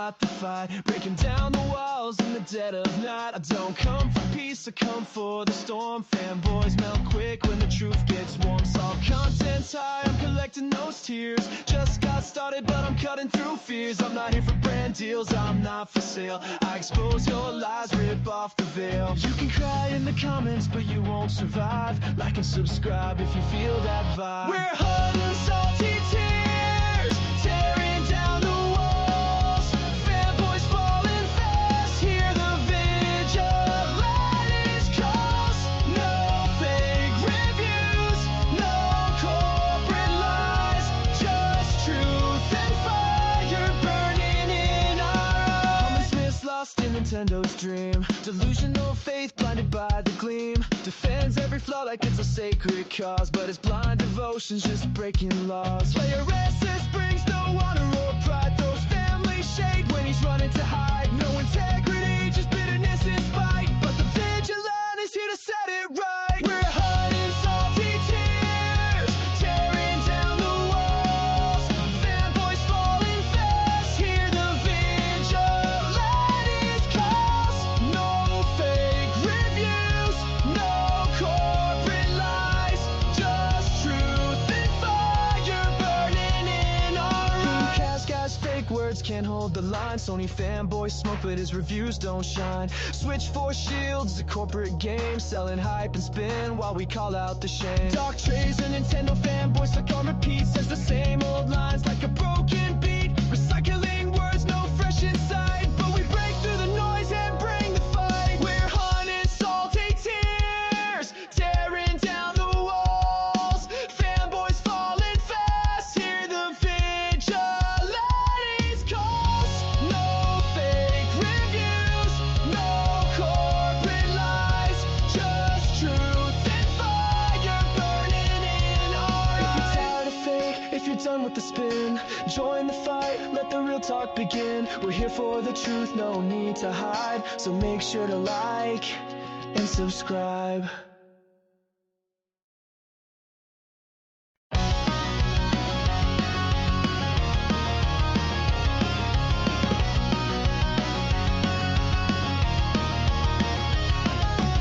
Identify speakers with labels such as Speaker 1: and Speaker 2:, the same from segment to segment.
Speaker 1: fought the fight, breaking down the walls in the dead of night. I don't come for peace, I come for the storm. Fanboys melt quick when the truth gets warm. Solve content's high, I'm collecting those tears. Just got started, but I'm cutting through fears. I'm not here for brand deals, I'm not for sale. I expose your lies, rip off the veil. You can cry in the comments, but you won't survive. Like and subscribe if you feel that vibe. We're hot and salty tears, tearing down the walls. Fanboys falling fast, hear the vigilantes calls. No fake reviews, no corporate lies, just truth and fire burning in our eyes. Smith's lost in Nintendo's dream, delusional faith blinded by the gleam. Defends every flaw like it's a sacred cause, but his blind devotion's just breaking laws. Player SS brings no honor or pride, throws family shade when he's running to hide. No integrity, just bitterness and spite, but the vigilante's here to set it right. We're hot and salty tears, tearing down the walls. Fanboys falling fast, hear the vigilante's calls. No fake reviews, no corporate lies, just truth and fire burning in our eyes. Cast guys, fake words can't hold the line. Sony fanboys smoke, but his reviews don't shine. Switch for shields, a corporate game, selling hype and spin while we call out the shame. Dark trays and Nintendo fanboys stuck on repeat, says the same old lines like a broken beat. Recycling words, no fresh insight, but we break through the noise and bring the fight. We're hot and salty tears, tearing down the walls. Fanboys falling fast, hear the vigilante's calls. No fake reviews, no corporate lies, just truth and fire burning in our eyes. If you're tired of fake, if you're done with the spin, join the fight, let the real talk begin. We're here for the truth, no need to hide, so make sure to like and subscribe.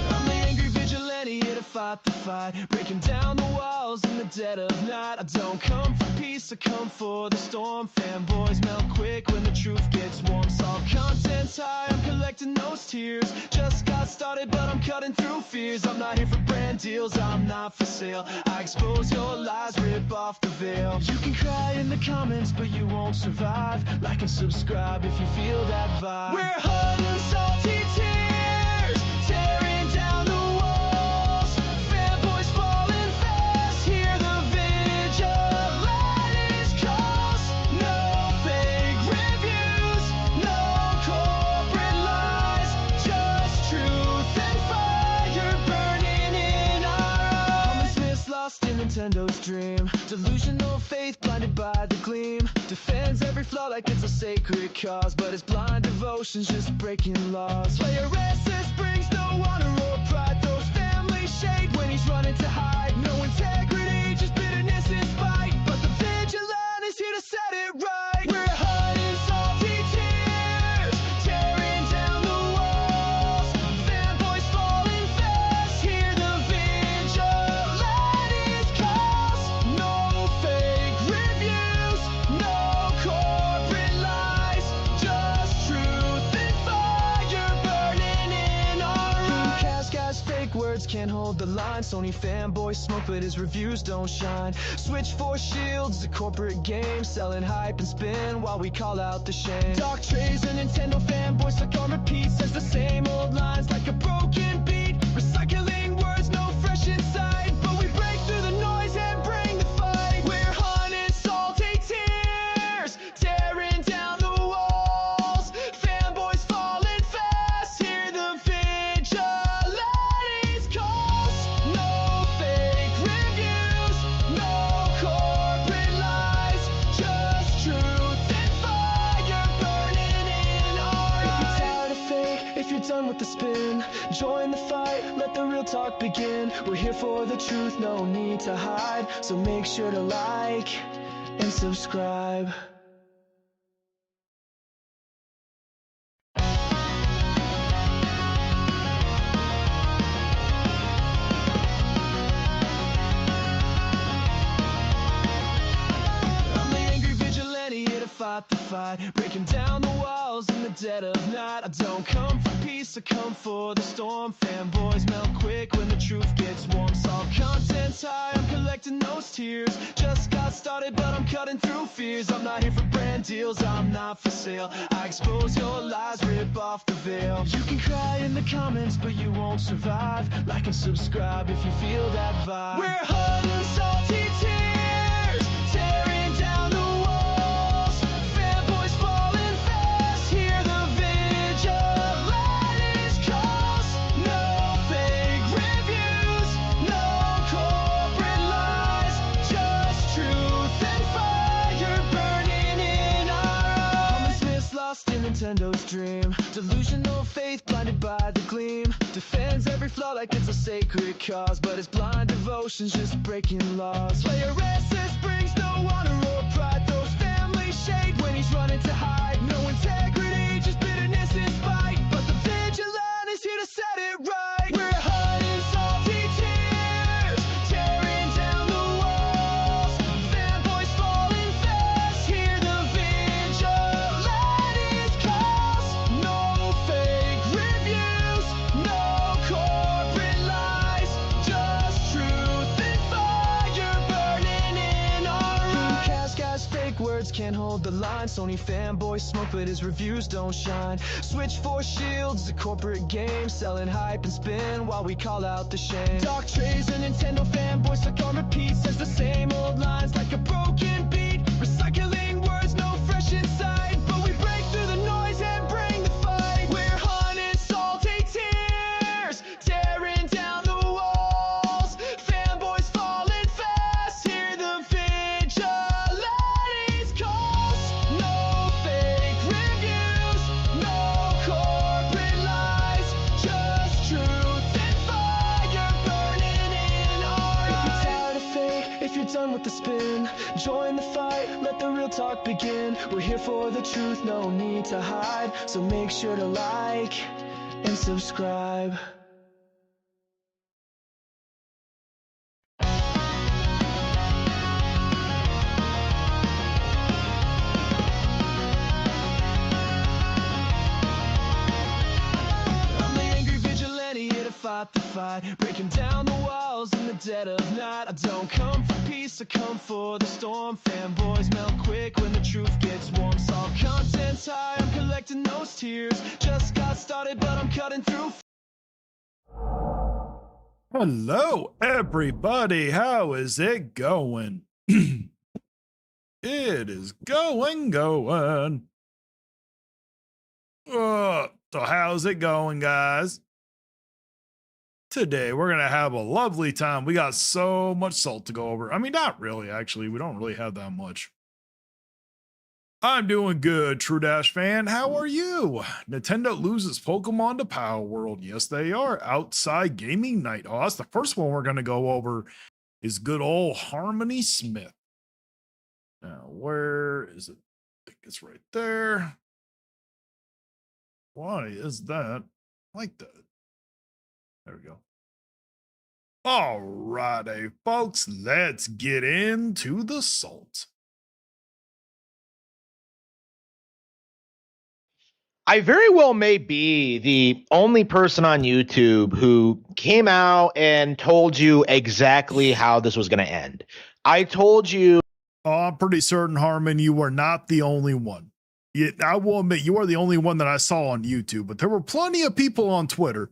Speaker 1: I'm the angry vigilante here to fight the fight, breaking down the walls in the dead of night. I don't come for peace, I come for the storm. Fanboys melt quick when the truth gets warm. Solve content's high, I'm collecting those tears. Just got started, but I'm cutting through fears. I'm not here for brand deals, I'm not for sale. I expose your lies, rip off the veil. You can cry in the comments, but you won't survive. Like and subscribe if you feel that vibe. We're hot and salty tears, tearing down the walls. Fanboys falling fast, hear the vigilante's calls. No fake reviews, no corporate lies, just truth and fire burning in our eyes. Smith's lost in Nintendo's dream, delusional faith blinded by the gleam. Defends every flaw like it's a sacred cause, but his blind devotion's just breaking laws. Player SS brings no honor or pride, throws family shade when he's running to hide. No integrity, just bitterness and spite, but the vigilante's here to set it right. We're hot and salty tears, tearing down the walls. Fanboys falling fast, hear the vigilante's calls. No fake reviews, no corporate lies, just truth and fire burning in our eyes. Cast guys, fake words can't hold the line. Sony fanboys smoke, but his reviews don't shine. Switch for shields, a corporate game, selling hype and spin while we call out the shame. Dark trays and Nintendo fanboys stuck on repeat, says the same old lines like a broken beat. Recycling words, no fresh insight, but we break through the noise and bring the fight. We're hot and salty tears, tearing down the walls. Fanboys falling fast, hear the vigilante's calls. No fake reviews, no corporate lies, just truth and fire burning in our eyes. If you're tired of fake, if you're done with the spin, join the fight, let the real talk begin. We're here for the truth, no need to hide, so make sure to like and subscribe. fight the fight, breaking down the walls in the dead of night. I don't come for peace, I come for the storm. Fanboys melt quick when the truth gets warm. Solve content's high, I'm collecting those tears. Just got started, but I'm cutting through fears. I'm not here for brand deals, I'm not for sale. I expose your lies, rip off the veil. You can cry in the comments, but you won't survive. Like and subscribe if you feel that vibe. We're hunting salty tears, tearing down the walls. Fanboys falling fast, hear the vigilantes calls. No fake reviews, no corporate lies, just truth and fire burning in our eyes. Smith's lost in Nintendo's dream, delusional faith blinded by the gleam. Defends every flaw like it's a sacred cause, but his blind devotion's just breaking laws. Player SS brings no honor or pride, throws family shade when he's running to hide. No integrity, just bitterness and spite, but the vigilante's here to set it right. We're hunting salty tears, tearing down the walls. Fanboys falling fast, hear the vigilante's calls. No fake reviews, no corporate lies, just truth and fire burning in our eyes. Cast guys, fake words can't hold the line. Sony fanboys smoke, but his reviews don't shine. Switch for shields, a corporate game, selling hype and spin while we call out the shame. Dark trays and Nintendo fanboys stuck on repeat, says the same old lines like a broken beat. Recycling words, no fresh insight, but we break through the noise and bring the fight. We're hunting salty tears, tearing down the walls. Fanboys falling fast, hear the vigilante's calls. No fake reviews, no corporate lies, just truth and fire burning in our eyes. If you're tired of fake, if you're done with the spin, join the fight, let the real talk begin. We're here for the truth, no need to hide, so make sure to like and subscribe. I'm the angry vigilante here to fight the fight, breaking down the walls in the dead of night. I don't come for peace, I come for the storm. Fanboys melt quick when the truth gets warm. Solve content's high, I'm collecting those tears. Just got started, but I'm cutting through.
Speaker 2: Hello, everybody. How is it going? It is going. So how's it going, guys? Today, we're going to have a lovely time. We got so much salt to go over. I mean, not really, actually. We don't really have that much. I'm doing good, True Dash fan. How are you? Nintendo loses Pokemon to Power World. Yes, they are. Outside Gaming Night. Oh, that's the first one we're going to go over is good old Harmony Smith. Now, where is it? I think it's right there. Why is that like that? There we go. All righty, folks, let's get into the salt.
Speaker 3: I very well may be the only person on YouTube who came out and told you exactly how this was going to end. I told you.
Speaker 2: Oh, I'm pretty certain, Harmon, you were not the only one. I will admit, you are the only one that I saw on YouTube, but there were plenty of people on Twitter.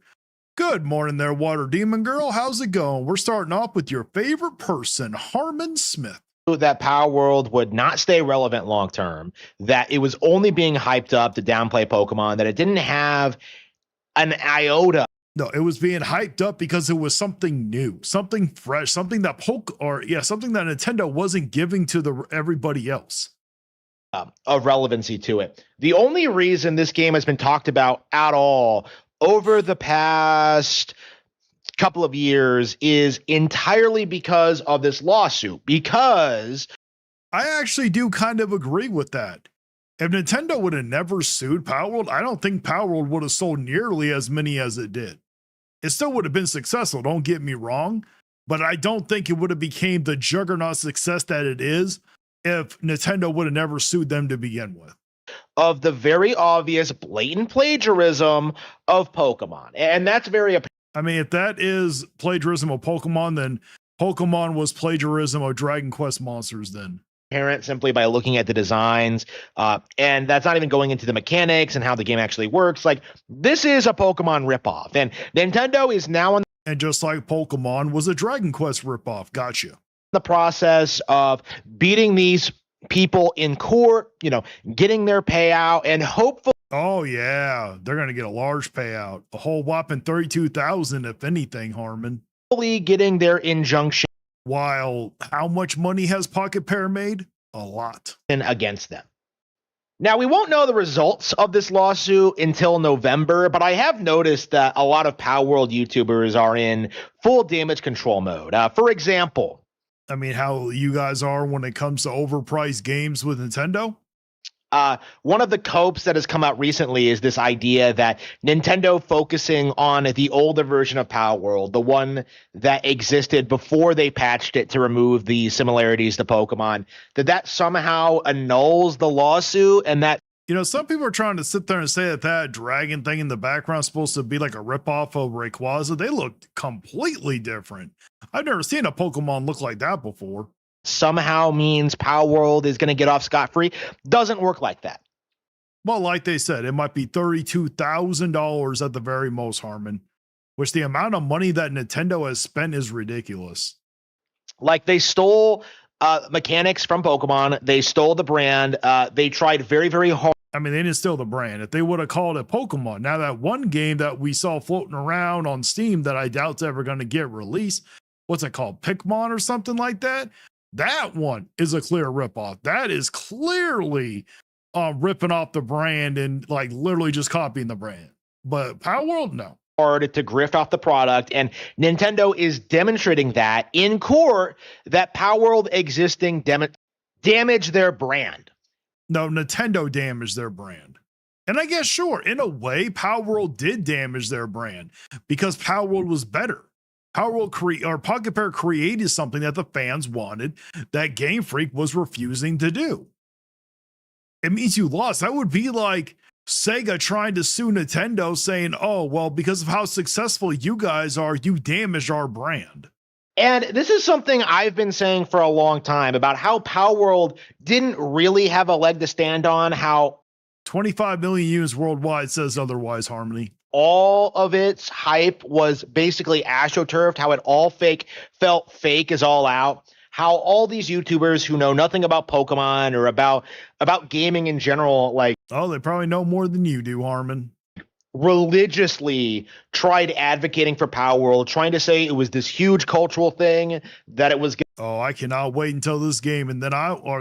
Speaker 2: Good morning there, Water Demon Girl. How's it going? We're starting off with your favorite person, Harmon Smith.
Speaker 3: That Power World would not stay relevant long term, that it was only being hyped up to downplay Pokemon, that it didn't have an iota.
Speaker 2: No, it was being hyped up because it was something new, something fresh, something that something that Nintendo wasn't giving to everybody else.
Speaker 3: Of relevancy to it. The only reason this game has been talked about at all over the past couple of years is entirely because of this lawsuit, because
Speaker 2: I actually do kind of agree with that. If Nintendo would have never sued Power World, I don't think Power World would have sold nearly as many as it did. It still would have been successful, don't get me wrong, but I don't think it would have became the juggernaut success that it is if Nintendo would have never sued them to begin with.
Speaker 3: Of the very obvious blatant plagiarism of Pokemon. And that's very apparent.
Speaker 2: I mean, if that is plagiarism of Pokemon, then Pokemon was plagiarism of Dragon Quest monsters then.
Speaker 3: Simply by looking at the designs, and that's not even going into the mechanics and how the game actually works. Like, this is a Pokemon ripoff, and Nintendo is now in
Speaker 2: And just like Pokemon was a Dragon Quest ripoff. Gotcha.
Speaker 3: the process of beating these people in court, getting their payout, and hopefully
Speaker 2: Oh yeah, they're gonna get a large payout, a whole whopping 32,000 if anything, Harmon.
Speaker 3: getting their injunction
Speaker 2: While how much money has Pocket Pair made? A lot.
Speaker 3: against them. Now, we won't know the results of this lawsuit until November, but I have noticed that a lot of Power World YouTubers are in full damage control mode. For example,
Speaker 2: I mean, how you guys are when it comes to overpriced games with Nintendo?
Speaker 3: one of the copes that has come out recently is this idea that Nintendo focusing on the older version of Power World, the one that existed before they patched it to remove the similarities to Pokemon, that somehow annuls the lawsuit, and that
Speaker 2: Some people are trying to sit there and say that dragon thing in the background is supposed to be like a ripoff of Rayquaza. They look completely different. I've never seen a Pokemon look like that before.
Speaker 3: somehow means Power World is going to get off scot-free. Doesn't work like that.
Speaker 2: Well, like they said, it might be $32,000 at the very most, Harmon, which the amount of money that Nintendo has spent is ridiculous.
Speaker 3: Like, they stole mechanics from Pokemon. They stole the brand. They tried very, very hard.
Speaker 2: I mean, they didn't steal the brand. If they would have called it Pokemon, now that one game that we saw floating around on Steam that I doubt's ever going to get released, what's it called? Pikmon or something like that? That one is a clear ripoff. That is clearly ripping off the brand and like literally just copying the brand. But Power World, no.
Speaker 3: Hard to grift off the product, and Nintendo is demonstrating that in court that Power World existing damaged their brand.
Speaker 2: No, Nintendo damaged their brand. And I guess, sure, in a way, Power World did damage their brand because Power World was better. Power World Pocket Pair created something that the fans wanted that Game Freak was refusing to do. It means you lost. That would be like Sega trying to sue Nintendo saying, oh, well, because of how successful you guys are, you damaged our brand.
Speaker 3: And this is something I've been saying for a long time about how Power World didn't really have a leg to stand on, how
Speaker 2: 25 million units worldwide says otherwise, Harmony.
Speaker 3: All of its hype was basically astroturfed, how it all felt fake as all out, how all these YouTubers who know nothing about Pokemon or about gaming in general, like,
Speaker 2: oh, they probably know more than you do, Harmon.
Speaker 3: Religiously tried advocating for Power World, trying to say it was this huge cultural thing, that it was.
Speaker 2: Oh, I cannot wait until this game and then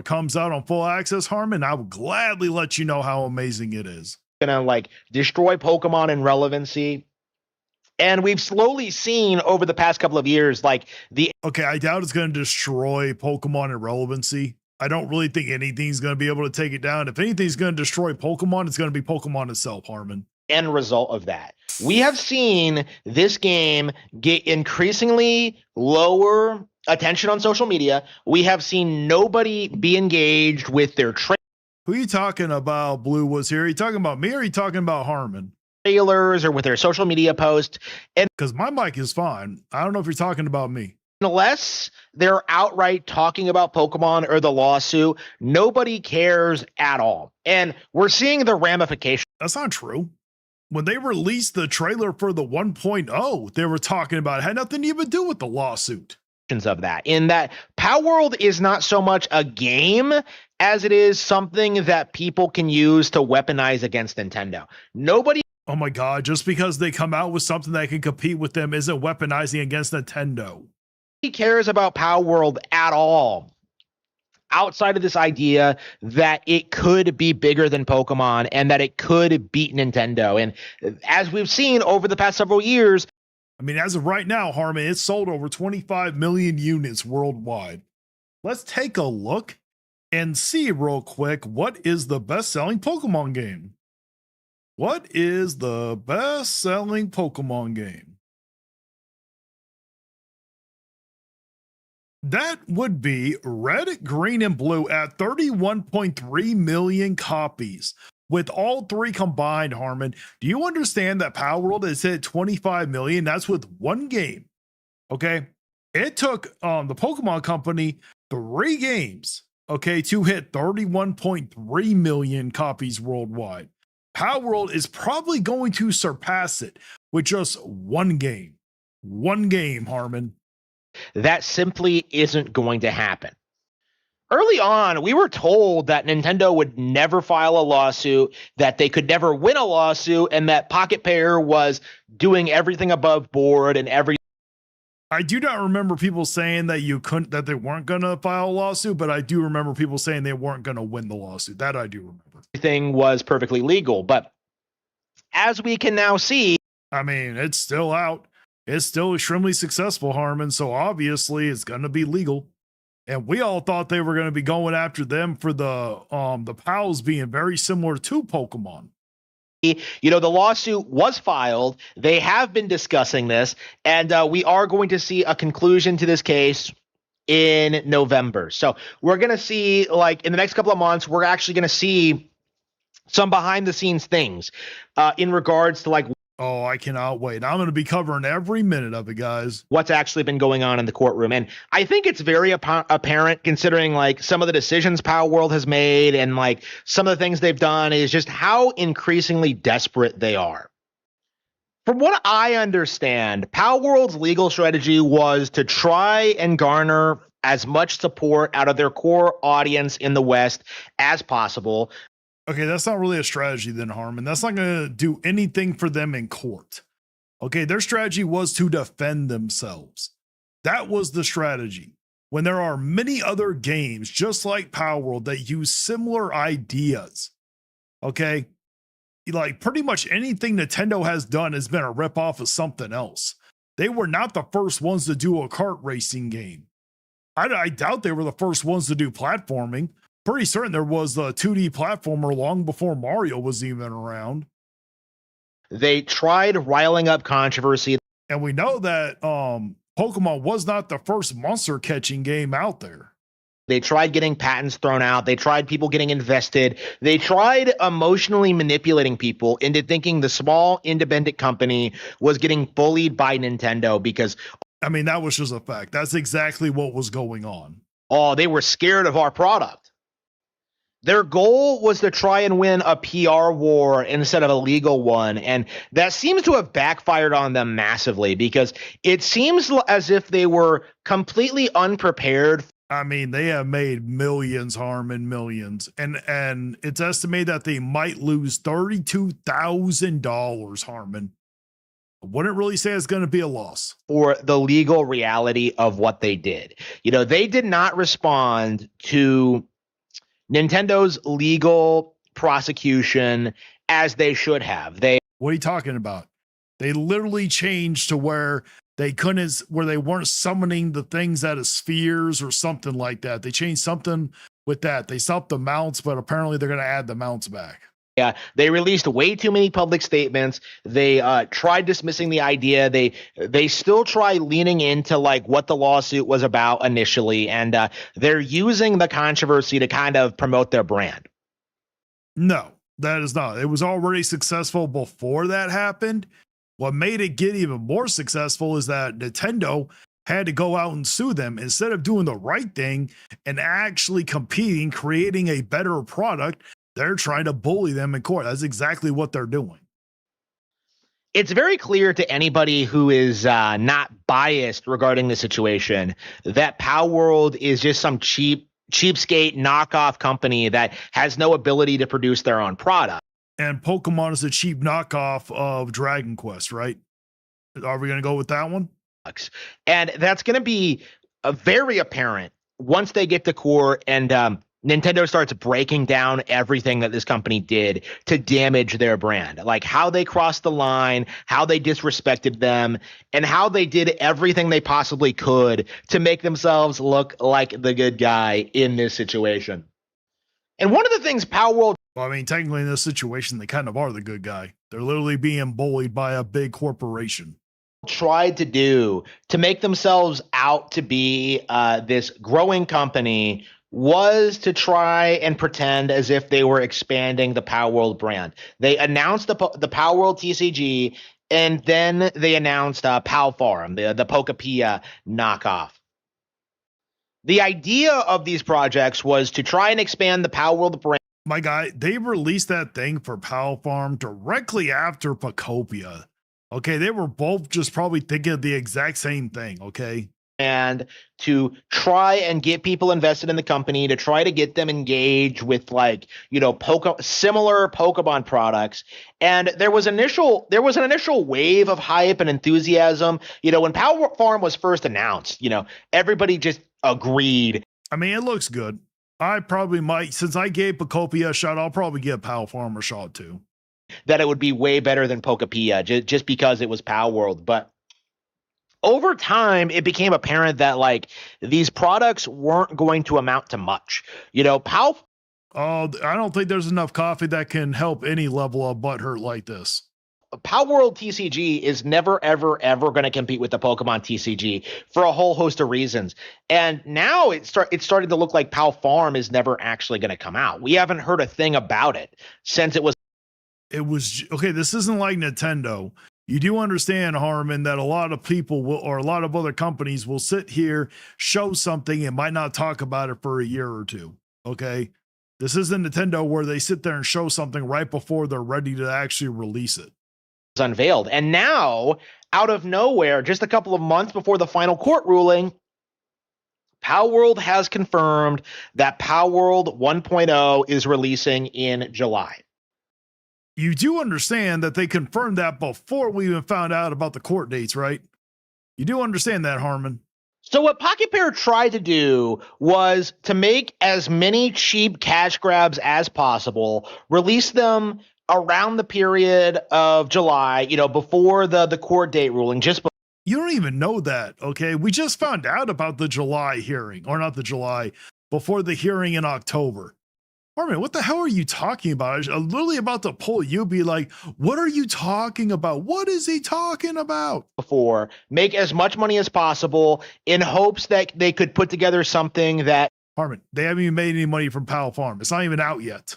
Speaker 2: comes out on full access, Harmon. I will gladly let you know how amazing it is.
Speaker 3: Gonna like destroy Pokemon in relevancy. And we've slowly seen over the past couple of years, like
Speaker 2: okay, I doubt it's going to destroy Pokemon in relevancy. I don't really think anything's going to be able to take it down. If anything's going to destroy Pokemon, it's going to be Pokemon itself, Harmon.
Speaker 3: End result of that. We have seen this game get increasingly lower attention on social media. We have seen nobody be engaged with their
Speaker 2: Who are you talking about, Blue was here? Are you talking about me or are you talking about Harmon?
Speaker 3: trailers or with their social media posts. And
Speaker 2: because my mic is fine. I don't know if you're talking about me.
Speaker 3: Unless they're outright talking about Pokemon or the lawsuit, nobody cares at all. And we're seeing the ramifications.
Speaker 2: That's not true. When they released the trailer for the 1.0, they were talking about it had nothing to even do with the lawsuit.
Speaker 3: Of that, in that Power World is not so much a game as it is something that people can use to weaponize against Nintendo. Nobody.
Speaker 2: Oh my God, just because they come out with something that can compete with them isn't weaponizing against Nintendo.
Speaker 3: Cares about Power World at all outside of this idea that it could be bigger than Pokemon and that it could beat Nintendo. And as we've seen over the past several years,
Speaker 2: I mean, as of right now, Harmon, it's sold over 25 million units worldwide. Let's take a look and see real quick what is the best-selling Pokemon game. What is the best-selling Pokemon game? That would be red, green, and blue at 31.3 million copies. With all three combined, Harmon, do you understand that Power World has hit 25 million? That's with one game. Okay. It took the Pokemon Company 3 games, okay, to hit 31.3 million copies worldwide. Power World is probably going to surpass it with just one game. One game, Harmon.
Speaker 3: That simply isn't going to happen. Early on, we were told that Nintendo would never file a lawsuit, that they could never win a lawsuit, and that Pocket Pair was doing everything above board and
Speaker 2: I do not remember people saying that they weren't gonna file a lawsuit, but I do remember people saying they weren't gonna win the lawsuit. That I do remember.
Speaker 3: everything was perfectly legal. But as we can now see,
Speaker 2: I mean, it's still out. It's still extremely successful, Harmon. So obviously it's gonna be legal. And we all thought they were gonna be going after them for the PALs being very similar to Pokemon.
Speaker 3: you know, the lawsuit was filed. They have been discussing this, and we are going to see a conclusion to this case in November. So we're going to see, like, in the next couple of months, we're actually going to see some behind the scenes things in regards to, like,
Speaker 2: Oh, I cannot wait. I'm going to be covering every minute of it, guys.
Speaker 3: what's actually been going on in the courtroom. And I think it's very apparent, considering like some of the decisions Power World has made and like some of the things they've done, is just how increasingly desperate they are. From what I understand, Power World's legal strategy was to try and garner as much support out of their core audience in the West as possible.
Speaker 2: Okay, that's not really a strategy then, Harmon. That's not going to do anything for them in court. Okay, their strategy was to defend themselves. That was the strategy. When there are many other games just like Power World that use similar ideas, okay, like pretty much anything Nintendo has done has been a ripoff of something else. They were not the first ones to do a kart racing game. I doubt they were the first ones to do platforming. Pretty certain there was a 2D platformer long before Mario was even around.
Speaker 3: They tried riling up controversy.
Speaker 2: And we know that Pokemon was not the first monster catching game out there.
Speaker 3: They tried getting patents thrown out. They tried people getting invested. They tried emotionally manipulating people into thinking the small independent company was getting bullied by Nintendo because,
Speaker 2: I mean, that was just a fact. That's exactly what was going on.
Speaker 3: oh, they were scared of our product. Their goal was to try and win a PR war instead of a legal one. And that seems to have backfired on them massively, because it seems as if they were completely unprepared.
Speaker 2: I mean, they have made millions, Harmon, millions. And it's estimated that they might lose $32,000, Harmon. I wouldn't really say it's going to be a loss.
Speaker 3: For the legal reality of what they did. You know, they did not respond to Nintendo's legal prosecution as they should have.
Speaker 2: What are you talking about? They literally changed to where they weren't summoning the things out of spheres or something like that. They changed something with that. They stopped the mounts, but apparently they're going to add the mounts back.
Speaker 3: Yeah, they released way too many public statements. They tried dismissing the idea. They still try leaning into like what the lawsuit was about initially, and they're using the controversy to kind of promote their brand.
Speaker 2: No, that is not. It was already successful before that happened. What made it get even more successful is that Nintendo had to go out and sue them instead of doing the right thing and actually competing, creating a better product. They're trying to bully them in court. That's exactly what they're doing.
Speaker 3: It's very clear to anybody who is not biased regarding the situation that Power World is just some cheapskate knockoff company that has no ability to produce their own product.
Speaker 2: And Pokemon is a cheap knockoff of Dragon Quest, right? Are we going to go with that one?
Speaker 3: And that's going to be very apparent once they get to court and Nintendo starts breaking down everything that this company did to damage their brand, like how they crossed the line, how they disrespected them, and how they did everything they possibly could to make themselves look like the good guy in this situation. And one of the things Power World...
Speaker 2: Well, I mean, technically in this situation, they kind of are the good guy. They're literally being bullied by a big corporation.
Speaker 3: tried to do to make themselves out to be this growing company was to try and pretend as if they were expanding the Power World brand. They announced the Power World TCG, and then they announced Pal Farm, the Pokepia knockoff. The idea of these projects was to try and expand the Power World brand.
Speaker 2: My guy, they released that thing for Pal Farm directly after Pokopia. Okay, they were both just probably thinking of the exact same thing, okay?
Speaker 3: And to try and get people invested in the company, to try to get them engaged with, like, you know, similar Pokemon products. And there was an initial wave of hype and enthusiasm. You know, when Power Farm was first announced, you know, everybody just agreed.
Speaker 2: I mean, it looks good. I probably might, since I gave Pokopia a shot, I'll probably give Pal Farm a shot too.
Speaker 3: That it would be way better than Pokepia just because it was Power World. But over time, it became apparent that, like, these products weren't going to amount to much. You know,
Speaker 2: Oh, I don't think there's enough coffee that can help any level of butthurt like this.
Speaker 3: Power World TCG is never, ever, ever going to compete with the Pokemon TCG for a whole host of reasons. And now it's starting to look like Pal Farm is never actually going to come out. We haven't heard a thing about it since it was.
Speaker 2: Okay, this isn't like Nintendo. You do understand, Harmon, that a lot of people will, or a lot of other companies will sit here, show something, and might not talk about it for a year or two. Okay, this isn't Nintendo where they sit there and show something right before they're ready to actually release it.
Speaker 3: Unveiled. And now, out of nowhere, just a couple of months before the final court ruling, Power World has confirmed that Power World 1.0 is releasing in July.
Speaker 2: You do understand that they confirmed that before we even found out about the court dates, right? You do understand that, Harmon.
Speaker 3: So what Pocket Pair tried to do was to make as many cheap cash grabs as possible, release them around the period of July, you know, before the court date ruling.
Speaker 2: You don't even know that, okay? We just found out about the July hearing, or not the July, before the hearing in October. Harmon, what the hell are you talking about? I'm literally about to pull you, be like, what are you talking about? What is he talking about?
Speaker 3: Before, make as much money as possible in hopes that they could put together something that.
Speaker 2: Harmon, they haven't even made any money from Pal Farm. It's not even out yet.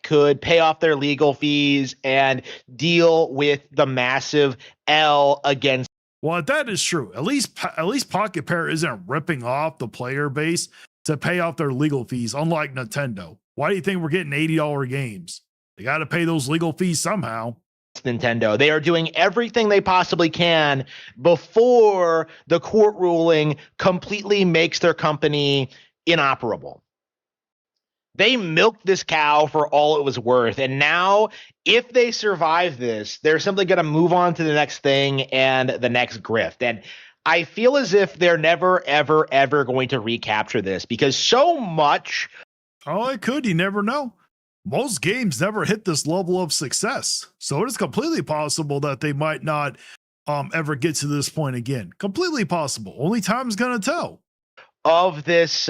Speaker 3: Could pay off their legal fees and deal with the massive L against.
Speaker 2: Well, that is true. At least Pocket Pair isn't ripping off the player base to pay off their legal fees, unlike Nintendo. Why do you think we're getting $80 games? They got to pay those legal fees somehow.
Speaker 3: Nintendo. They are doing everything they possibly can before the court ruling completely makes their company inoperable. They milked this cow for all it was worth. And now, if they survive this, they're simply going to move on to the next thing and the next grift. And I feel as if they're never, ever, ever going to recapture this because so much.
Speaker 2: Oh, it could. You never know. Most games never hit this level of success. So it is completely possible that they might not ever get to this point again. Completely possible. Only time's going to tell.
Speaker 3: Of this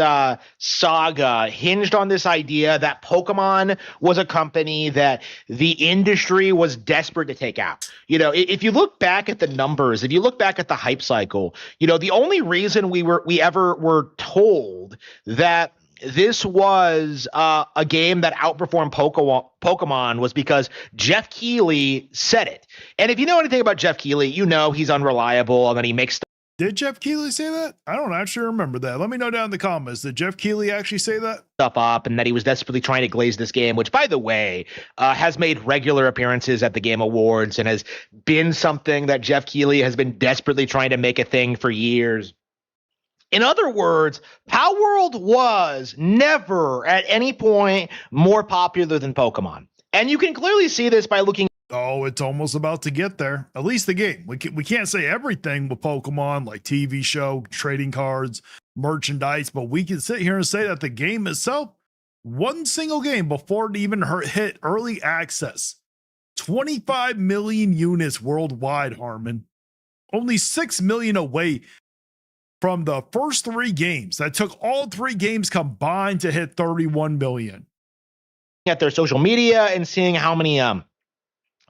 Speaker 3: saga hinged on this idea that Pokemon was a company that the industry was desperate to take out. You know, if you look back at the numbers, if you look back at the hype cycle, you know, the only reason we ever were told that this was a game that outperformed Pokemon was because Jeff Keighley said it. And if you know anything about Jeff Keighley, you know he's unreliable and that he makes.
Speaker 2: Did Jeff Keighley say that? I don't actually remember that. Let me know down in the comments. Did Jeff Keighley actually say that?
Speaker 3: Stuff up, and that he was desperately trying to glaze this game, which, by the way, has made regular appearances at the Game Awards and has been something that Jeff Keighley has been desperately trying to make a thing for years. In other words, Power World was never at any point more popular than Pokemon. And you can clearly see this by looking.
Speaker 2: Oh, it's almost about to get there. At least the game. We can't say everything with Pokemon, like TV show, trading cards, merchandise, but we can sit here and say that the game itself, one single game before it even hit early access, 25 million units worldwide, Harmon. Only 6 million away from the first 3 games. That took all 3 games combined to hit 31 million.
Speaker 3: At their social media and seeing how many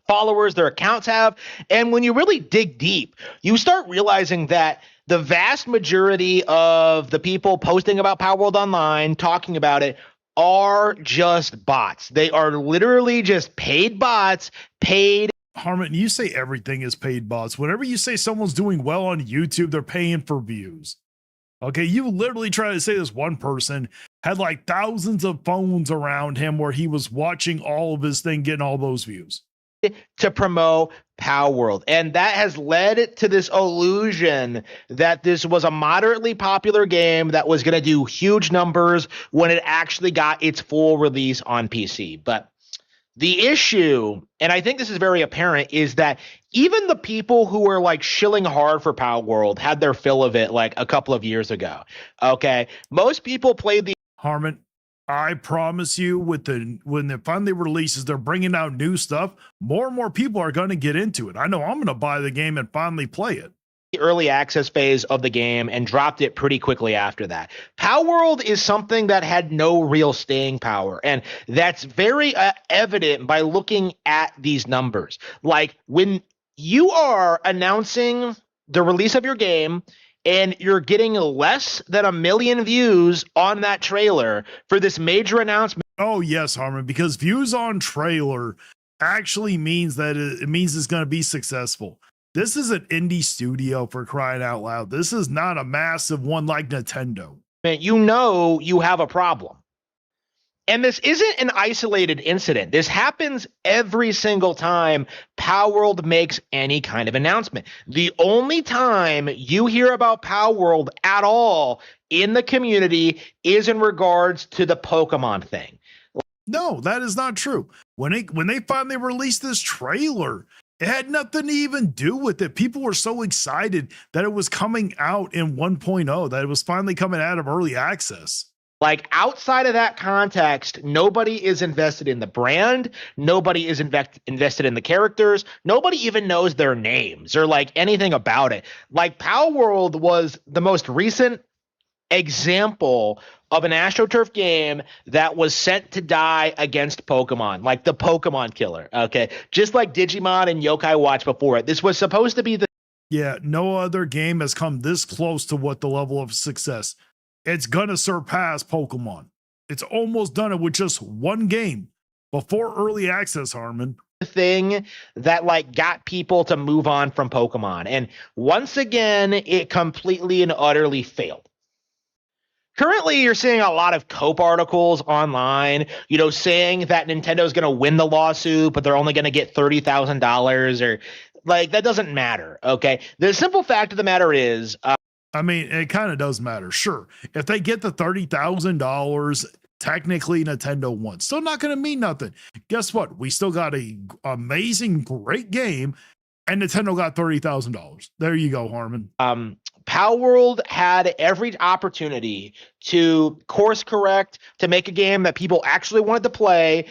Speaker 3: followers their accounts have. And when you really dig deep, you start realizing that the vast majority of the people posting about Power World Online, talking about it, are just bots. They are literally just paid bots, paid.
Speaker 2: Harmon, you say everything is paid bots. Whenever you say someone's doing well on YouTube, they're paying for views. Okay, you literally try to say this one person had like thousands of phones around him where he was watching all of his thing, getting all those views
Speaker 3: to promote Power World. And that has led to this illusion that this was a moderately popular game that was going to do huge numbers when it actually got its full release on PC. But the issue, and I think this is very apparent, is that even the people who were like shilling hard for Power World had their fill of it like a couple of years ago. Okay. Most people played the
Speaker 2: Harmon, I promise you, when it finally releases, they're bringing out new stuff. More and more people are going to get into it. I know I'm going to buy the game and finally play it.
Speaker 3: Early access phase of the game and dropped it pretty quickly after that. Power World is something that had no real staying power, and that's very evident by looking at these numbers. Like when you are announcing the release of your game and you're getting less than 1 million views on that trailer for this major announcement.
Speaker 2: Oh yes, Harmon, because views on trailer actually means that it means it's going to be successful. This is an indie studio, for crying out loud. This is not a massive one like Nintendo.
Speaker 3: You know you have a problem. And this isn't an isolated incident. This happens every single time Power World makes any kind of announcement. The only time you hear about Power World at all in the community is in regards to the Pokemon thing.
Speaker 2: No, that is not true. When they finally released this trailer, it had nothing to even do with it. People were so excited that it was coming out in 1.0, that it was finally coming out of early access.
Speaker 3: Like outside of that context, nobody is invested in the brand. Nobody is invested in the characters. Nobody even knows their names or like anything about it. Like Power World was the most recent example of an AstroTurf game that was sent to die against Pokemon, like the Pokemon killer. Okay. Just like Digimon and Yokai Watch before it. This was supposed to be the.
Speaker 2: Yeah, no other game has come this close to what the level of success. It's gonna surpass Pokemon. It's almost done it with just one game before early access, Harmon.
Speaker 3: Thing that like got people to move on from Pokemon. And once again, it completely and utterly failed. Currently, you're seeing a lot of Cope articles online, saying that Nintendo's going to win the lawsuit, but they're only going to get $30,000 or like that doesn't matter. Okay. The simple fact of the matter is,
Speaker 2: I mean, it kind of does matter. Sure. If they get the $30,000, technically Nintendo won. Still not going to mean nothing. Guess what? We still got a amazing, great game, and Nintendo got $30,000. There you go, Harmon.
Speaker 3: Power World had every opportunity to course correct, to make a game that people actually wanted to play.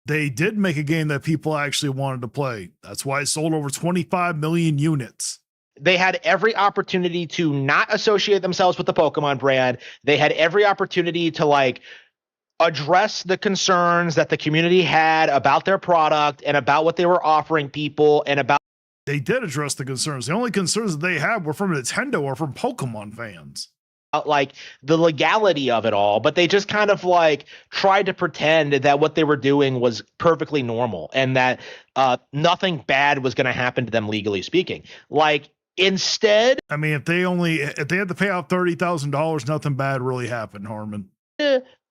Speaker 2: They did make a game that people actually wanted to play. That's why it sold over 25 million units.
Speaker 3: They had every opportunity to not associate themselves with the Pokemon brand. They had every opportunity to like address the concerns that the community had about their product and about what they were offering people and about.
Speaker 2: They did address the concerns. The only concerns that they had were from Nintendo or from Pokemon fans.
Speaker 3: Like the legality of it all, but they just kind of like tried to pretend that what they were doing was perfectly normal and that nothing bad was going to happen to them legally speaking. Like instead,
Speaker 2: I mean, if they had to pay out $30,000, nothing bad really happened, Harmon.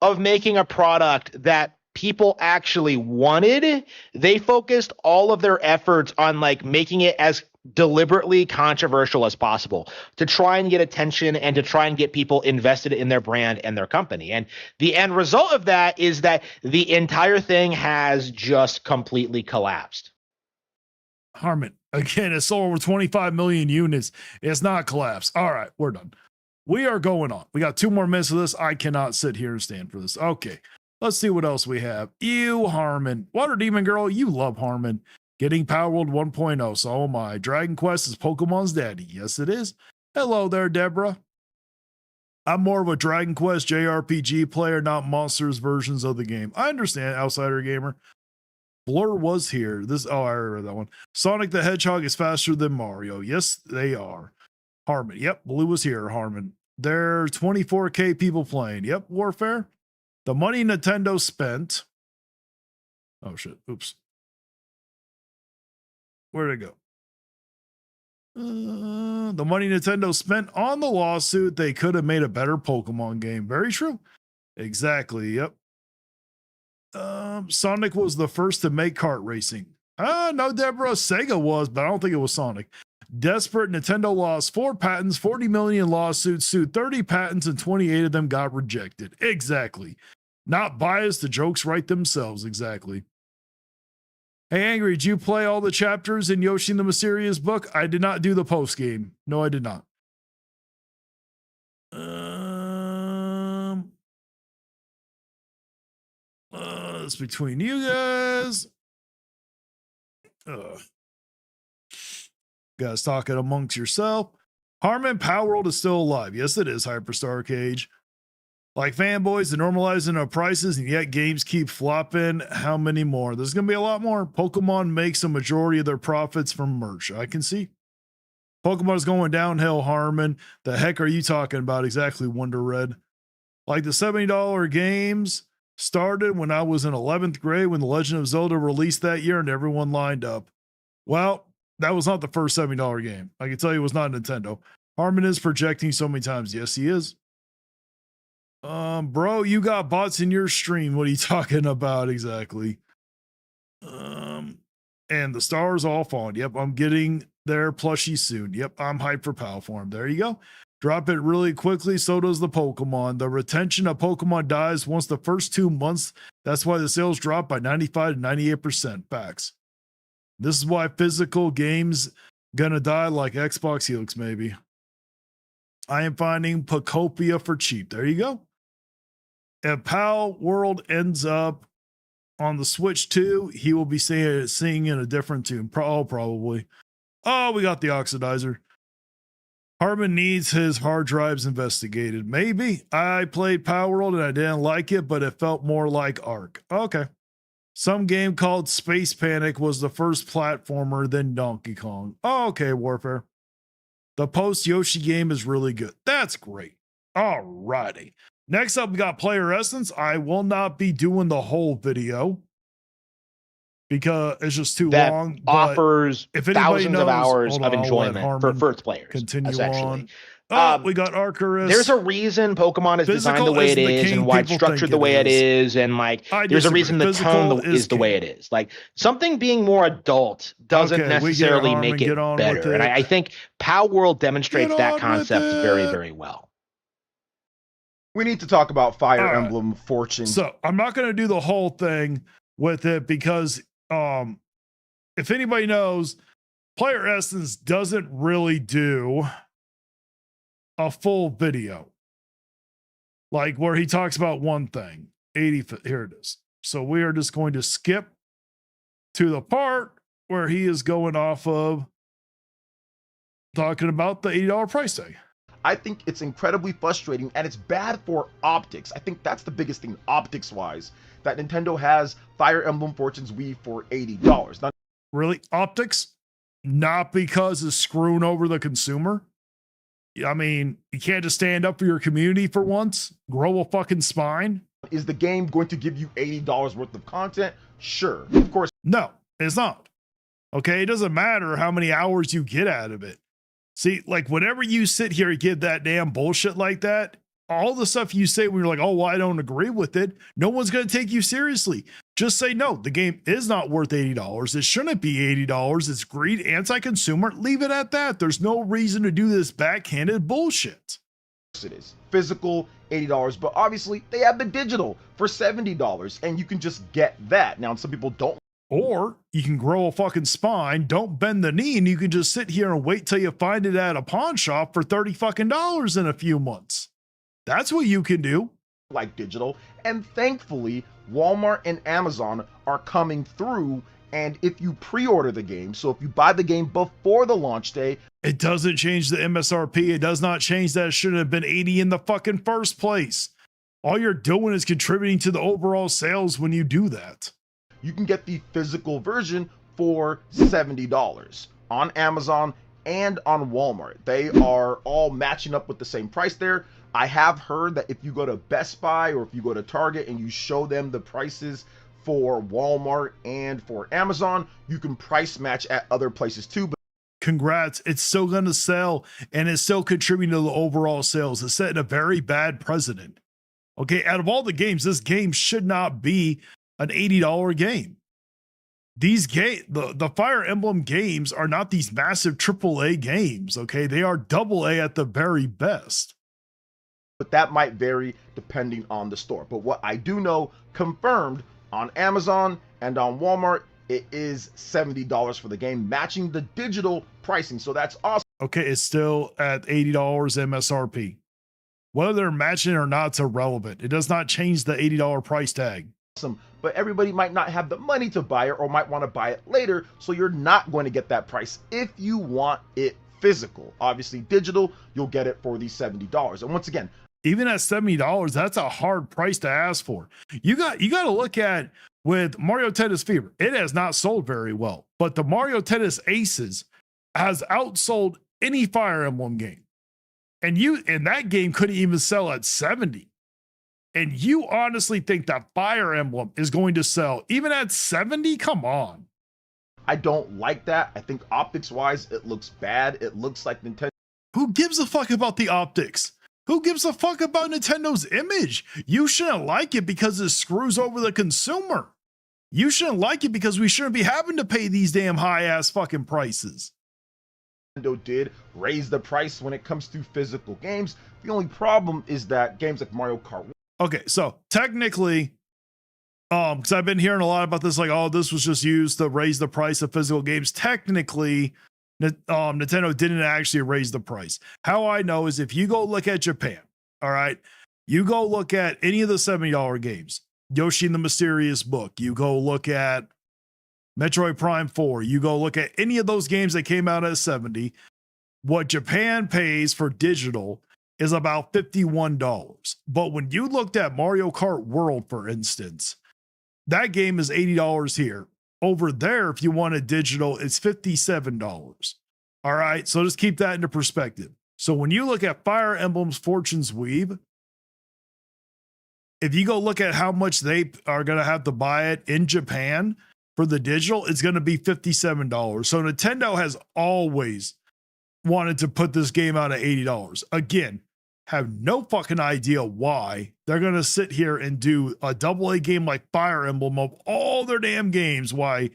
Speaker 3: Of making a product that people actually wanted, they focused all of their efforts on like making it as deliberately controversial as possible to try and get attention and to try and get people invested in their brand and their company. And the end result of that is that the entire thing has just completely collapsed.
Speaker 2: Harmon, again, it sold over 25 million units. It's not collapsed. All right, we're done. We are going on. We got 2 more minutes of this. I cannot sit here and stand for this. Okay, let's see what else we have. Ew, Harmon. Water Demon Girl, you love Harmon. Getting Power World 1.0, so am I. Dragon Quest is Pokemon's daddy. Yes, it is. Hello there, Deborah. I'm more of a Dragon Quest JRPG player, not monsters versions of the game. I understand, Outsider Gamer. Blur was here. I remember that one. Sonic the Hedgehog is faster than Mario. Yes, they are. Harmon. Yep, Blue was here, Harmon. There are 24K people playing. Yep, Warfare. The money Nintendo spent. Oh shit. Oops. Where'd it go? The money Nintendo spent on the lawsuit, they could have made a better Pokemon game. Very true. Exactly. Yep. Sonic was the first to make kart racing. No, Deborah. Sega was, but I don't think it was Sonic. Desperate, Nintendo lost 4 patents, 40 million lawsuits, sued 30 patents, and 28 of them got rejected. Exactly. Not biased, the jokes write themselves. Exactly. Hey, Angry, did you play all the chapters in Yoshi and the Mysterious Book? I did not do the post game. No, I did not. It's between you guys. Guys talking amongst yourself. Harmon, Power World is still alive. Yes, it is, Hyperstar Cage. Like Fanboys, the normalizing of prices, and yet games keep flopping. How many more? There's going to be a lot more. Pokemon makes a majority of their profits from merch. I can see. Pokemon is going downhill, Harmon. The heck are you talking about exactly, Wonder Red? Like the $70 games started when I was in 11th grade when The Legend of Zelda released that year and everyone lined up. Well, that was not the first $70 game. I can tell you it was not Nintendo. Harmon is projecting so many times. Yes, he is. Bro, you got bots in your stream. What are you talking about exactly? And the stars all falling. Yep, I'm getting their plushie soon. Yep, I'm hyped for Pal Form. There you go. Drop it really quickly, so does the Pokemon. The retention of Pokemon dies once the first 2 months. That's why the sales drop by 95 to 98%. Facts. This is why physical games gonna die like Xbox Helix, maybe. I am finding Pokopia for cheap. There you go. If Pal World ends up on the Switch 2, he will be singing in a different tune. Probably. Oh, we got the oxidizer. Harmon needs his hard drives investigated. Maybe. I played Power World and I didn't like it, but it felt more like Ark. Okay. Some game called Space Panic was the first platformer, then Donkey Kong. Oh, okay, Warfare. The post Yoshi game is really good. That's great. All righty. Next up, we got Player Essence. I will not be doing the whole video because it's just too
Speaker 3: that
Speaker 2: long.
Speaker 3: Offers
Speaker 2: if
Speaker 3: thousands
Speaker 2: knows,
Speaker 3: of hours
Speaker 2: on,
Speaker 3: of enjoyment for first players.
Speaker 2: Continue
Speaker 3: essentially.
Speaker 2: on. Oh, we got Arceus.
Speaker 3: There's a reason Pokemon is designed the way it is and why it's structured the way it is. And like, there's a reason the tone is the way it is. Like, something being more adult doesn't necessarily make it better. And I think Power World demonstrates that concept very, very well.
Speaker 4: We need to talk about Fire Emblem Fortune.
Speaker 2: So I'm not going to do the whole thing with it because if anybody knows, Player Essence doesn't really do a full video, like where he talks about one thing. 80, here it is. So we are just going to skip to the part where he is going off of talking about the $80 price tag.
Speaker 4: I think it's incredibly frustrating and it's bad for optics. I think that's the biggest thing, optics wise, that Nintendo has Fire Emblem Fortune's Wii for $80. Not
Speaker 2: really optics, not because it's screwing over the consumer. I mean, you can't just stand up for your community for once, grow a fucking spine.
Speaker 4: Is the game going to give you $80 worth of content? Sure. Of course.
Speaker 2: No, it's not. Okay, it doesn't matter how many hours you get out of it. See, like whenever you sit here and give that damn bullshit like that, all the stuff you say when you're like, oh, well, I don't agree with it, no one's going to take you seriously. Just say, no, the game is not worth $80. It shouldn't be $80. It's greed, anti-consumer. Leave it at that. There's no reason to do this backhanded bullshit.
Speaker 4: It is physical $80, but obviously they have the digital for $70 and you can just get that. Now, some people don't.
Speaker 2: Or you can grow a fucking spine, don't bend the knee, and you can just sit here and wait till you find it at a pawn shop for $30 fucking in a few months. That's what you can do.
Speaker 4: Like digital, and thankfully Walmart and Amazon are coming through, and if you pre-order the game, so if you buy the game before the launch day,
Speaker 2: it doesn't change the MSRP. It does not change that it shouldn't have been 80 in the fucking first place. All you're doing is contributing to the overall sales when you do that.
Speaker 4: you can get the physical version for $70 on Amazon and on Walmart. They are all matching up with the same price there. I have heard that if you go to Best Buy or if you go to Target and you show them the prices for Walmart and for Amazon, you can price match at other places too. But
Speaker 2: Congrats. It's still going to sell and it's still contributing to the overall sales. It's setting a very bad precedent. Okay, out of all the games, this game should not be an $80 game. These the Fire Emblem games are not these massive AAA games, okay? They are AA at the very best.
Speaker 4: But that might vary depending on the store. But what I do know, confirmed on Amazon and on Walmart, it is $70 for the game, matching the digital pricing. So that's awesome.
Speaker 2: Okay, it's still at $80 MSRP. Whether they're matching it or not, it's irrelevant. It does not change the $80 price tag.
Speaker 4: But everybody might not have the money to buy it or might want to buy it later, so you're not going to get that price if you want it physical. Obviously digital, you'll get it for the $70. And once again,
Speaker 2: even at $70, that's a hard price to ask for. You got to look at with Mario Tennis Fever. It has not sold very well, but the Mario Tennis Aces has outsold any Fire Emblem game. And that game couldn't even sell at 70. And you honestly think that Fire Emblem is going to sell even at 70? Come on.
Speaker 4: I don't like that. I think optics wise, it looks bad. It looks like Nintendo.
Speaker 2: Who gives a fuck about the optics? Who gives a fuck about Nintendo's image? You shouldn't like it because it screws over the consumer. You shouldn't like it because we shouldn't be having to pay these damn high ass fucking prices.
Speaker 4: Nintendo did raise the price when it comes to physical games. The only problem is that games like Mario Kart.
Speaker 2: Okay, so technically, because I've been hearing a lot about this, like, oh, this was just used to raise the price of physical games. Technically, Nintendo didn't actually raise the price. How I know is if you go look at Japan, all right, you go look at any of the $70 games, Yoshi and the Mysterious Book, you go look at Metroid Prime 4, you go look at any of those games that came out at 70, what Japan pays for digital is about $51. But when you looked at Mario Kart World, for instance, that game is $80 here. Over there, if you want a digital, it's $57. All right, so just keep that into perspective. So when you look at Fire Emblem's Fortune's Weave, if you go look at how much they are going to have to buy it in Japan for the digital, it's going to be $57. So Nintendo has always wanted to put this game out at $80. Again, have no fucking idea why they're going to sit here and do a AA game like Fire Emblem of all their damn games, why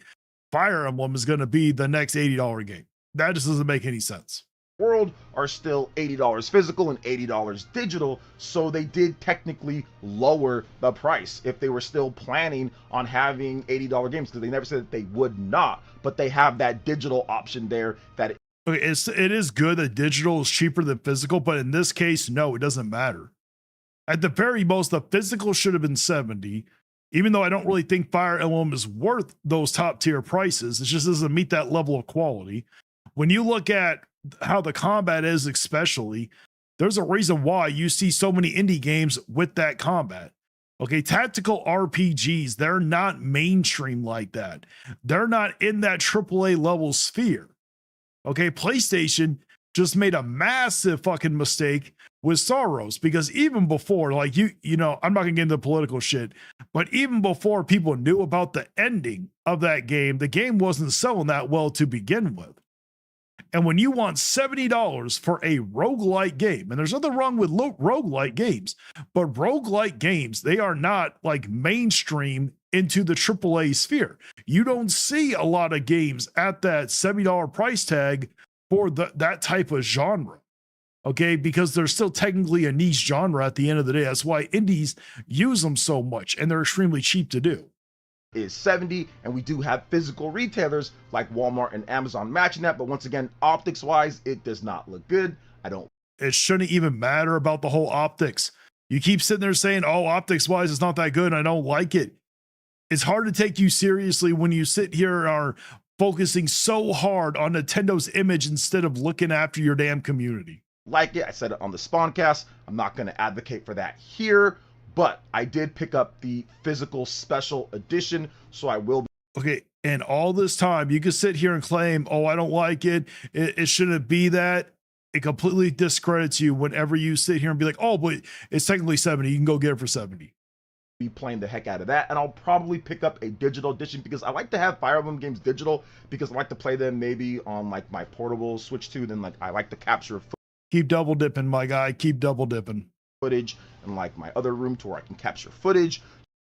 Speaker 2: Fire Emblem is going to be the next $80 game. That just doesn't make any sense.
Speaker 4: World are still $80 physical and $80 digital, so they did technically lower the price if they were still planning on having $80 games, because they never said that they would not, but they have that digital option there that
Speaker 2: Okay, it is good that digital is cheaper than physical, but in this case, no, it doesn't matter. At the very most, the physical should have been 70, even though I don't really think Fire Emblem is worth those top tier prices. It just doesn't meet that level of quality. When you look at how the combat is, especially, there's a reason why you see so many indie games with that combat. Okay, tactical RPGs, they're not mainstream like that. They're not in that AAA level sphere. Okay, PlayStation just made a massive fucking mistake with Sorrows, because even before, like you know, I'm not gonna get into political shit, but even before people knew about the ending of that game, the game wasn't selling that well to begin with. And when you want $70 for a roguelike game, and there's nothing wrong with roguelike games, but roguelike games, they are not like mainstream into the AAA sphere. You don't see a lot of games at that $70 price tag for that type of genre. Okay, because they're still technically a niche genre at the end of the day. That's why indies use them so much, and they're extremely cheap to do.
Speaker 4: is 70, and we do have physical retailers like Walmart and Amazon matching that, but once again, optics wise, it does not look good.
Speaker 2: It shouldn't even matter about the whole optics. You keep sitting there saying, oh, optics wise, it's not that good and I don't like it. It's hard to take you seriously when you sit here and are focusing so hard on Nintendo's image instead of looking after your damn community.
Speaker 4: Like it, I said it on the Spawncast. I'm not going to advocate for that here, but I did pick up the physical special edition, so I will be
Speaker 2: Okay, and all this time you can sit here and claim, oh, I don't like it. It shouldn't be that. It completely discredits you whenever you sit here and be like, oh, but it's technically 70. You can go get it for 70.
Speaker 4: playing the heck out of that, and I'll probably pick up a digital edition because I like to have Fire Emblem games digital because I like to play them maybe on like my portable Switch 2. Then like I like to capture
Speaker 2: Keep double dipping, my guy. Keep double dipping.
Speaker 4: footage and like my other room to where I can capture footage.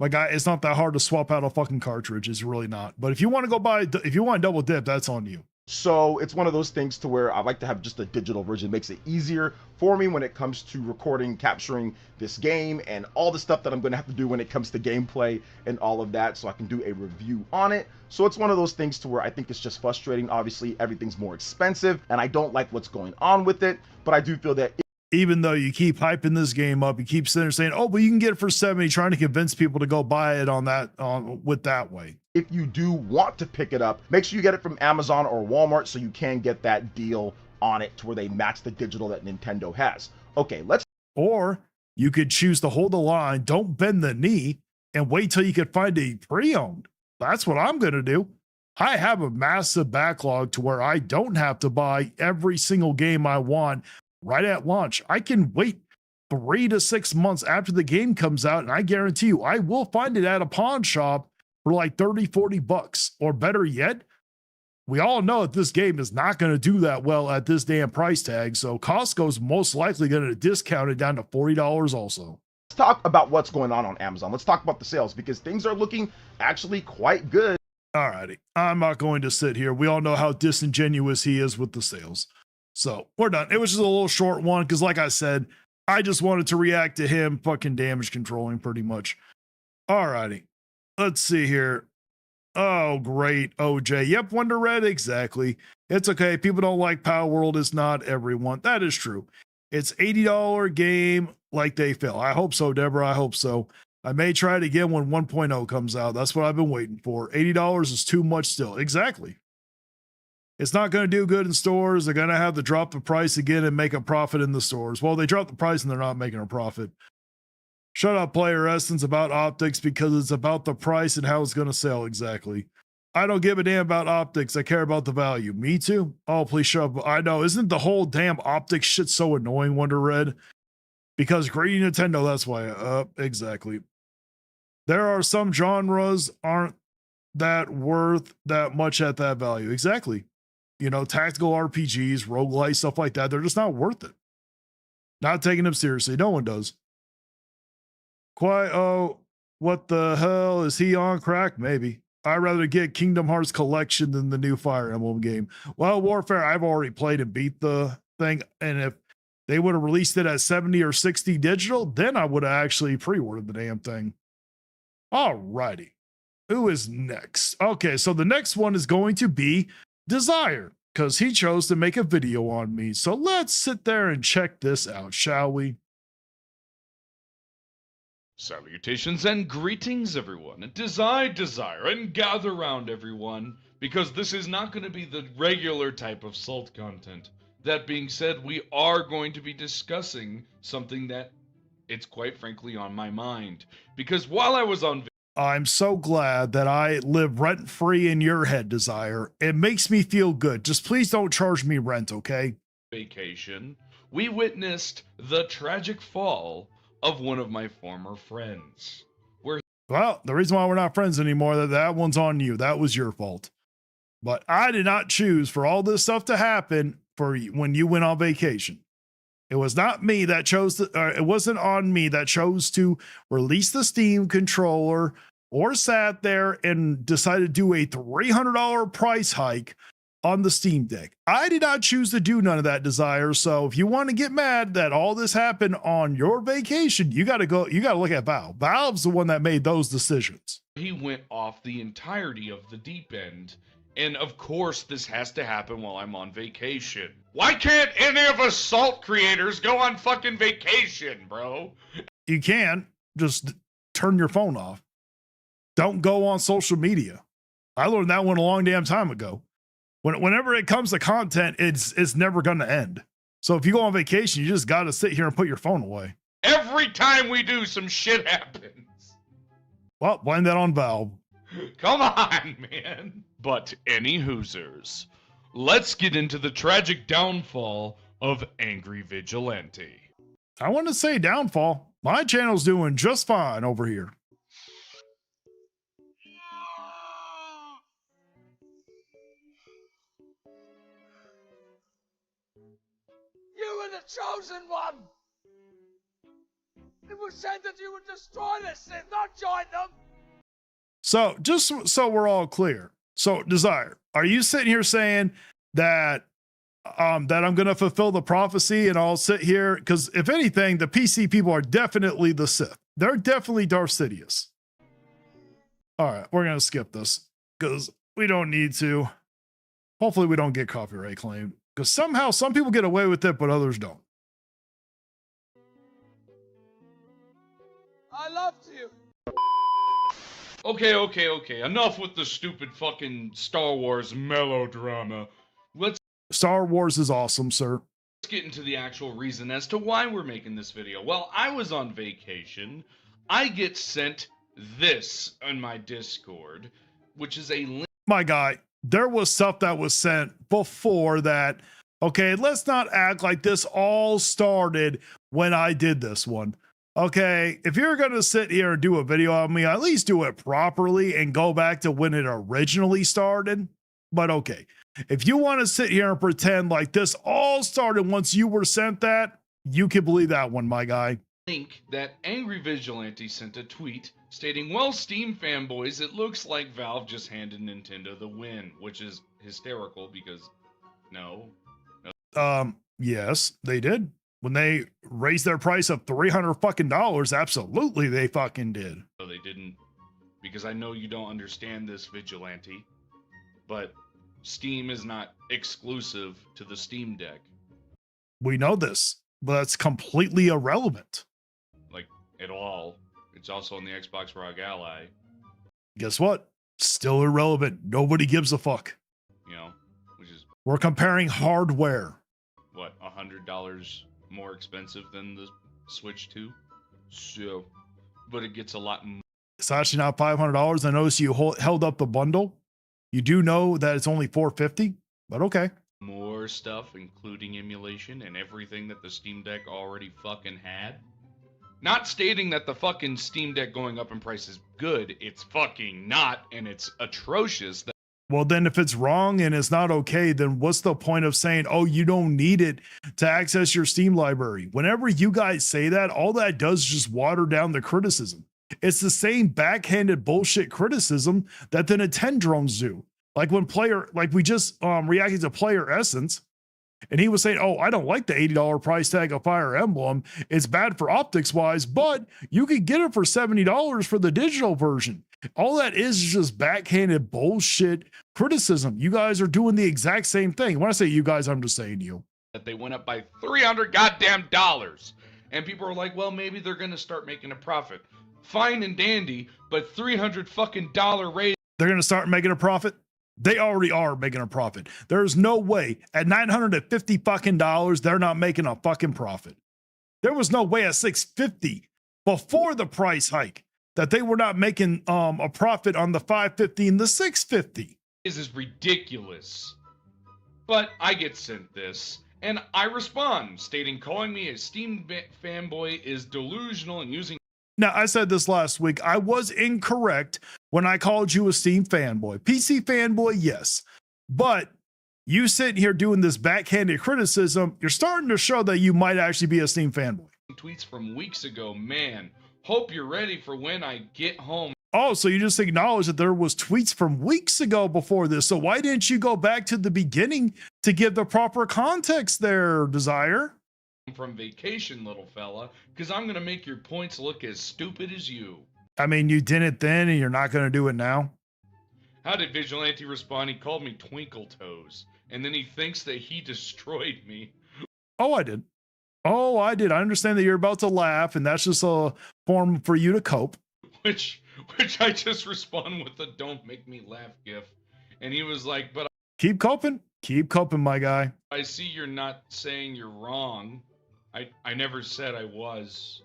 Speaker 2: My guy, it's not that hard to swap out a fucking cartridge. It's really not. But if you want to go buy, if you want double dip, that's on you.
Speaker 4: So it's one of those things to where I like to have just a digital version. It makes it easier for me when it comes to recording, capturing this game, and all the stuff that I'm going to have to do when it comes to gameplay and all of that, so I can do a review on it. So it's one of those things to where I think it's just frustrating. Obviously, everything's more expensive, and I don't like what's going on with it, but I do feel that
Speaker 2: Even though you keep hyping this game up, you keep sitting there saying, oh, but you can get it for 70, trying to convince people to go buy it with that way.
Speaker 4: if you do want to pick it up, make sure you get it from Amazon or Walmart so you can get that deal on it to where they match the digital that Nintendo has. Okay, let's
Speaker 2: Or you could choose to hold the line, don't bend the knee, and wait till you can find a pre-owned. That's what I'm going to do. I have a massive backlog to where I don't have to buy every single game I want right at launch. I can wait 3 to 6 months after the game comes out, and I guarantee you I will find it at a pawn shop for like 30, 40 bucks. Or better yet, we all know that this game is not going to do that well at this damn price tag. So Costco's most likely going to discount it down to $40 also.
Speaker 4: talk about what's going on Amazon. Let's talk about the sales because things are looking actually quite good.
Speaker 2: Alrighty, I'm not going to sit here. We all know how disingenuous he is with the sales. So we're done. It was just a little short one because, like I said, I just wanted to react to him fucking damage controlling pretty much. Alrighty, let's see here. Oh, great. OJ. Yep, Wonder Red. Exactly. It's okay. People don't like Power World. It's not everyone. That is true. It's $80 game like they feel. I hope so, Deborah. I hope so. I may try it again when 1.0 comes out. That's what I've been waiting for. $80 is too much still. Exactly. It's not going to do good in stores. They're going to have to drop the price again and make a profit in the stores. Well, they dropped the price and they're not making a profit. Shut up, Player Essence, about optics because it's about the price and how it's going to sell. Exactly. I don't give a damn about optics. I care about the value. Me too. Oh, please shut up. I know. Isn't the whole damn optics shit so annoying, Wonder Red? Because greedy Nintendo, that's why. Exactly. There are some genres aren't that worth that much at that value. Exactly. You know, tactical RPGs, roguelite, stuff like that. They're just not worth it. Not taking them seriously. No one does. Quite, oh, what the hell? Is he on crack? Maybe. I'd rather get Kingdom Hearts Collection than the new Fire Emblem game. Well, Warfare, I've already played and beat the thing. And if they would have released it at 70 or 60 digital, then I would have actually pre-ordered the damn thing. All righty. Who is next? Okay, so the next one is going to be Desire, because he chose to make a video on me. So let's sit there and check this out, shall we?
Speaker 5: Salutations and greetings, everyone. And desire, and gather round, everyone, because this is not going to be the regular type of salt content. That being said, we are going to be discussing something that it's quite frankly on my mind. Because while I was on
Speaker 2: I'm so glad that I live rent-free in your head, Desire. It makes me feel good. Just please don't charge me rent, okay?
Speaker 5: vacation, we witnessed the tragic fall of one of my former friends.
Speaker 2: Well, the reason why we're not friends anymore, that one's on you. That was your fault. But I did not choose for all this stuff to happen for when you went on vacation. It was not me that chose it wasn't on me that chose to release the Steam controller or sat there and decided to do a $300 price hike on the Steam Deck. I did not choose to do none of that, Desire. So if you want to get mad that all this happened on your vacation, you got to look at Valve. Valve's the one that made those decisions.
Speaker 5: He went off the entirety of the deep end. And of course, this has to happen while I'm on vacation. Why can't any of us salt creators go on fucking vacation, bro?
Speaker 2: You can just turn your phone off. Don't go on social media. I learned that one a long damn time ago. Whenever it comes to content, it's never going to end. So if you go on vacation, you just got to sit here and put your phone away.
Speaker 5: Every time we do, some shit happens.
Speaker 2: Well, blame that on Valve.
Speaker 5: Come on, man. But any Hoosers, let's get into the tragic downfall of Angry Vigilante.
Speaker 2: I want to say downfall. My channel's doing just fine over here.
Speaker 1: You were the chosen one! It was said that you would destroy this Sith, not join them!
Speaker 2: So just so we're all clear. So Desire, are you sitting here saying that that I'm going to fulfill the prophecy and I'll sit here? Because if anything, the PC people are definitely the Sith. They're definitely Darth Sidious. All right, we're going to skip this because we don't need to. Hopefully we don't get copyright claimed because somehow some people get away with it, but others don't.
Speaker 1: I loved you!
Speaker 5: Okay. Enough with the stupid fucking Star Wars melodrama. Let's
Speaker 2: Star Wars is awesome, sir.
Speaker 5: get into the actual reason as to why we're making this video. Well, I was on vacation. I get sent this on my Discord, which is a link.
Speaker 2: My guy, there was stuff that was sent before that. Okay, let's not act like this all started when I did this one. Okay, if you're going to sit here and do a video on me, at least do it properly and go back to when it originally started. But okay, if you want to sit here and pretend like this all started once you were sent that, you can believe that one, my guy.
Speaker 5: Link that Angry Vigilante sent a tweet stating, well, Steam fanboys, it looks like Valve just handed Nintendo the win, which is hysterical because no.
Speaker 2: Yes, they did. When they raised their price of $300 fucking dollars, absolutely they fucking did.
Speaker 5: No, they didn't, because I know you don't understand this, Vigilante, but Steam is not exclusive to the Steam Deck.
Speaker 2: We know this, but that's completely irrelevant.
Speaker 5: Like, at all. It's also on the Xbox ROG Ally,
Speaker 2: Guess what? Still irrelevant. Nobody gives a fuck.
Speaker 5: you know, which is,
Speaker 2: We're comparing hardware.
Speaker 5: what, $100 more expensive than the Switch 2? So, but it gets a lot
Speaker 2: It's actually not $500. I noticed you held up the bundle. You do know that it's only $450, but okay.
Speaker 5: more stuff, including emulation and everything that the Steam Deck already fucking had. Not stating that the fucking Steam Deck going up in price is good, it's fucking not, and it's atrocious.
Speaker 2: Well, then if it's wrong and it's not okay, then what's the point of saying, oh, you don't need it to access your Steam library? Whenever you guys say that, all that does is just water down the criticism. It's the same backhanded bullshit criticism that the Nintendrones do. Like when we just reacted to Player Essence, and he was saying, oh, I don't like the $80 price tag of Fire Emblem. It's bad for optics wise, but you could get it for $70 for the digital version. All that is just backhanded bullshit criticism. You guys are doing the exact same thing. When I say you guys, I'm just saying you.
Speaker 5: That they went up by $300 goddamn dollars. And people are like, well, maybe they're gonna start making a profit. Fine and dandy, but $300 fucking raise.
Speaker 2: They're going to start making a profit. They already are making a profit. There's no way at $950 fucking dollars they're not making a fucking profit. There was no way at $650 before the price hike that they were not making a profit on the $550 and the $650.
Speaker 5: This is ridiculous. But I get sent this, and I respond, stating calling me a Steam fanboy is delusional and using.
Speaker 2: Now, I said this last week. I was incorrect when I called you a Steam fanboy. PC fanboy, yes. But you sitting here doing this backhanded criticism, you're starting to show that you might actually be a Steam fanboy.
Speaker 5: Tweets from weeks ago, man. Hope you're ready for when I get home.
Speaker 2: Oh, so you just acknowledge that there was tweets from weeks ago before this. So why didn't you go back to the beginning to give the proper context there, Desire?
Speaker 5: From vacation, little fella, because I'm gonna make your points look as stupid as you.
Speaker 2: I mean, you did it then and you're not going to do it now?
Speaker 5: How did Vigilante respond? He called me Twinkle Toes, and then he thinks that he destroyed me.
Speaker 2: Oh, I did. Oh, I did. I understand that you're about to laugh, and that's just a form for you to cope.
Speaker 5: Which I just respond with a "Don't make me laugh" gif, and he was like, "But
Speaker 2: Keep coping. Keep coping, my guy.
Speaker 5: I see you're not saying you're wrong. I never said I was.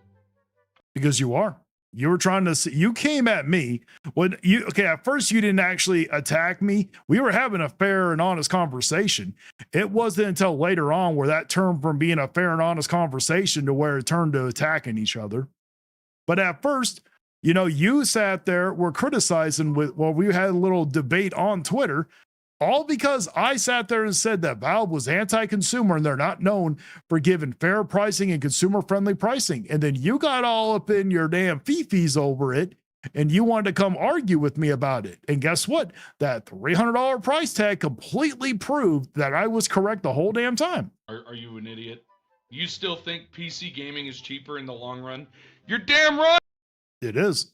Speaker 2: Because you are. You were trying to see, you came at me when you, okay, at first you didn't actually attack me. We were having a fair and honest conversation. It wasn't until later on where that turned from being a fair and honest conversation to where it turned to attacking each other. But at first, you know, you sat there, were criticizing we had a little debate on Twitter, all because I sat there and said that Valve was anti-consumer and they're not known for giving fair pricing and consumer-friendly pricing. And then you got all up in your damn fifis over it and you wanted to come argue with me about it. And guess what? That $300 price tag completely proved that I was correct the whole damn time.
Speaker 5: Are you an idiot? You still think PC gaming is cheaper in the long run? You're damn right!
Speaker 2: It is.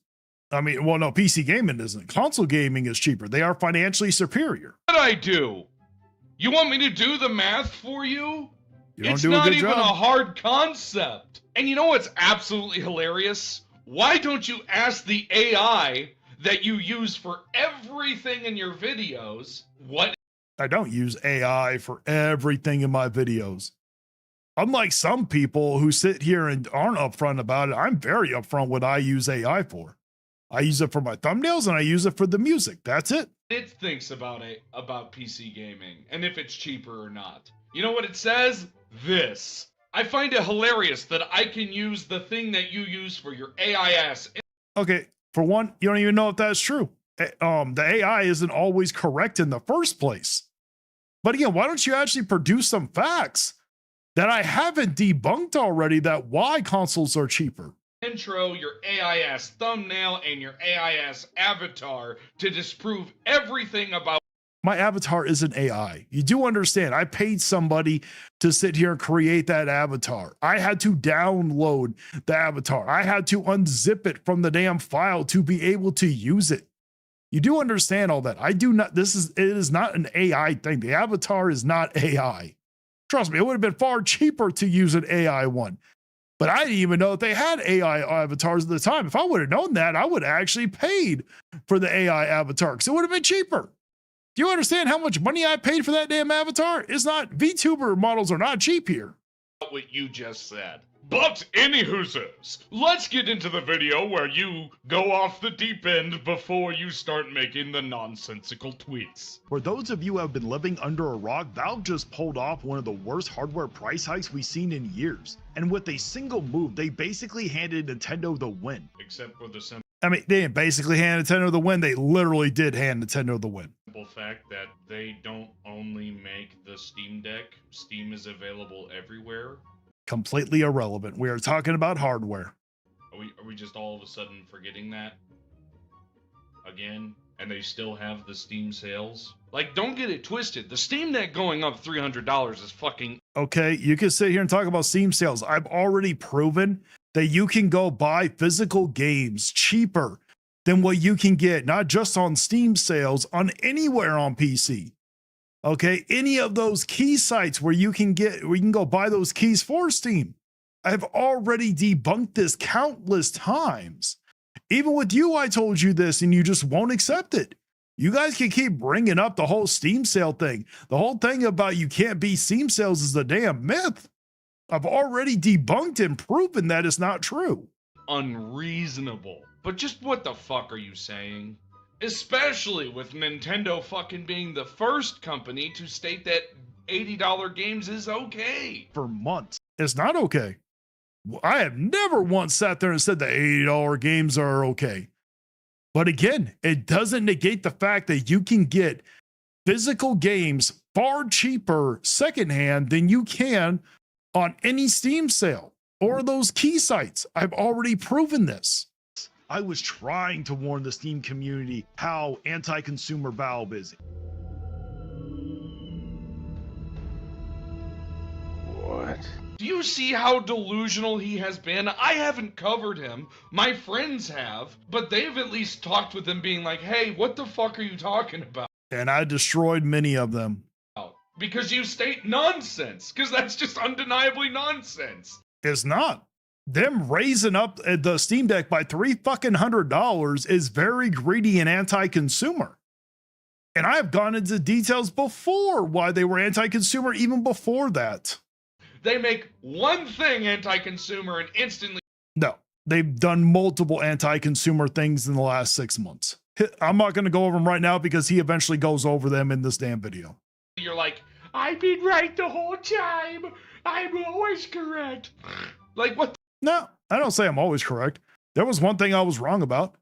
Speaker 2: I mean, well, no, PC gaming isn't. Console gaming is cheaper. They are financially superior.
Speaker 5: What I do? You want me to do the math for you?
Speaker 2: You don't
Speaker 5: It's
Speaker 2: do a
Speaker 5: not
Speaker 2: good
Speaker 5: even
Speaker 2: job.
Speaker 5: a hard concept. And you know what's absolutely hilarious? Why don't you ask the AI that you use for everything in your videos what?
Speaker 2: I don't use AI for everything in my videos. Unlike some people who sit here and aren't upfront about it, I'm very upfront what I use AI for. I use it for my thumbnails and I use it for the music. That's it.
Speaker 5: It thinks about PC gaming and if it's cheaper or not. You know what it says? This. I find it hilarious that I can use the thing that you use for your AIS.
Speaker 2: Okay, for one, you don't even know if that's true. The AI isn't always correct in the first place. But again, why don't you actually produce some facts that I haven't debunked already that why consoles are cheaper?
Speaker 5: Intro, your AIS thumbnail, and your AIS avatar to disprove everything about.
Speaker 2: My avatar isn't AI. You do understand, I paid somebody to sit here and create that avatar. I had to download the avatar. I had to unzip it from the damn file to be able to use it. You do understand all that. I do not, it is not an AI thing. The avatar is not AI. Trust me, it would have been far cheaper to use an AI one. But I didn't even know that they had AI avatars at the time. If I would have known that, I would have actually paid for the AI avatar because it would have been cheaper. Do you understand how much money I paid for that damn avatar? It's not, VTuber models are not cheap here.
Speaker 5: What you just said. But anywhoozers, let's get into the video where you go off the deep end before you start making the nonsensical tweets.
Speaker 2: For those of you who have been living under a rock, Valve just pulled off one of the worst hardware price hikes we've seen in years. And with a single move, they basically handed Nintendo the win.
Speaker 5: Except for the simple
Speaker 2: I mean, they didn't basically hand Nintendo the win. They literally did hand Nintendo the win.
Speaker 5: fact that they don't only make the Steam Deck. Steam is available everywhere.
Speaker 2: Completely irrelevant. We are talking about hardware.
Speaker 5: Are we just all of a sudden forgetting that? Again? And they still have the Steam sales? Like, don't get it twisted. The Steam Deck going up $300 is fucking...
Speaker 2: Okay, you can sit here and talk about Steam sales. I've already proven that you can go buy physical games cheaper than what you can get, not just on Steam sales, on anywhere on PC. Okay, any of those key sites where you can go buy those keys for Steam. I've already debunked this countless times. Even with you, I told you this and you just won't accept it. You guys can keep bringing up the whole Steam sale thing. The whole thing about you can't beat Steam sales is a damn myth. I've already debunked and proven that it's not true.
Speaker 5: Unreasonable. But just what the fuck are you saying? Especially with Nintendo fucking being the first company to state that $80 games is okay.
Speaker 2: For months. It's not okay. I have never once sat there and said that $80 games are okay. But again, it doesn't negate the fact that you can get physical games far cheaper secondhand than you can on any Steam sale or those key sites. I've already proven this. I was trying to warn the Steam community how anti-consumer Valve is.
Speaker 3: What?
Speaker 5: Do you see how delusional he has been? I haven't covered him. My friends have, but they've at least talked with him being like, hey, what the fuck are you talking about?
Speaker 2: And I destroyed many of them.
Speaker 5: Because you state nonsense, because that's just undeniably nonsense.
Speaker 2: It's not. Them raising up the Steam Deck by $300 is very greedy and anti-consumer. And I have gone into details before why they were anti-consumer even before that.
Speaker 5: They make one thing anti-consumer and instantly...
Speaker 2: No, they've done multiple anti-consumer things in the last 6 months. I'm not going to go over them right now because he eventually goes over them in this damn video.
Speaker 5: You're like, I've been right the whole time. I'm always correct. Like, what?
Speaker 2: No, I don't say I'm always correct. There was one thing I was wrong about.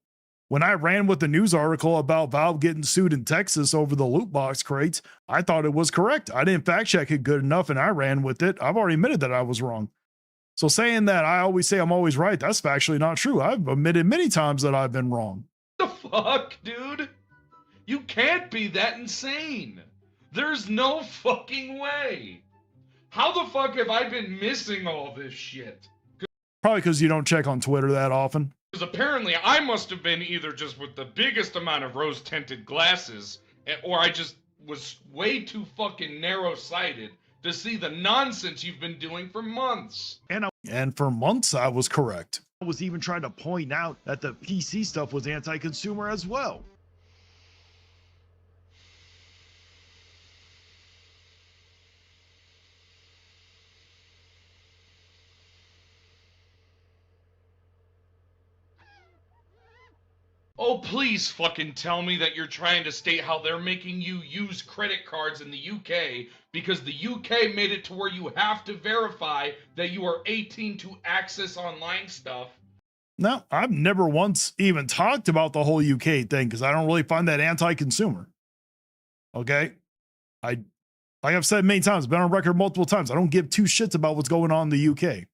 Speaker 2: When I ran with the news article about Valve getting sued in Texas over the loot box crates, I thought it was correct. I didn't fact check it good enough and I ran with it. I've already admitted that I was wrong. So saying that I always say I'm always right, that's factually not true. I've admitted many times that I've been wrong.
Speaker 5: The fuck, dude? You can't be that insane. There's no fucking way. How the fuck have I been missing all this shit?
Speaker 2: Probably because you don't check on Twitter that often.
Speaker 5: Because apparently I must have been either just with the biggest amount of rose-tinted glasses, or I just was way too fucking narrow-sighted to see the nonsense you've been doing for months.
Speaker 2: And for months, I was correct. I was even trying to point out that the PC stuff was anti-consumer as well.
Speaker 5: Oh, please fucking tell me that you're trying to state how they're making you use credit cards in the UK because the UK made it to where you have to verify that you are 18 to access online stuff.
Speaker 2: No, I've never once even talked about the whole UK thing because I don't really find that anti-consumer. Okay? Like I've said many times, been on record multiple times, I don't give two shits about what's going on in the UK.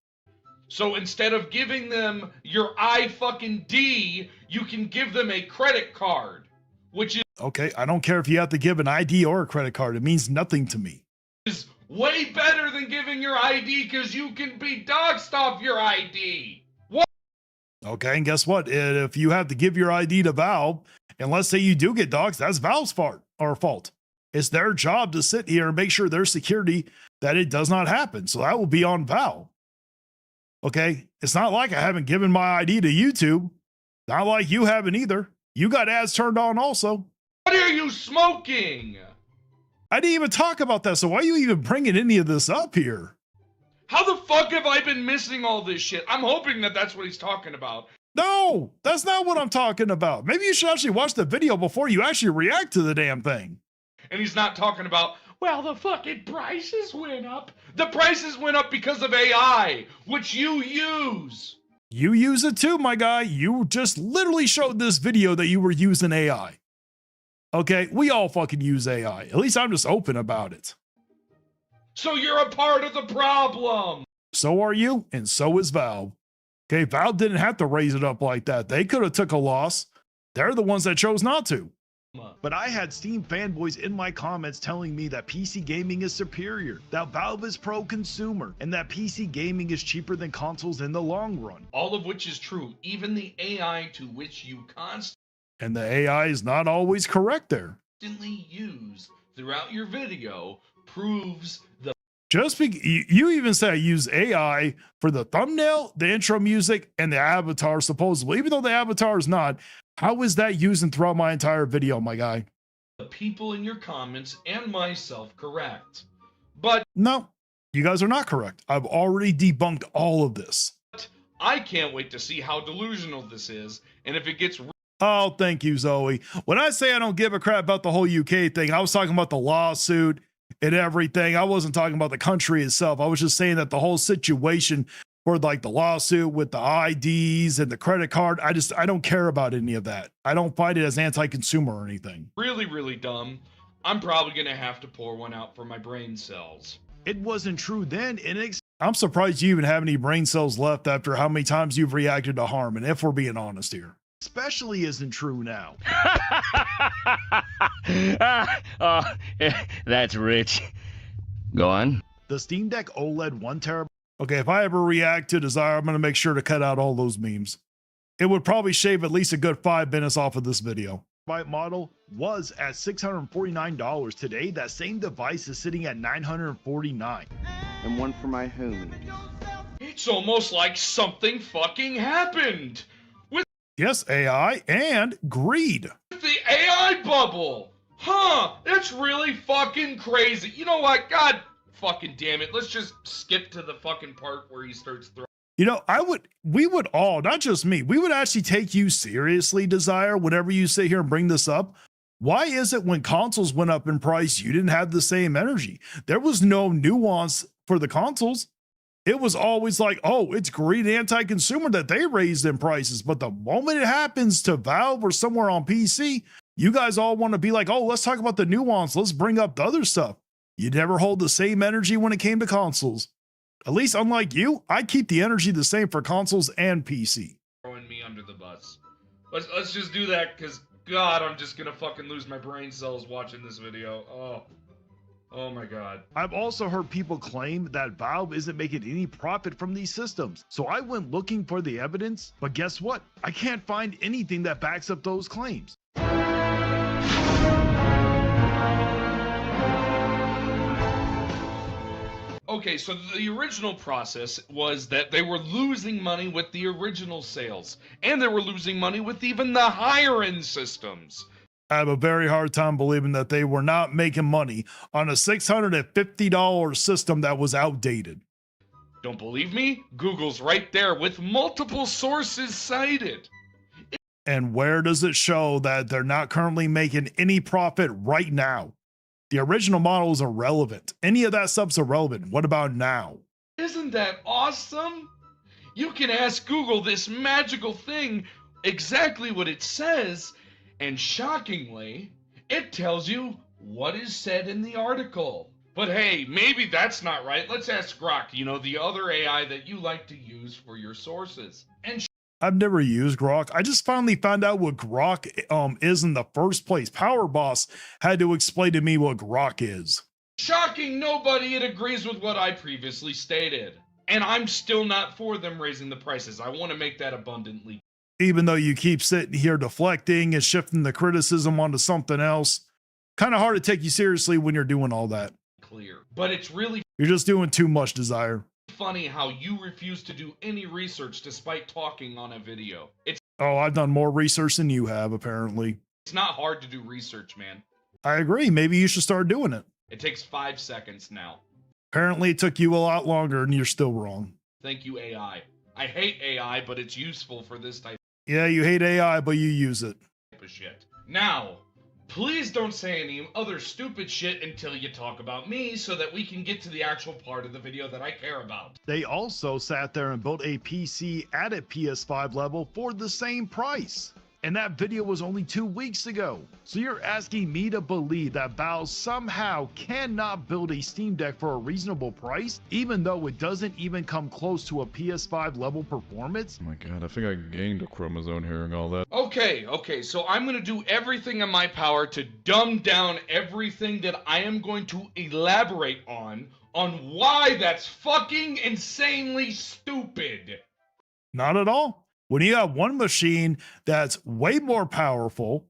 Speaker 5: So instead of giving them your iFucking-D, you can give them a credit card, which
Speaker 2: Okay, I don't care if you have to give an ID or a credit card. It means nothing to me.
Speaker 5: is way better than giving your ID because you can be doxxed off your ID. What?
Speaker 2: Okay, and guess what? If you have to give your ID to Valve, and let's say you do get doxxed, that's Valve's fault. It's their job to sit here and make sure their security that it does not happen. So that will be on Valve. Okay, it's not like I haven't given my ID to YouTube. Not like you haven't either. You got ads turned on also.
Speaker 5: What are you smoking?
Speaker 2: I didn't even talk about that, so why are you even bringing any of this up here?
Speaker 5: How the fuck have I been missing all this shit? I'm hoping that that's what he's talking about.
Speaker 2: No, that's not what I'm talking about. Maybe you should actually watch the video before you actually react to the damn thing.
Speaker 5: And he's not talking about, well, the fucking prices went up. The prices went up because of AI, which you use.
Speaker 2: You use it too, my guy. You just literally showed this video that you were using AI. Okay, we all fucking use AI. At least I'm just open about it.
Speaker 5: So you're a part of the problem.
Speaker 2: So are you, and so is Valve. Okay, Valve didn't have to raise it up like that. They could have took a loss. They're the ones that chose not to. But I had Steam fanboys in my comments telling me that PC gaming is superior, that Valve is pro-consumer, and that PC gaming is cheaper than consoles in the long run.
Speaker 5: All of which is true, even the AI to which you
Speaker 2: And the AI is not always correct there.
Speaker 5: constantly use throughout your video proves the
Speaker 2: Just you even say I use AI for the thumbnail, the intro music, and the avatar supposedly, even though the avatar is not. How is that using throughout my entire video, my guy?
Speaker 5: people in your comments and myself correct. But
Speaker 2: No, you guys are not correct. I've already debunked all of this.
Speaker 5: I can't wait to see how delusional this is, and if it gets
Speaker 2: Oh, thank you, Zoe. When I say I don't give a crap about the whole UK thing, I was talking about the lawsuit and everything. I wasn't talking about the country itself. I was just saying that the whole situation for like the lawsuit with the IDs and the credit card, I don't care about any of that. I don't find it as anti-consumer or anything.
Speaker 5: really, really dumb, I'm probably gonna have to pour one out for my brain cells.
Speaker 2: It wasn't true then, and I'm surprised you even have any brain cells left after how many times you've reacted to Harmon, if we're being honest here. Especially isn't true now.
Speaker 6: Oh, that's rich. Go on.
Speaker 2: The Steam Deck OLED 1 terabyte. Okay, if I ever react to Desire, I'm going to make sure to cut out all those memes. It would probably shave at least a good 5 minutes off of this video. Model was at $649. Today, that same device is sitting at $949.
Speaker 7: And one for my homie.
Speaker 5: It's almost like something fucking happened with
Speaker 2: Yes, AI and greed.
Speaker 5: the AI bubble. Huh, that's really fucking crazy. You know what? God fucking damn it. Let's just skip to the fucking part where he starts throwing
Speaker 2: You know, we would all, not just me, we would actually take you seriously, Desire, whenever you sit here and bring this up. Why is it when consoles went up in price, you didn't have the same energy? There was no nuance for the consoles. It was always like, oh, it's greed anti-consumer that they raised in prices. But the moment it happens to Valve or somewhere on PC, you guys all want to be like, oh, let's talk about the nuance. Let's bring up the other stuff. You never hold the same energy when it came to consoles. At least unlike you, I keep the energy the same for consoles and PC.
Speaker 5: Throwing me under the bus. Let's just do that, because God, I'm just gonna fucking lose my brain cells watching this video. Oh my God.
Speaker 2: I've also heard people claim that Valve isn't making any profit from these systems. So I went looking for the evidence, but guess what? I can't find anything that backs up those claims.
Speaker 5: Okay, so the original process was that they were losing money with the original sales, and they were losing money with even the higher end systems.
Speaker 2: I have a very hard time believing that they were not making money on a $650 system that was outdated.
Speaker 5: Don't believe me? Google's right there with multiple sources cited.
Speaker 2: And where does it show that they're not currently making any profit right now? The original model is irrelevant. Any of that stuff's irrelevant. What about now?
Speaker 5: Isn't that awesome? You can ask Google this magical thing exactly what it says, and shockingly, it tells you what is said in the article. But hey, maybe that's not right. Let's ask Grok, you know, the other AI that you like to use for your sources. And
Speaker 2: I've never used Grok. I just finally found out what Grok is in the first place. Power Boss had to explain to me what Grok is.
Speaker 5: shocking nobody, it agrees with what I previously stated. And I'm still not for them raising the prices. I want to make that abundantly
Speaker 2: Even though you keep sitting here deflecting and shifting the criticism onto something else, kind of hard to take you seriously when you're doing all that.
Speaker 5: clear. But it's really
Speaker 2: You're just doing too much, Desire.
Speaker 5: funny how you refuse to do any research despite talking on a video.
Speaker 2: Oh, I've done more research than you have, apparently.
Speaker 5: It's not hard to do research, man.
Speaker 2: I agree. Maybe you should start doing it.
Speaker 5: It takes 5 seconds now.
Speaker 2: Apparently, it took you a lot longer and you're still wrong.
Speaker 5: Thank you, AI. I hate AI, but it's useful for this type
Speaker 2: Yeah, you hate AI, but you use it.
Speaker 5: of shit. Now, please don't say any other stupid shit until you talk about me so that we can get to the actual part of the video that I care about.
Speaker 2: They also sat there and built a PC at a PS5 level for the same price. And that video was only 2 weeks ago. So you're asking me to believe that Valve somehow cannot build a Steam Deck for a reasonable price, even though it doesn't even come close to a PS5 level performance?
Speaker 8: Oh my god, I think I gained a chromosome hearing all that.
Speaker 5: Okay, so I'm gonna do everything in my power to dumb down everything that I am going to elaborate on why that's fucking insanely stupid.
Speaker 2: Not at all. When you have one machine that's way more powerful,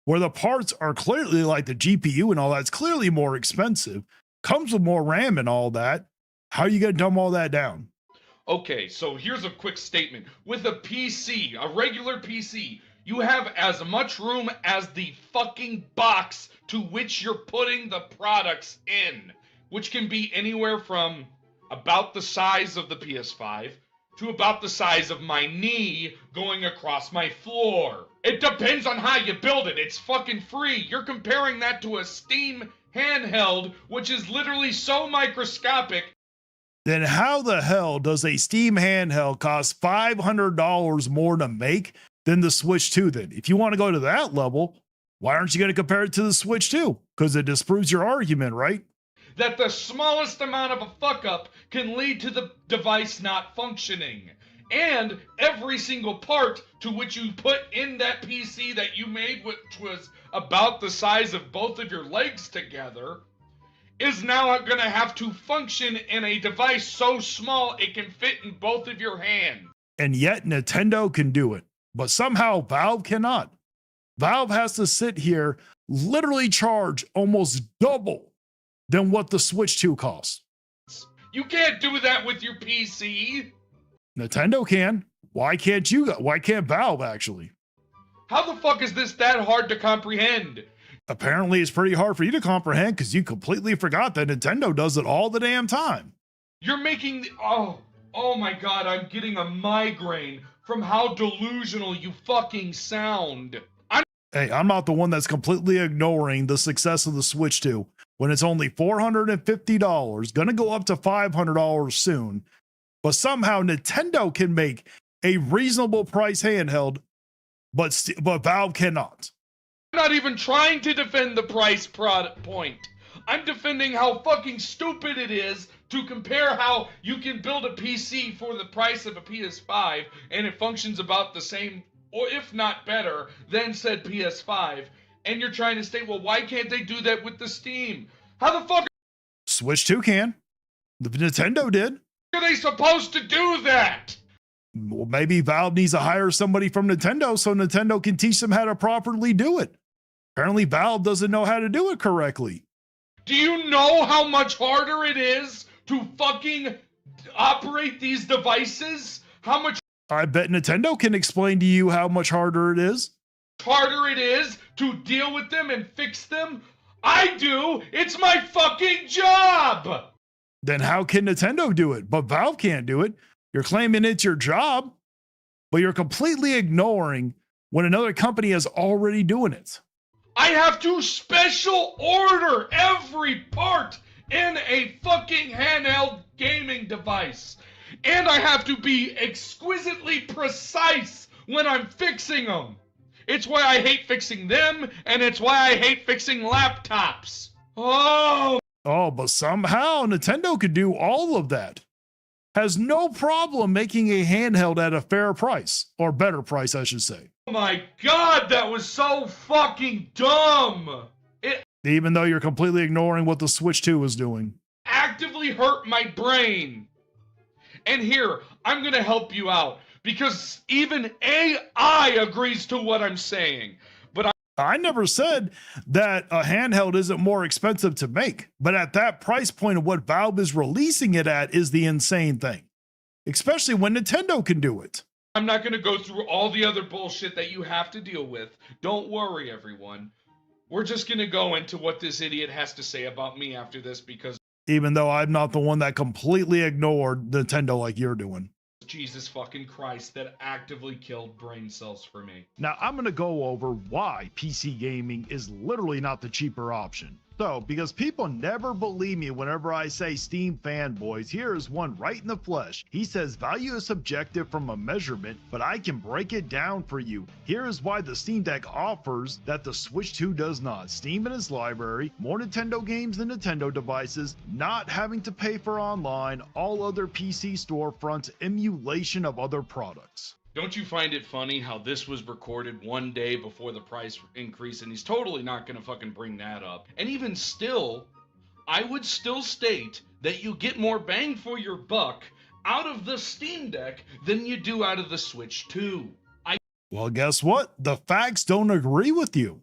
Speaker 2: where the parts are clearly like the GPU and all that's clearly more expensive, comes with more RAM and all that, how are you gonna dumb all that down?
Speaker 5: Okay, so here's a quick statement. With a PC, a regular PC, you have as much room as the fucking box to which you're putting the products in, which can be anywhere from about the size of the PS5 to about the size of my knee going across my floor. It depends on how you build it. It's fucking free. You're comparing that to a Steam handheld, which is literally so microscopic.
Speaker 2: Then how the hell does a Steam handheld cost $500 more to make than the Switch 2 then? If you want to go to that level, why aren't you going to compare it to the Switch 2? Because it disproves your argument, right?
Speaker 5: That the smallest amount of a fuck up can lead to the device not functioning. And every single part to which you put in that PC that you made, which was about the size of both of your legs together, is now gonna have to function in a device so small it can fit in both of your hands.
Speaker 2: And yet Nintendo can do it, but somehow Valve cannot. Valve has to sit here, literally charge almost double than what the Switch 2 costs.
Speaker 5: You can't do that with your PC.
Speaker 2: Nintendo can. Why can't you? Why can't Valve actually?
Speaker 5: How the fuck is this that hard to comprehend?
Speaker 2: Apparently, it's pretty hard for you to comprehend because you completely forgot that Nintendo does it all the damn time.
Speaker 5: You're making oh Oh my god, I'm getting a migraine from how delusional you fucking sound.
Speaker 2: Hey, I'm not the one that's completely ignoring the success of the Switch 2 when it's only $450, gonna go up to $500 soon. But somehow Nintendo can make a reasonable price handheld, but Valve cannot.
Speaker 5: I'm not even trying to defend the price point. I'm defending how fucking stupid it is to compare how you can build a PC for the price of a PS5 and it functions about the same, or if not better, than said PS5. And you're trying to say, well, why can't they do that with the Steam? How the fuck
Speaker 2: Switch 2 can. The Nintendo did.
Speaker 5: are they supposed to do that?
Speaker 2: Well, maybe Valve needs to hire somebody from Nintendo so Nintendo can teach them how to properly do it. Apparently, Valve doesn't know how to do it correctly.
Speaker 5: Do you know how much harder it is to fucking operate these devices? How much
Speaker 2: I bet Nintendo can explain to you how much harder it is.
Speaker 5: harder it is to deal with them and fix them? I do! It's my fucking job!
Speaker 2: Then how can Nintendo do it? But Valve can't do it. You're claiming it's your job, but you're completely ignoring when another company is already doing it.
Speaker 5: I have to special order every part in a fucking handheld gaming device. And I have to be exquisitely precise when I'm fixing them. It's why I hate fixing them, and it's why I hate fixing laptops. Oh,
Speaker 2: But somehow Nintendo could do all of that. Has no problem making a handheld at a fair price, or better price, I should say.
Speaker 5: my god, that was so fucking dumb. It
Speaker 2: Even though you're completely ignoring what the Switch 2 is doing.
Speaker 5: actively hurt my brain. And here, I'm gonna help you out, because even AI agrees to what I'm saying. But
Speaker 2: I never said that a handheld isn't more expensive to make, but at that price point of what Valve is releasing it at is the insane thing, especially when Nintendo can do it.
Speaker 5: I'm not gonna go through all the other bullshit that you have to deal with. Don't worry, everyone. We're just gonna go into what this idiot has to say about me after this, because
Speaker 2: Even though I'm not the one that completely ignored Nintendo like you're doing.
Speaker 5: Jesus fucking Christ, that actively killed brain cells for me.
Speaker 2: Now, I'm going to go over why PC gaming is literally not the cheaper option. So, because people never believe me whenever I say Steam fanboys, here is one right in the flesh. He says value is subjective from a measurement, but I can break it down for you. Here is why the Steam Deck offers that the Switch 2 does not. Steam in its library, more Nintendo games than Nintendo devices, not having to pay for online, all other PC storefronts, emulation of other products.
Speaker 5: Don't you find it funny how this was recorded one day before the price increase, and he's totally not gonna fucking bring that up? And even still, I would still state that you get more bang for your buck out of the Steam Deck than you do out of the Switch 2.
Speaker 2: Well, guess what? The facts don't agree with you.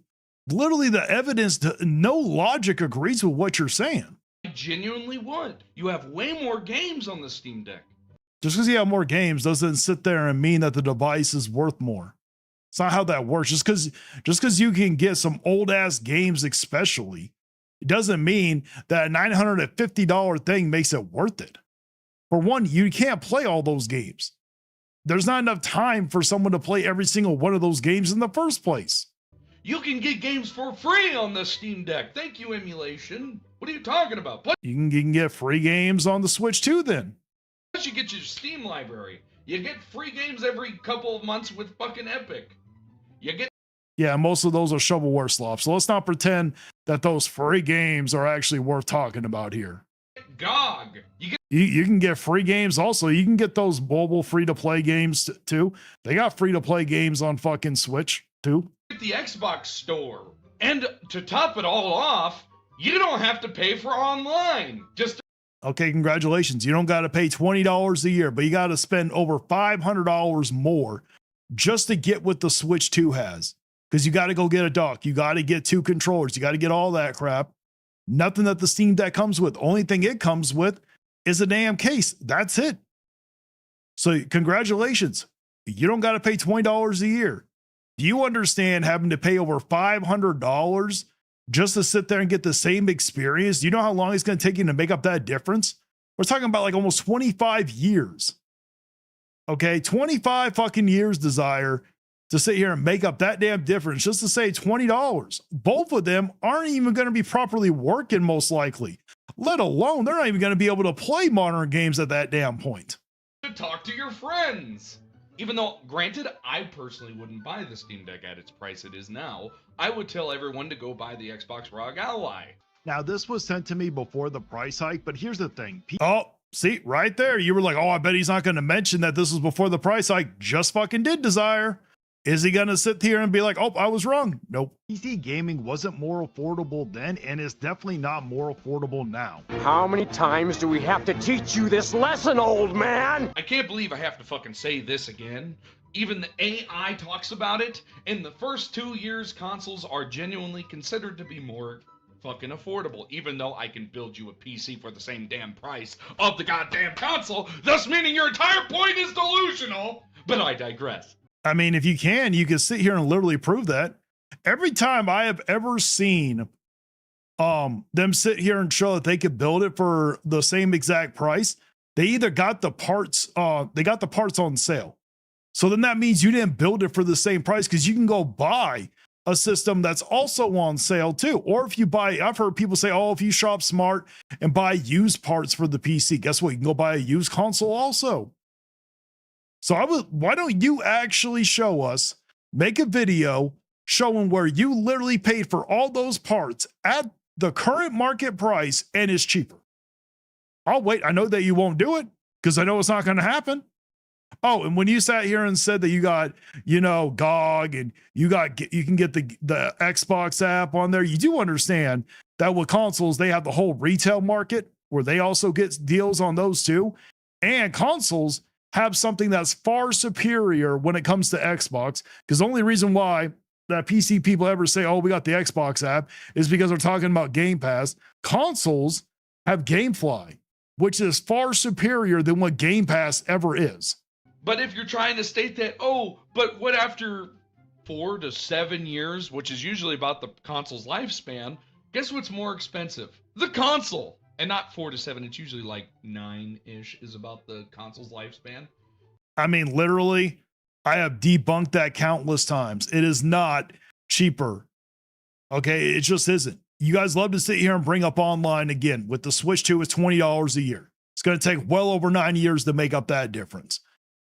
Speaker 2: Literally, the evidence, no logic agrees with what you're saying.
Speaker 5: I genuinely would. You have way more games on the Steam Deck.
Speaker 2: Just because you have more games doesn't sit there and mean that the device is worth more. It's not how that works. Just because you can get some old ass games, especially, it doesn't mean that a $950 thing makes it worth it. For one, you can't play all those games. There's not enough time for someone to play every single one of those games in the first place.
Speaker 5: You can get games for free on the Steam Deck. Thank you, emulation. What are you talking about?
Speaker 2: You can get free games on the Switch too then.
Speaker 5: Plus, you get your Steam library. You get free games every couple of months with fucking Epic. You get
Speaker 2: Yeah, most of those are shovelware slops. So let's not pretend that those free games are actually worth talking about here.
Speaker 5: GOG.
Speaker 2: You can get free games also. You can get those mobile free-to-play games too. They got free-to-play games on fucking Switch too.
Speaker 5: Get the Xbox store. And to top it all off, you don't have to pay for online. Just
Speaker 2: Okay, congratulations. You don't got to pay $20 a year, but you got to spend over $500 more just to get what the Switch 2 has. Because you got to go get a dock. You got to get 2 controllers. You got to get all that crap. Nothing that the Steam Deck comes with. Only thing it comes with is a damn case. That's it. So congratulations. You don't got to pay $20 a year. Do you understand having to pay over $500 just to sit there and get the same experience? Do you know how long it's going to take you to make up that difference? We're talking about like almost 25 years. Okay, 25 fucking years, Desire, to sit here and make up that damn difference just to say $20. Both of them aren't even going to be properly working, most likely, let alone they're not even going to be able to play modern games at that damn point.
Speaker 5: To talk to your friends. Even though, granted, I personally wouldn't buy the Steam Deck at its price it is now, I would tell everyone to go buy the Xbox ROG Ally.
Speaker 2: Now, this was sent to me before the price hike, but here's the thing. Oh, see, right there. You were like, oh, I bet he's not going to mention that this was before the price hike. Just fucking did, Desire. Is he going to sit here and be like, oh, I was wrong? Nope. PC gaming wasn't more affordable then, and it's definitely not more affordable now.
Speaker 9: How many times do we have to teach you this lesson, old man?
Speaker 5: I can't believe I have to fucking say this again. Even the AI talks about it. In the first 2 years, consoles are genuinely considered to be more fucking affordable, even though I can build you a PC for the same damn price of the goddamn console, thus meaning your entire point is delusional. But I digress.
Speaker 2: I mean, if you can sit here and literally prove that. Every time I have ever seen them sit here and show that they could build it for the same exact price, they either got the parts, on sale. So then that means you didn't build it for the same price, because you can go buy a system that's also on sale too. Or if you buy, I've heard people say, oh, if you shop smart and buy used parts for the PC, guess what? You can go buy a used console also. So why don't you actually show us, make a video showing where you literally paid for all those parts at the current market price and is cheaper? I'll wait. I know that you won't do it because I know it's not going to happen. Oh, and when you sat here and said that you got, GOG and you can get the Xbox app on there, you do understand that with consoles, they have the whole retail market where they also get deals on those too. And consoles have something that's far superior when it comes to Xbox, because the only reason why that PC people ever say, oh, we got the Xbox app is because they're talking about Game Pass. Consoles have GameFly, which is far superior than what Game Pass ever is.
Speaker 5: But if you're trying to state that, oh, but what after 4 to 7 years, which is usually about the console's lifespan, guess what's more expensive? The console. And not 4 to 7, it's usually like 9-ish is about the console's lifespan.
Speaker 2: I mean, literally, I have debunked that countless times. It is not cheaper. Okay, it just isn't. You guys love to sit here and bring up online again. With the Switch 2, it's $20 a year. It's going to take well over 9 years to make up that difference.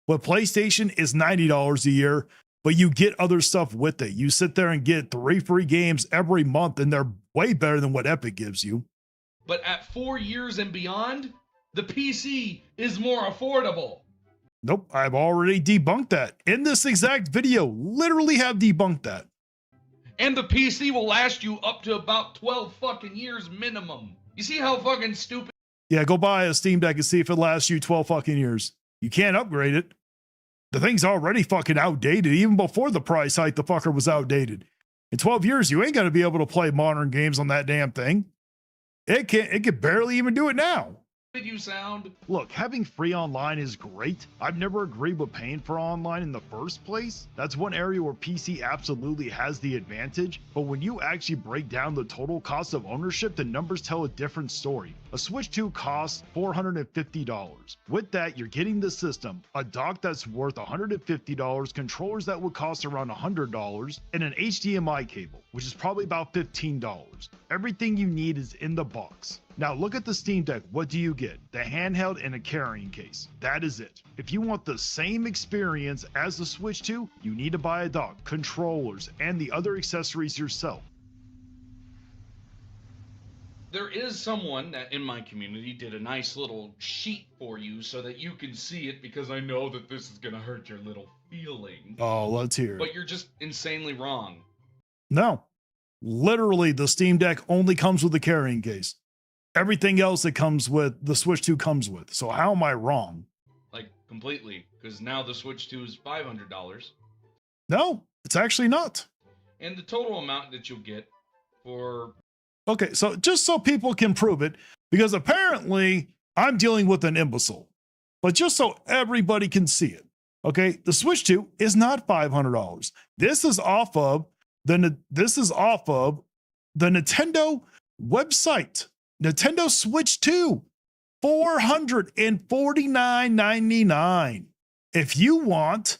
Speaker 2: With PlayStation, is $90 a year, but you get other stuff with it. You sit there and get 3 free games every month, and they're way better than what Epic gives you.
Speaker 5: But at 4 years and beyond, the PC is more affordable.
Speaker 2: Nope, I've already debunked that. In this exact video, literally have debunked that.
Speaker 5: And the PC will last you up to about 12 fucking years minimum. You see how fucking stupid?
Speaker 2: Yeah, go buy a Steam Deck and see if it lasts you 12 fucking years. You can't upgrade it. The thing's already fucking outdated. Even before the price hike, the fucker was outdated. In 12 years, you ain't going to be able to play modern games on that damn thing. It can barely even do it now.
Speaker 5: Did you sound?
Speaker 2: Look, having free online is great. I've never agreed with paying for online in the first place. That's one area where PC absolutely has the advantage. But when you actually break down the total cost of ownership, the numbers tell a different story. A Switch 2 costs $450. With that, you're getting the system, a dock that's worth $150, controllers that would cost around $100, and an HDMI cable, which is probably about $15. Everything you need is in the box. Now look at the Steam Deck. What do you get? The handheld and a carrying case. That is it. If you want the same experience as the Switch 2, you need to buy a dock, controllers, and the other accessories yourself.
Speaker 5: There is someone that in my community did a nice little sheet for you so that you can see it, because I know that this is going to hurt your little feelings.
Speaker 2: Oh, let's hear it.
Speaker 5: But you're just insanely wrong.
Speaker 2: No. Literally, the Steam Deck only comes with a carrying case. Everything else that comes with the Switch 2 comes with. So how am I wrong?
Speaker 5: Like, completely. Because now the Switch 2 is $500.
Speaker 2: No, it's actually not.
Speaker 5: And the total amount that you'll get for...
Speaker 2: Okay, so just so people can prove it, because apparently I'm dealing with an imbecile. But just so everybody can see it, okay, the Switch 2 is not $500. This is off of the Nintendo website. Nintendo Switch 2, $449.99. If you want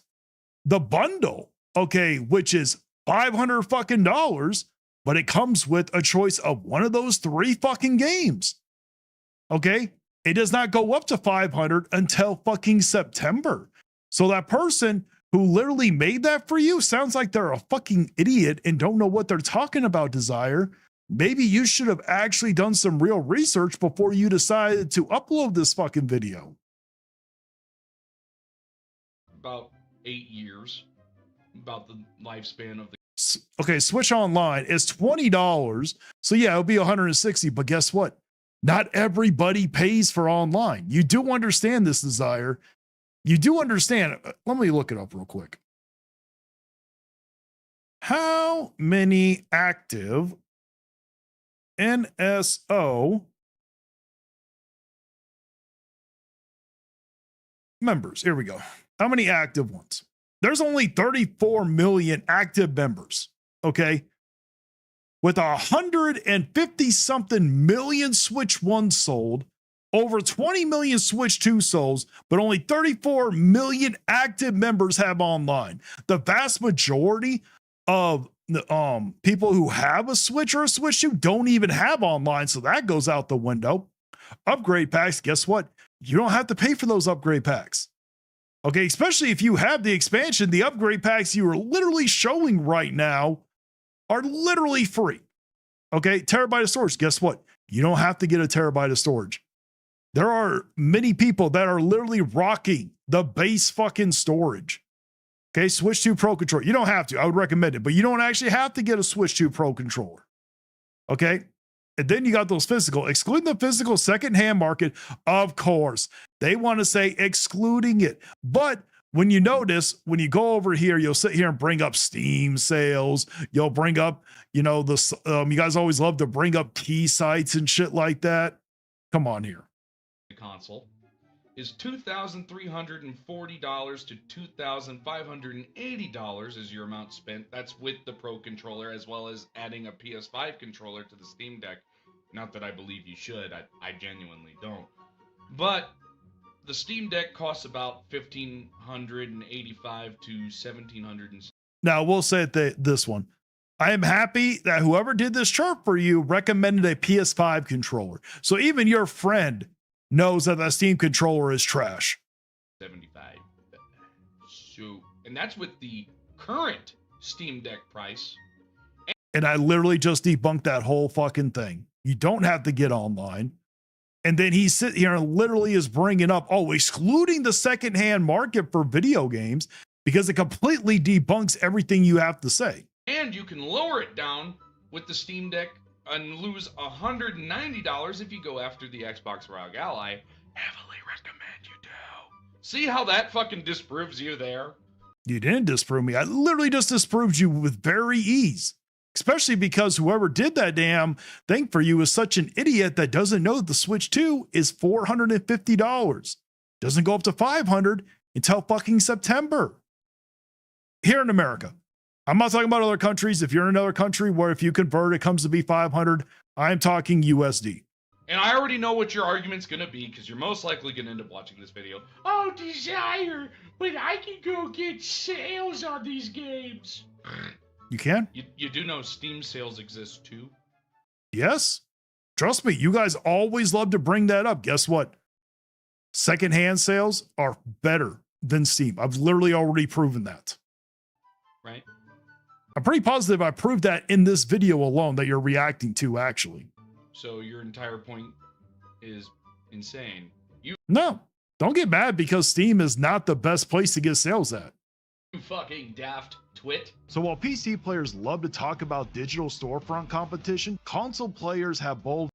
Speaker 2: the bundle, okay, which is $500 fucking dollars, but it comes with a choice of one of those 3 fucking games. Okay? It does not go up to 500 until fucking September. So that person who literally made that for you sounds like they're a fucking idiot and don't know what they're talking about, Desire. Maybe you should have actually done some real research before you decided to upload this fucking video.
Speaker 5: About 8 years, about the lifespan of the.
Speaker 2: Okay, Switch Online is $20. So yeah, it'll be 160, but guess what? Not everybody pays for online. You do understand this, Desire. You do understand. Let me look it up real quick. How many active NSO members? Here we go. How many active ones? There's only 34 million active members. Okay. With 150 something million Switch 1 sold, over 20 million Switch 2 sold, but only 34 million active members have online. The vast majority of the people who have a Switch or a Switch 2 don't even have online, so that goes out the window. Upgrade packs, guess what? You don't have to pay for those upgrade packs. Okay, especially if you have the expansion, the upgrade packs you are literally showing right now are literally free. Okay, terabyte of storage. Guess what? You don't have to get a terabyte of storage. There are many people that are literally rocking the base fucking storage. Okay, Switch 2 Pro controller. You don't have to. I would recommend it, but you don't actually have to get a Switch 2 Pro controller. Okay, and then you got those physical, excluding the physical secondhand market. Of course, they want to say excluding it, but when you notice, when you go over here, you'll sit here and bring up Steam sales. You'll bring up, you know, you guys always love to bring up key sites and shit like that. Come on here.
Speaker 5: The console is $2,340 to $2,580 is your amount spent. That's with the Pro controller, as well as adding a PS5 controller to the Steam Deck. Not that I believe you should. I genuinely don't. But the Steam Deck costs about $1,585 to $1,700.
Speaker 2: Now, we'll say it this one. I am happy that whoever did this chart for you recommended a PS5 controller. So even your friend knows that the Steam controller is trash.
Speaker 5: 75. So, and that's with the current Steam Deck price.
Speaker 2: And I literally just debunked that whole fucking thing. You don't have to get online. And then he sit here and literally is bringing up, excluding the secondhand market for video games, because it completely debunks everything you have to say.
Speaker 5: And you can lower it down with the Steam Deck and lose $190 if you go after the Xbox ROG Ally. Heavily recommend you do. See how that fucking disproves you there?
Speaker 2: You didn't disprove me. I literally just disproved you with very ease. Especially because whoever did that damn thing for you is such an idiot that doesn't know that the Switch 2 is $450. Doesn't go up to $500 until fucking September. Here in America. I'm not talking about other countries. If you're in another country where if you convert, it comes to be $500, I'm talking USD.
Speaker 5: And I already know what your argument's going to be, because you're most likely going to end up watching this video. Oh, Desire, but I can go get sales on these games.
Speaker 2: You can?
Speaker 5: You do know Steam sales exist too?
Speaker 2: Yes. Trust me, you guys always love to bring that up. Guess what? Secondhand sales are better than Steam. I've literally already proven that.
Speaker 5: Right.
Speaker 2: I'm pretty positive I proved that in this video alone that you're reacting to, actually.
Speaker 5: So your entire point is insane.
Speaker 2: No, don't get mad because Steam is not the best place to get sales at.
Speaker 5: You fucking daft twit.
Speaker 2: So while PC players love to talk about digital storefront competition, console players have both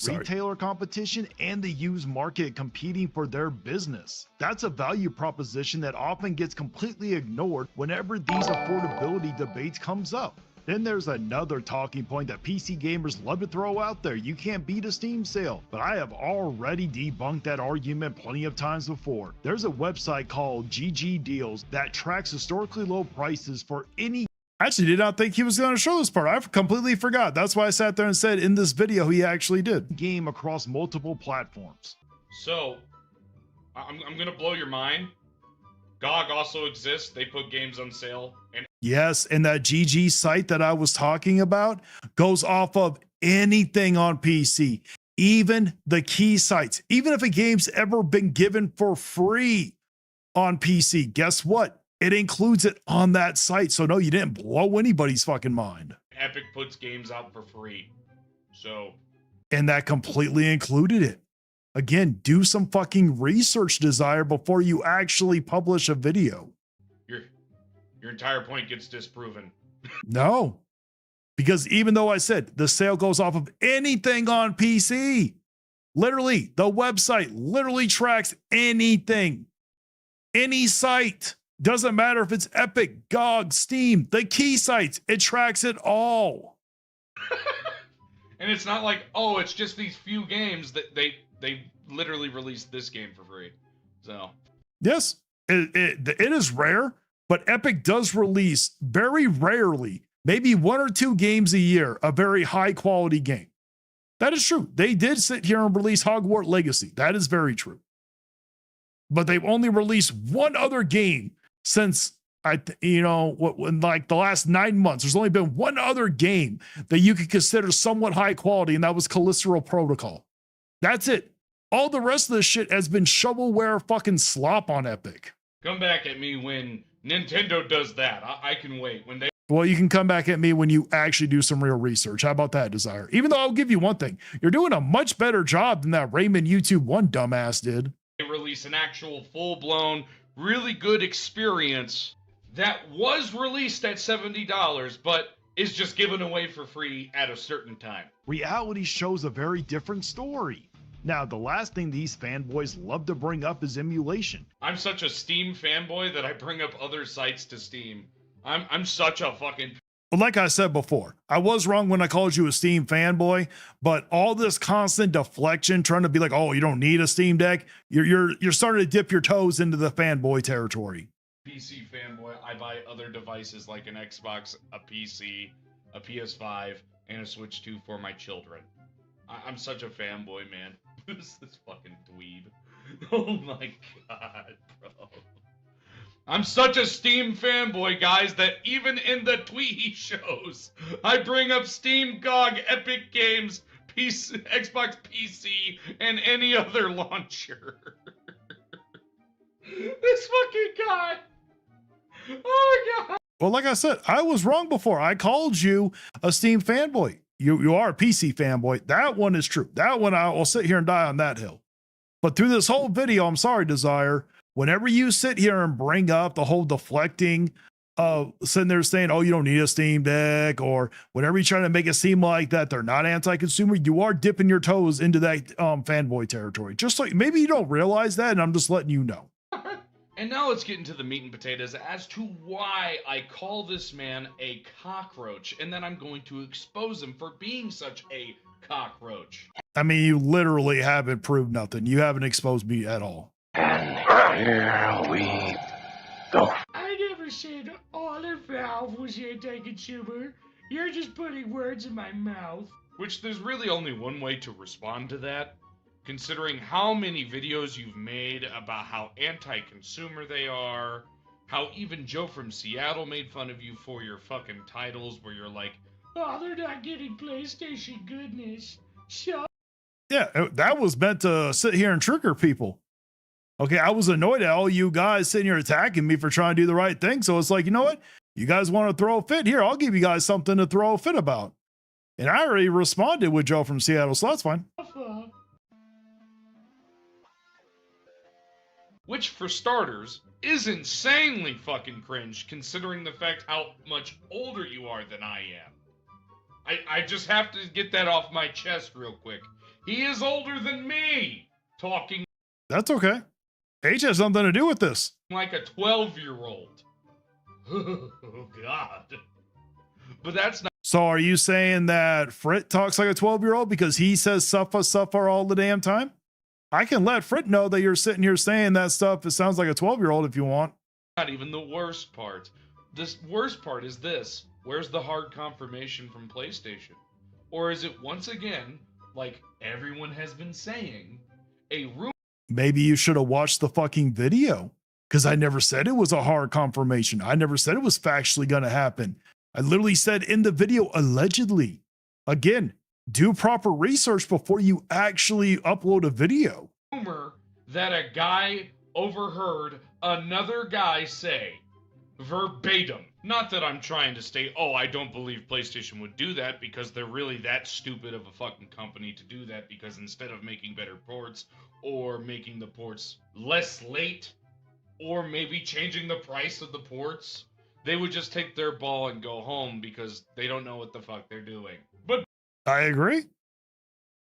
Speaker 2: retailer competition and the used market competing for their business. That's a value proposition that often gets completely ignored whenever these affordability debates comes up. Then there's another talking point that PC gamers love to throw out there. You can't beat a Steam sale, but I have already debunked that argument plenty of times before. There's a website called GG Deals that tracks historically low prices for any. I actually did not think he was going to show this part. I completely forgot. That's why I sat there and said in this video he actually did. Game across multiple platforms.
Speaker 5: So, I'm gonna blow your mind. GOG also exists. They put games on sale, and
Speaker 2: Yes, and that GG site that I was talking about goes off of anything on PC, even the key sites. Even if a game's ever been given for free on PC, guess what? It includes it on that site. So no, you didn't blow anybody's fucking mind.
Speaker 5: Epic puts games out for free. So,
Speaker 2: And that completely included it. Again, do some fucking research, Desire, before you actually publish a video.
Speaker 5: your entire point gets disproven.
Speaker 2: No, because even though I said the sale goes off of anything on PC, literally, the website literally tracks anything, any site. Doesn't matter if it's Epic, GOG, Steam, the key sites, it tracks it all.
Speaker 5: And it's not like, oh, it's just these few games that they literally released this game for free. So,
Speaker 2: Yes, it is rare, but Epic does release very rarely, maybe 1 or 2 games a year, a very high quality game. That is true. They did sit here and release Hogwarts Legacy. That is very true. But they've only released one other game since in like the last 9 months. There's only been one other game that you could consider somewhat high quality, and that was Callisto Protocol. That's it. All the rest of this shit has been shovelware fucking slop on Epic.
Speaker 5: come back at me when Nintendo does that. I can wait. When they
Speaker 2: Well, you can come back at me when you actually do some real research. How about that, Desire? Even though I'll give you one thing, you're doing a much better job than that Raymond YouTube 1 dumbass did.
Speaker 5: release an actual full-blown, really good experience that was released at $70, but is just given away for free at a certain time.
Speaker 2: Reality shows a very different story. Now, the last thing these fanboys love to bring up is emulation.
Speaker 5: I'm such a Steam fanboy that I bring up other sites to Steam. I'm such a fucking...
Speaker 2: Well, like I said before, I was wrong when I called you a Steam fanboy, but all this constant deflection, trying to be like, oh, you don't need a Steam Deck, you're starting to dip your toes into the fanboy territory.
Speaker 5: PC fanboy. I buy other devices like an Xbox, a PC, a PS5, and a Switch 2 for my children. I'm such a fanboy, man. Who's this fucking dweeb? Oh my god, bro. I'm such a Steam fanboy, guys, that even in the tweet shows, I bring up Steam, GOG, Epic Games, PC, Xbox PC, and any other launcher. This fucking guy. Oh my god.
Speaker 2: Well, like I said, I was wrong before. I called you a Steam fanboy. You are a PC fanboy. That one is true. That one, I will sit here and die on that hill. But through this whole video, I'm sorry, Desire, whenever you sit here and bring up the whole deflecting of sitting there saying, oh, you don't need a Steam Deck, or whenever you're trying to make it seem like that they're not anti-consumer, you are dipping your toes into that fanboy territory. Just like maybe you don't realize that, and I'm just letting you know.
Speaker 5: And now let's get into the meat and potatoes as to why I call this man a cockroach, and then I'm going to expose him for being such a cockroach.
Speaker 2: I mean, you literally haven't proved nothing. You haven't exposed me at all.
Speaker 6: And here we go.
Speaker 10: I never said Olive Valve was anti-consumer. You're just putting words in my mouth.
Speaker 5: Which there's really only one way to respond to that, considering how many videos you've made about how anti-consumer they are, how even Joe from Seattle made fun of you for your fucking titles where you're like,
Speaker 10: Oh, they're not getting PlayStation goodness. Shut.
Speaker 2: Yeah, that was meant to sit here and trigger people. Okay, I was annoyed at all you guys sitting here attacking me for trying to do the right thing. So it's like, you know what? You guys want to throw a fit? Here, I'll give you guys something to throw a fit about. And I already responded with Joe from Seattle, so that's fine.
Speaker 5: which for starters is insanely fucking cringe considering the fact how much older you are than I am. I just have to get that off my chest real quick. He is older than me, talking
Speaker 2: That's okay. Age has something to do with this.
Speaker 5: like a 12-year-old. Oh, God. But that's not...
Speaker 2: So are you saying that Frit talks like a 12-year-old because he says suffer all the damn time? I can let Frit know that you're sitting here saying that stuff. It sounds like a 12-year-old if you want.
Speaker 5: Not even the worst part. This worst part is this. Where's the hard confirmation from PlayStation? Or is it once again, like everyone has been saying, a rumor?
Speaker 2: maybe you should have watched the fucking video, because I never said it was a hard confirmation. I never said it was factually going to happen. I literally said in the video, allegedly. Again, do proper research before you actually upload a video.
Speaker 5: Rumor that a guy overheard another guy say, verbatim. Not that I'm trying to state, oh, I don't believe PlayStation would do that, because they're really that stupid of a fucking company to do that, because instead of making better ports, or making the ports less late, or maybe changing the price of the ports, they would just take their ball and go home because they don't know what the fuck they're doing. But
Speaker 2: I agree.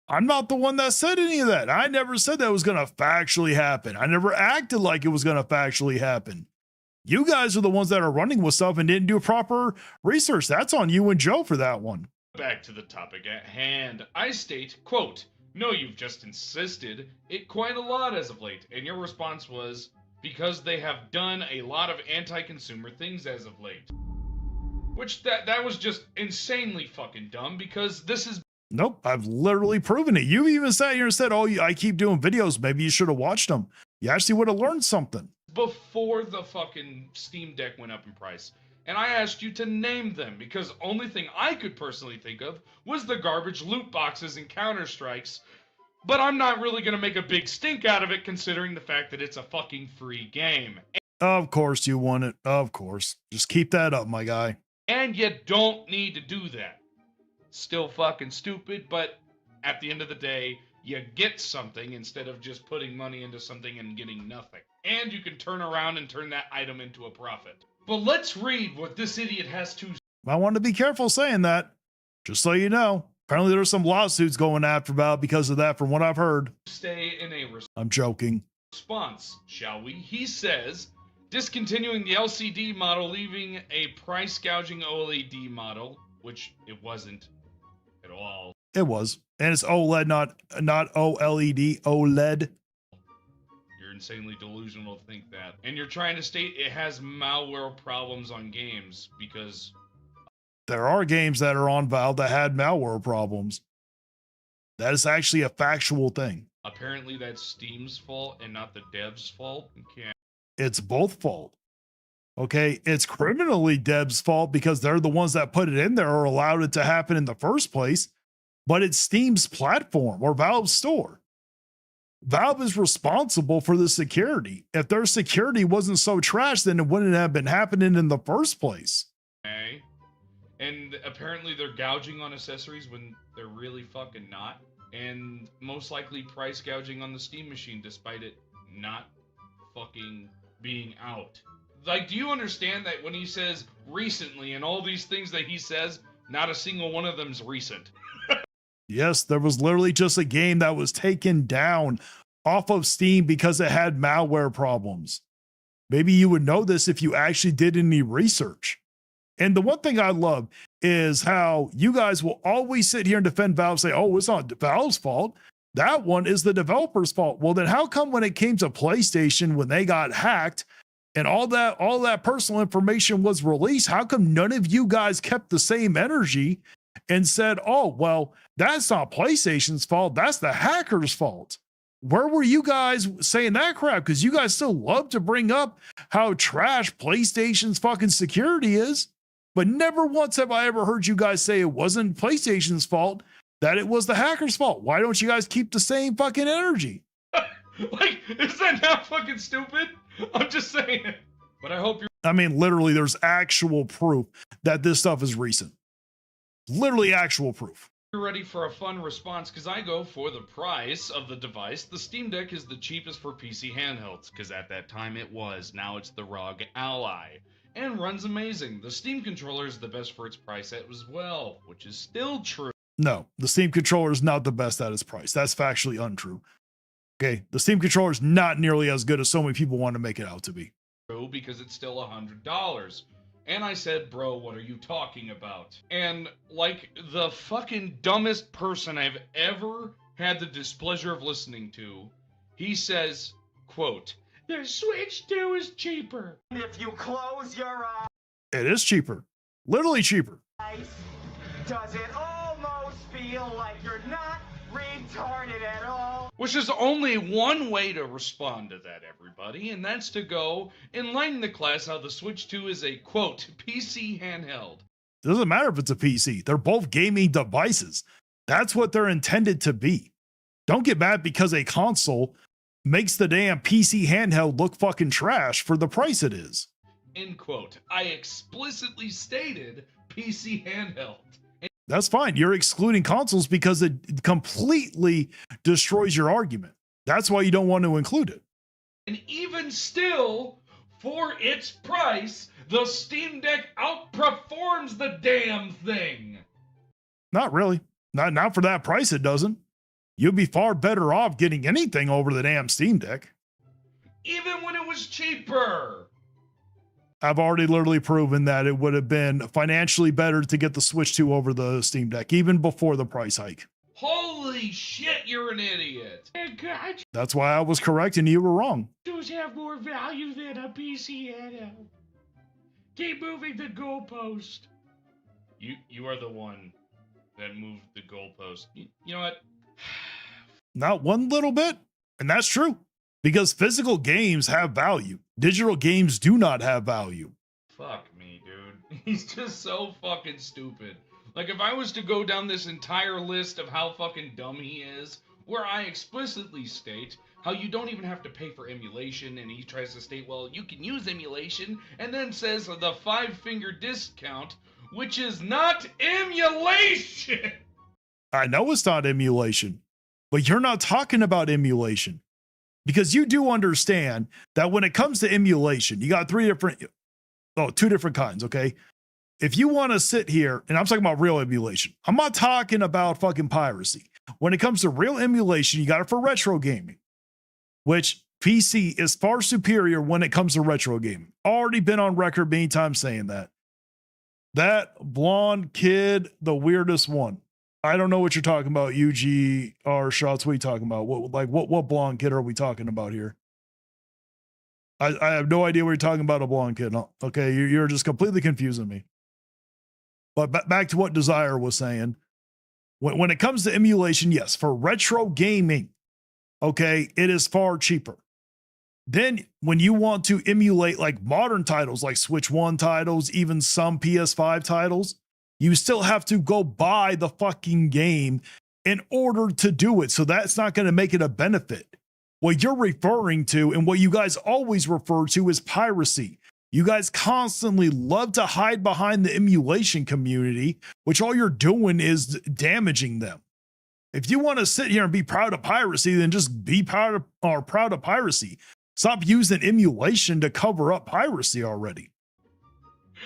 Speaker 2: I'm not the one that said any of that. I never said that was going to factually happen. I never acted like it was going to factually happen. You guys are the ones that are running with stuff and didn't do proper research. That's on you and Joe for that one.
Speaker 5: back to the topic at hand, I state, quote, "No, you've just insisted it quite a lot as of late," and your response was, "Because they have done a lot of anti-consumer things as of late." Which, that was just insanely fucking dumb, because this is...
Speaker 2: Nope, I've literally proven it. You even sat here and said, oh, I keep doing videos. Maybe you should have watched them. You actually would have learned something.
Speaker 5: Before the fucking Steam Deck went up in price. And I asked you to name them, because only thing I could personally think of was the garbage loot boxes and Counter-Strikes. But I'm not really going to make a big stink out of it, considering the fact that it's a fucking free game.
Speaker 2: Of course you want it. Of course. Just keep that up, my guy.
Speaker 5: And you don't need to do that. Still fucking stupid, but at the end of the day, you get something instead of just putting money into something and getting nothing. And you can turn around and turn that item into a profit. But let's read what this idiot has to...
Speaker 2: I want to be careful saying that. Just so you know. Apparently there's some lawsuits going after about because of that from what I've heard.
Speaker 5: Stay in a
Speaker 2: I'm joking.
Speaker 5: response, shall we? He says, discontinuing the LCD model, leaving a price gouging OLED model, which it wasn't at all.
Speaker 2: It was. And it's OLED, not OLED, OLED.
Speaker 5: You're insanely delusional to think that. And you're trying to state it has malware problems on games because...
Speaker 2: There are games that are on Valve that had malware problems. That is actually a factual thing.
Speaker 5: Apparently that's Steam's fault and not the dev's fault. Okay.
Speaker 2: It's both fault. Okay, it's criminally Dev's fault because they're the ones that put it in there or allowed it to happen in the first place. But it's Steam's platform or Valve's store. Valve is responsible for the security. If their security wasn't so trash, then it wouldn't have been happening in the first place.
Speaker 5: Okay. And apparently they're gouging on accessories when they're really fucking not. And most likely price gouging on the Steam machine despite it not fucking being out. Like, do you understand that when he says recently and all these things that he says, not a single one of them's recent?
Speaker 2: Yes, there was literally just a game that was taken down off of Steam because it had malware problems. Maybe you would know this if you actually did any research. And the one thing I love is how you guys will always sit here and defend Valve, say, oh, it's not Valve's fault. That one is the developer's fault. Well, then how come when it came to PlayStation, when they got hacked and all that personal information was released, how come none of you guys kept the same energy and said, oh, well, that's not PlayStation's fault. That's the hacker's fault. Where were you guys saying that crap? Because you guys still love to bring up how trash PlayStation's fucking security is. But never once have I ever heard you guys say it wasn't PlayStation's fault, that it was the hacker's fault. Why don't you guys keep the same fucking energy?
Speaker 5: Like, is that not fucking stupid? I'm just saying. But I hope you're...
Speaker 2: I mean, literally, there's actual proof that this stuff is recent. Literally actual proof.
Speaker 5: You're ready for a fun response, because I go for the price of the device. The Steam Deck is the cheapest for PC handhelds, because at that time it was. Now it's the ROG Ally. And runs amazing. The Steam controller is the best for its price as well, which is still true.
Speaker 2: No, the Steam controller is not the best at its price. That's factually untrue. Okay, the Steam controller is not nearly as good as so many people want to make it out to be.
Speaker 5: Because it's still $100. And I said, bro, what are you talking about? And like the fucking dumbest person I've ever had the displeasure of listening to, he says, quote,
Speaker 10: The Switch 2 is cheaper.
Speaker 9: If you close your
Speaker 2: It is cheaper. Literally cheaper.
Speaker 9: eyes, does it almost feel like you're not retarded at all?
Speaker 5: Which is only one way to respond to that, everybody, and that's to go enlighten the class how the Switch 2 is a, quote, PC handheld.
Speaker 2: It doesn't matter if it's a PC. They're both gaming devices. That's what they're intended to be. Don't get mad because a console makes the damn PC handheld look fucking trash for the price it is.
Speaker 5: End quote. I explicitly stated PC handheld.
Speaker 2: That's fine. You're excluding consoles because it completely destroys your argument. That's why you don't want to include it.
Speaker 5: And even still, for its price, the Steam Deck outperforms the damn thing.
Speaker 2: Not really. Not for that price, it doesn't. You'll be far better off getting anything over the damn Steam Deck.
Speaker 5: Even when it was cheaper.
Speaker 2: I've already literally proven that it would have been financially better to get the Switch 2 over the Steam Deck, even before the price hike.
Speaker 5: Holy shit, you're an idiot.
Speaker 2: That's why I was correct and you were wrong.
Speaker 10: Those have more value than a PC handheld. Keep moving the goalpost.
Speaker 5: You are the one that moved the goalpost. You know what?
Speaker 2: Not one little bit. And that's true. Because physical games have value. Digital games do not have value.
Speaker 5: Fuck me, dude. He's just so fucking stupid. Like, if I was to go down this entire list of how fucking dumb he is, where I explicitly state how you don't even have to pay for emulation, and he tries to state, well, you can use emulation, and then says the 5-finger discount, which is not emulation!
Speaker 2: I know it's not emulation, but you're not talking about emulation. Because you do understand that when it comes to emulation, you got two different kinds, okay? If you want to sit here, and I'm talking about real emulation, I'm not talking about fucking piracy. When it comes to real emulation, you got it for retro gaming, which PC is far superior when it comes to retro gaming. Already been on record many times saying that. That blonde kid, the weirdest one. I don't know what you're talking about, UGR shots. What are you talking about? What blonde kid are we talking about here? I have no idea what you're talking about, a blonde kid. Okay, you're just completely confusing me. But back to what Desire was saying. When it comes to emulation, yes, for retro gaming, okay, it is far cheaper. Then when you want to emulate like modern titles, like Switch 1 titles, even some PS5 titles, you still have to go buy the fucking game in order to do it. So that's not going to make it a benefit. What you're referring to and what you guys always refer to is piracy. You guys constantly love to hide behind the emulation community, which all you're doing is damaging them. If you want to sit here and be proud of piracy, then just be proud of piracy. Stop using emulation to cover up piracy already.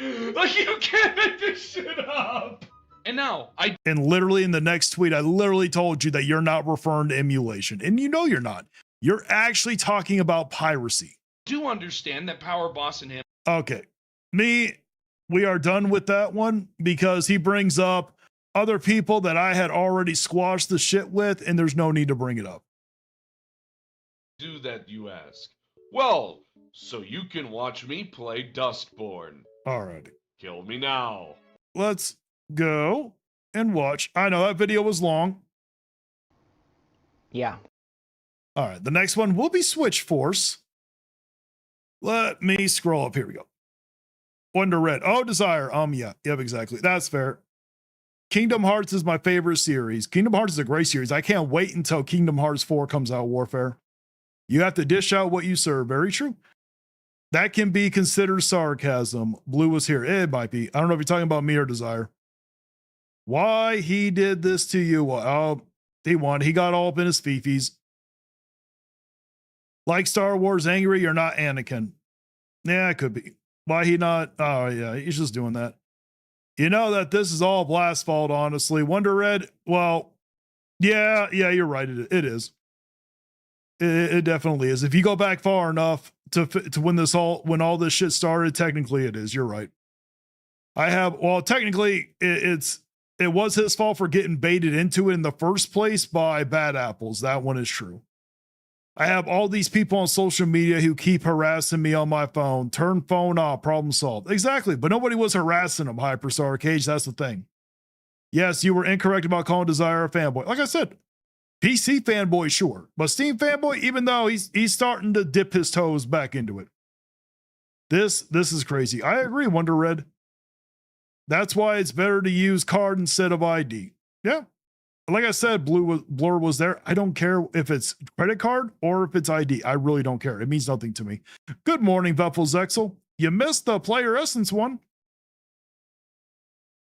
Speaker 5: Like, you can't make this shit up. And now,
Speaker 2: And literally in the next tweet, I literally told you that you're not referring to emulation. And you know you're not. You're actually talking about piracy.
Speaker 5: do understand that Power Boss and him.
Speaker 2: Okay. We are done with that one because he brings up other people that I had already squashed the shit with, and there's no need to bring it up.
Speaker 5: Do that, you ask? Well, so you can watch me play Dustborn.
Speaker 2: Alrighty.
Speaker 5: Kill me now.
Speaker 2: Let's go and watch. I know that video was long.
Speaker 11: Yeah.
Speaker 2: All right. The next one will be Switch Force. Let me scroll up. Here we go. Wonder Red. Oh, Desire. Yeah. Yep, exactly. That's fair. Kingdom Hearts is my favorite series. Kingdom Hearts is a great series. I can't wait until Kingdom Hearts 4 comes out, Warfare. You have to dish out what you serve. Very true. That can be considered sarcasm. Blue was here. It might be. I don't know if you're talking about me or Desire. Why he did this to you? Oh, he won. He got all up in his fifis. Like Star Wars angry, you're not Anakin. Yeah, it could be. Why he not? Oh, yeah, he's just doing that. You know that this is all Blast's fault, honestly. Wonder Red, well, yeah, you're right. It is. It definitely is. If you go back far enough to when all this shit started, technically it is. You're right. Technically it was his fault for getting baited into it in the first place by bad apples. That one is true. I have all these people on social media who keep harassing me on my phone. Turn phone off, problem solved. Exactly, but nobody was harassing him, Hyperstar Cage. That's the thing. Yes, you were incorrect about calling Desire a fanboy. Like I said, PC fanboy, sure. But Steam fanboy, even though he's starting to dip his toes back into it. This is crazy. I agree, Wonder Red. That's why it's better to use card instead of ID. Yeah. Like I said, Blur was there. I don't care if it's credit card or if it's ID. I really don't care. It means nothing to me. Good morning, Veffel Zexel. You missed the Player Essence one.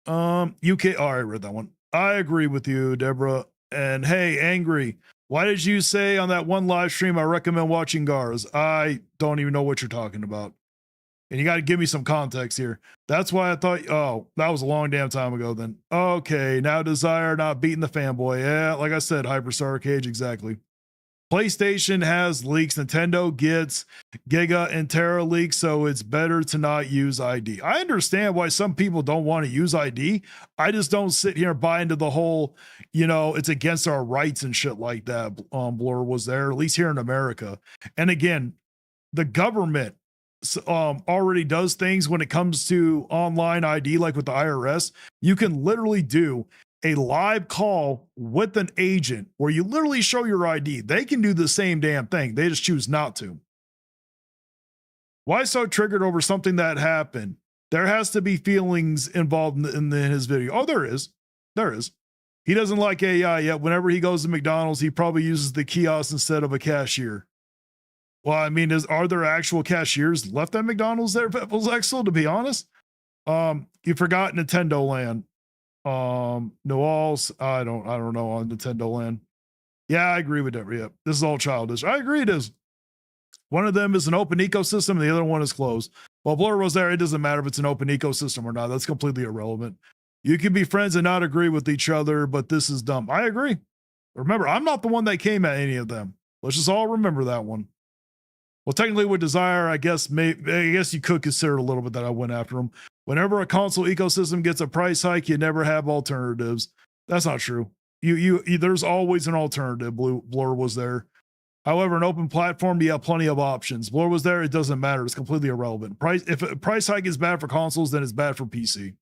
Speaker 2: UK. Oh, I read that one. I agree with you, Deborah. And hey, Angry, why did you say on that one live stream I recommend watching Gars? I don't even know what you're talking about. And you got to give me some context here. That's why I thought, oh, that was a long damn time ago then. Okay, now Desire not beating the fanboy. Yeah, like I said, Hyperstar Cage, exactly. PlayStation has leaks. Nintendo gets Giga and Terra leaks, so it's better to not use ID. I understand why some people don't want to use ID. I just don't sit here and buy into the whole, it's against our rights and shit like that. Blur was there, at least here in America. And again, the government already does things when it comes to online ID, like with the IRS. You can literally do a live call with an agent where you literally show your ID. They can do the same damn thing. They just choose not to. Why so triggered over something that happened? There has to be feelings involved in his video. Oh, there is. There is. He doesn't like AI yet. Whenever he goes to McDonald's, he probably uses the kiosk instead of a cashier. Well, I mean, are there actual cashiers left at McDonald's there, Pebbles Excel, to be honest? You forgot Nintendo Land. Noals, I don't know on Nintendo Land. Yeah, I agree with that. Yeah, this is all childish. I agree it is. One of them is an open ecosystem and the other one is closed. Well, Blur was there. It doesn't matter if it's an open ecosystem or not. That's completely irrelevant. You can be friends and not agree with each other, but this is dumb. I agree. Remember, I'm not the one that came at any of them. Let's just all remember that one. Well, technically with Desire, I guess you could consider a little bit that I went after him. Whenever a console ecosystem gets a price hike, you never have alternatives. That's not true. There's always an alternative. Blur was there. However, an open platform, you have plenty of options. Blur was there. It doesn't matter. It's completely irrelevant. If a price hike is bad for consoles, then it's bad for PC.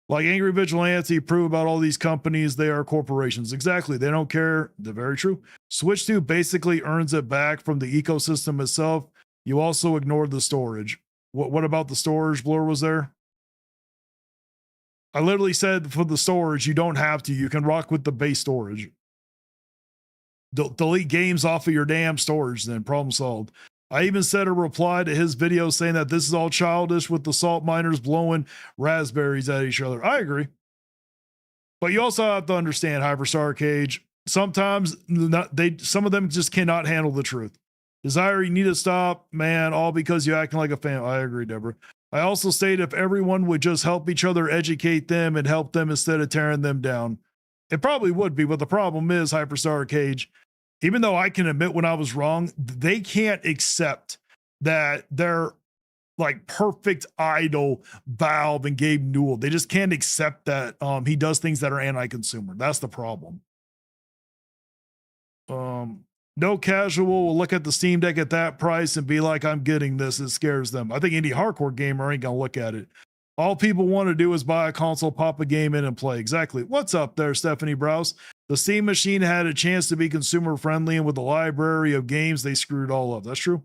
Speaker 2: Like Angry Vigilante prove about all these companies, they are corporations. Exactly. They don't care. They're very true. Switch 2 basically earns it back from the ecosystem itself. You also ignored the storage. What about the storage? Blur was there. I literally said for the storage, you don't have to. You can rock with the base storage. Delete games off of your damn storage, then problem solved. I even said a reply to his video saying that this is all childish with the salt miners blowing raspberries at each other. I agree. But you also have to understand, Hyperstar Cage, sometimes some of them just cannot handle the truth. Desire, you need to stop, man, all because you're acting like a fan. I agree, Deborah. I also stated if everyone would just help each other, educate them, and help them instead of tearing them down. It probably would be, but the problem is, Hyperstar Cage, even though I can admit when I was wrong, they can't accept that they're like perfect idol Valve and Gabe Newell. They just can't accept that he does things that are anti-consumer. That's the problem. No casual will look at the Steam Deck at that price and be like, I'm getting this. It scares them. I think any hardcore gamer ain't gonna look at it. All people want to do is buy a console, pop a game in, and play. Exactly. What's up there, Stephanie Browse? The Steam machine had a chance to be consumer friendly, and with the library of games, they screwed all up. That's true.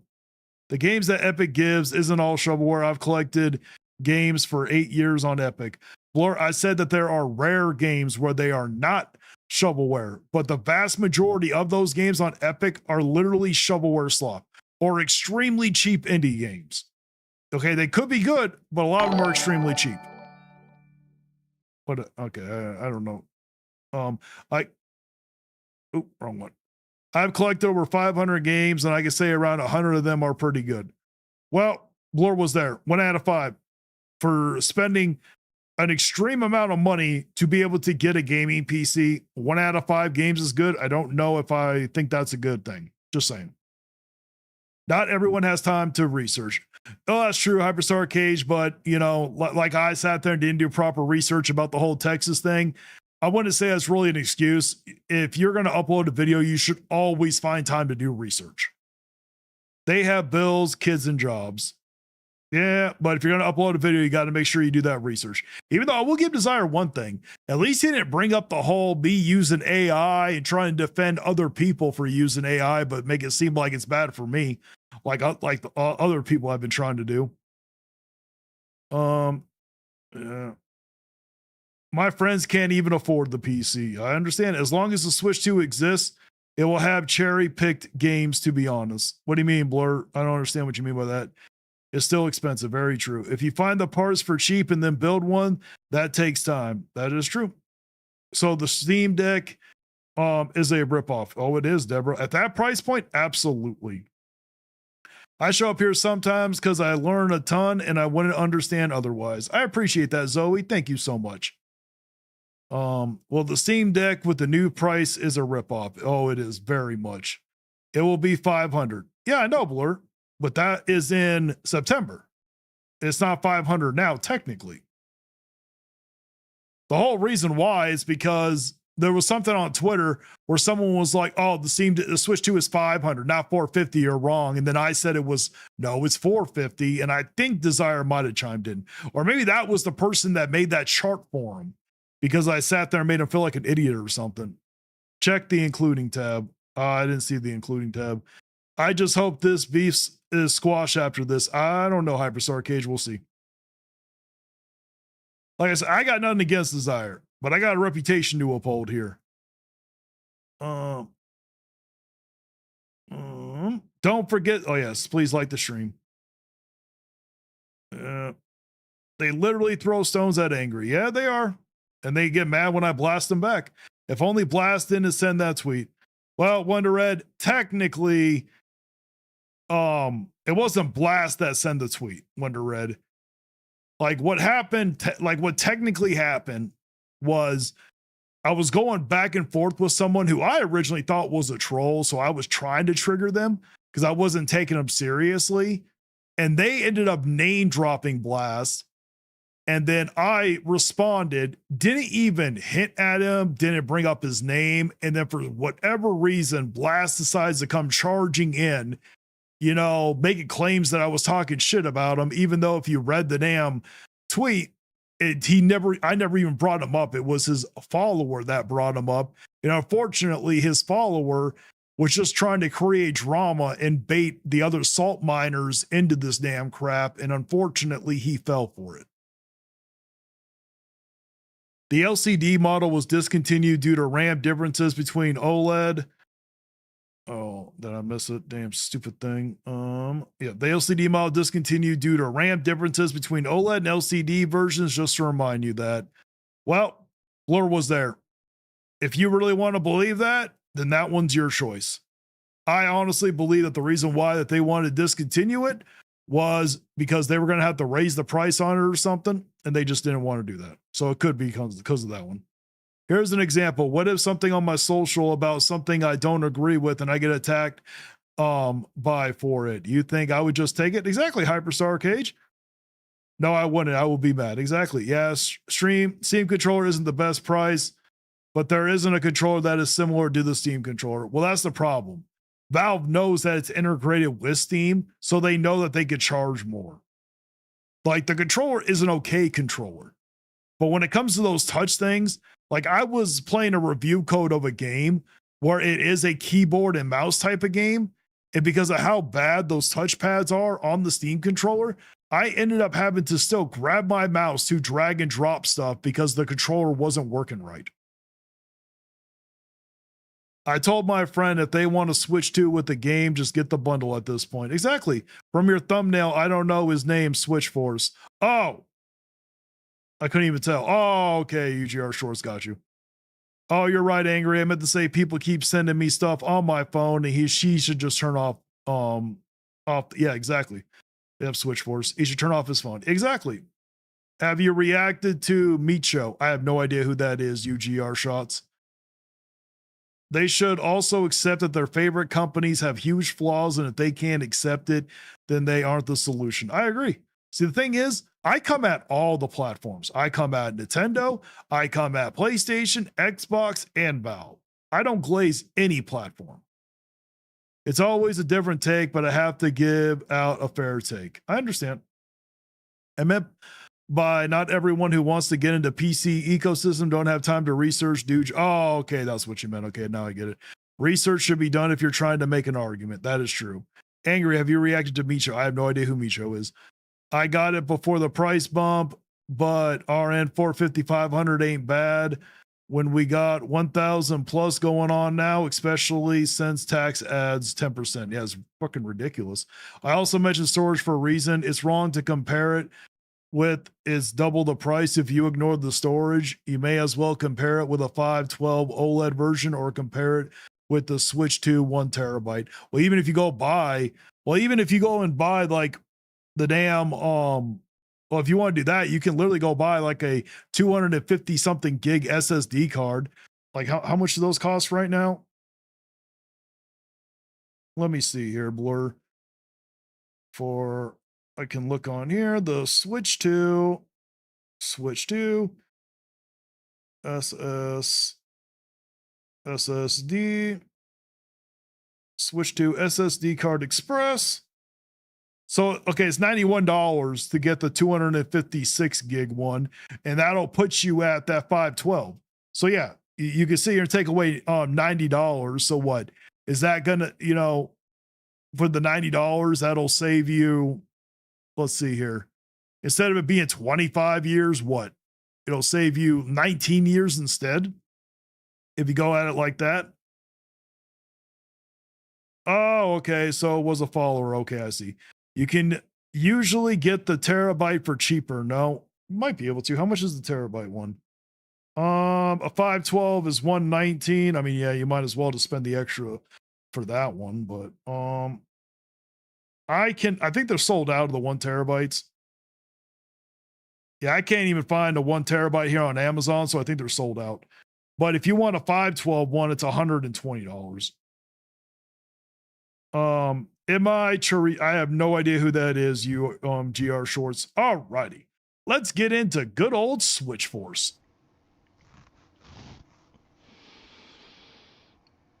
Speaker 2: The games that Epic gives isn't all shovelware. I've collected games for 8 years on Epic. Blur, I said that there are rare games where they are not shovelware, but the vast majority of those games on Epic are literally shovelware slop or extremely cheap indie games. Okay, they could be good, but a lot of them are extremely cheap. But okay, I don't know. Wrong one. I've collected over 500 games, and I can say around 100 of them are pretty good. Well, Blur was there. 1 out of 5 for spending an extreme amount of money to be able to get a gaming PC. 1 out of 5 games is good. I don't know if I think that's a good thing. Just saying. Not everyone has time to research. Oh, that's true, Hyperstar Cage, but like I sat there and didn't do proper research about the whole Texas thing. I wouldn't say that's really an excuse. If you're going to upload a video, you should always find time to do research. They have bills, kids, and jobs. Yeah, but if you're going to upload a video, you got to make sure you do that research. Even though I will give Desire one thing, at least he didn't bring up the whole me using AI and trying to defend other people for using AI, but make it seem like it's bad for me, like the other people I've been trying to do. Yeah. My friends can't even afford the PC. I understand. As long as the Switch 2 exists, it will have cherry-picked games, to be honest. What do you mean, Blur? I don't understand what you mean by that. It's still expensive. Very true. If you find the parts for cheap and then build one, that takes time. That is true. So the Steam Deck is a ripoff. Oh, it is, Deborah. At that price point, absolutely. I show up here sometimes because I learn a ton and I wouldn't understand otherwise. I appreciate that, Zoe. Thank you so much. Well, the Steam Deck with the new price is a ripoff. Oh, it is very much. It will be $500. Yeah, I know, Blur, but that is in September. It's not $500 now, technically. The whole reason why is because there was something on Twitter where someone was like, "Oh, the Switch 2 is $500, not $450. You're wrong." And then I said it's $450, and I think Desire might have chimed in, or maybe that was the person that made that chart for him, because I sat there and made him feel like an idiot or something. Check the including tab. I didn't see the including tab. I just hope this beef is squashed after this. I don't know, Hyperstar Cage. We'll see. Like I said, I got nothing against Desire, but I got a reputation to uphold here. Don't forget. Oh, yes. Please like the stream. They literally throw stones at Angry. Yeah, they are. And they get mad when I blast them back. If only Blast didn't send that tweet. Well, Wonder Red, technically, it wasn't Blast that sent the tweet, Wonder Red. Like what happened, what technically happened was I was going back and forth with someone who I originally thought was a troll. So I was trying to trigger them because I wasn't taking them seriously. And they ended up name dropping Blast. And then I responded, didn't even hint at him, didn't bring up his name. And then for whatever reason, Blast decides to come charging in, making claims that I was talking shit about him, even though if you read the damn tweet, I never even brought him up. It was his follower that brought him up. And unfortunately, his follower was just trying to create drama and bait the other salt miners into this damn crap. And unfortunately, he fell for it. The LCD model was discontinued due to RAM differences between OLED. Oh, did I miss it? Damn stupid thing. The LCD model discontinued due to RAM differences between OLED and LCD versions, just to remind you that. Well, Blur was there. If you really want to believe that, then that one's your choice. I honestly believe that the reason why that they wanted to discontinue it was because they were going to have to raise the price on it or something, and they just didn't want to do that. So it could be because of that one. Here's an example. What if something on my social about something I don't agree with and I get attacked for it? You think I would just take it? Exactly, Hyperstar Cage. No, I wouldn't. I will be mad. Exactly. Yes, Steam controller isn't the best price, but there isn't a controller that is similar to the Steam controller. Well, that's the problem. Valve knows that it's integrated with Steam, so they know that they could charge more. Like the controller is an okay controller, but when it comes to those touch things, like I was playing a review code of a game where it is a keyboard and mouse type of game, and because of how bad those touchpads are on the Steam controller, I ended up having to still grab my mouse to drag and drop stuff because the controller wasn't working right. I told my friend if they want to switch to with the game, just get the bundle at this point. Exactly. From your thumbnail, I don't know his name, Switch Force. Oh, I couldn't even tell. Oh, okay. UGR Shorts got you. Oh, you're right, Angry. I meant to say people keep sending me stuff on my phone and she should just turn off. Yeah, exactly. They have Switch Force. He should turn off his phone. Exactly. Have you reacted to Meat Show? I have no idea who that is, UGR Shots. They should also accept that their favorite companies have huge flaws, and if they can't accept it, then they aren't the solution. I agree. See, the thing is, I come at all the platforms. I come at Nintendo, I come at PlayStation, Xbox, and Valve. I don't glaze any platform. It's always a different take, but I have to give out a fair take. I understand. I meant by not everyone who wants to get into PC ecosystem don't have time to research, dude. Oh, okay, that's what you meant. Okay, now I get it. Research should be done if you're trying to make an argument. That is true. Angry, have you reacted to Micho? I have no idea who Micho is. I got it before the price bump, but RN 450, 500 ain't bad when we got 1,000 plus going on now, especially since tax adds 10%. Yeah, it's fucking ridiculous. I also mentioned storage for a reason. It's wrong to compare it with it's double the price if you ignore the storage. You may as well compare it with a 512 OLED version or compare it with the Switch 2 1 terabyte. Well, even if you go and buy like the damn well, if you want to do that, you can literally go buy like a 250 something gig SSD card. Like how much do those cost right now? Let me see here, Blur. I can look on here, the Switch 2 SSD, Switch 2 SSD card express. So, okay, it's $91 to get the 256 gig one, and that'll put you at that 512. So yeah, you can see here, take away $90. So what is that gonna, for the $90, that'll save you, let's see here. Instead of it being 25 years, what? It'll save you 19 years instead. If you go at it like that. Oh, okay. So it was a follower. Okay, I see. You can usually get the terabyte for cheaper. No, you might be able to. How much is the terabyte one? A 512 is 119. I mean, yeah, you might as well just spend the extra for that one, but I think they're sold out of the 1 terabytes. Yeah, I can't even find a 1 terabyte here on Amazon, so I think they're sold out. But if you want a 512 one, it's $120. I have no idea who that is, you GR Shorts. Alrighty. Let's get into good old Switch Force.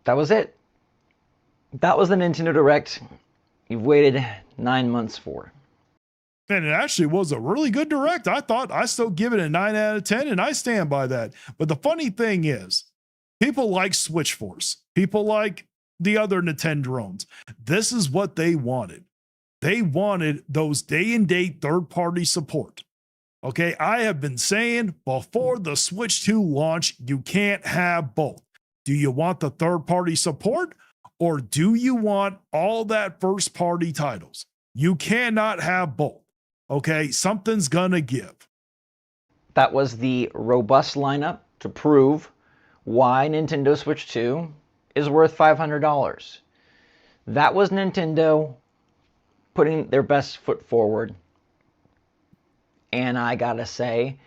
Speaker 11: That was it. That was the Nintendo Direct you've waited 9 months for.
Speaker 2: And it actually was a really good Direct. I still give it a 9 out of 10, and I stand by that. But the funny thing is, people like Switch Force. People like the other Nintendo drones. This is what they wanted. They wanted those day and date third-party support. Okay, I have been saying before the Switch 2 launch, you can't have both. Do you want the third-party support, or do you want all that first-party titles? You cannot have both. Okay, something's gonna give.
Speaker 11: That was the robust lineup to prove why Nintendo Switch 2 is worth $500. That was Nintendo putting their best foot forward. And I gotta say,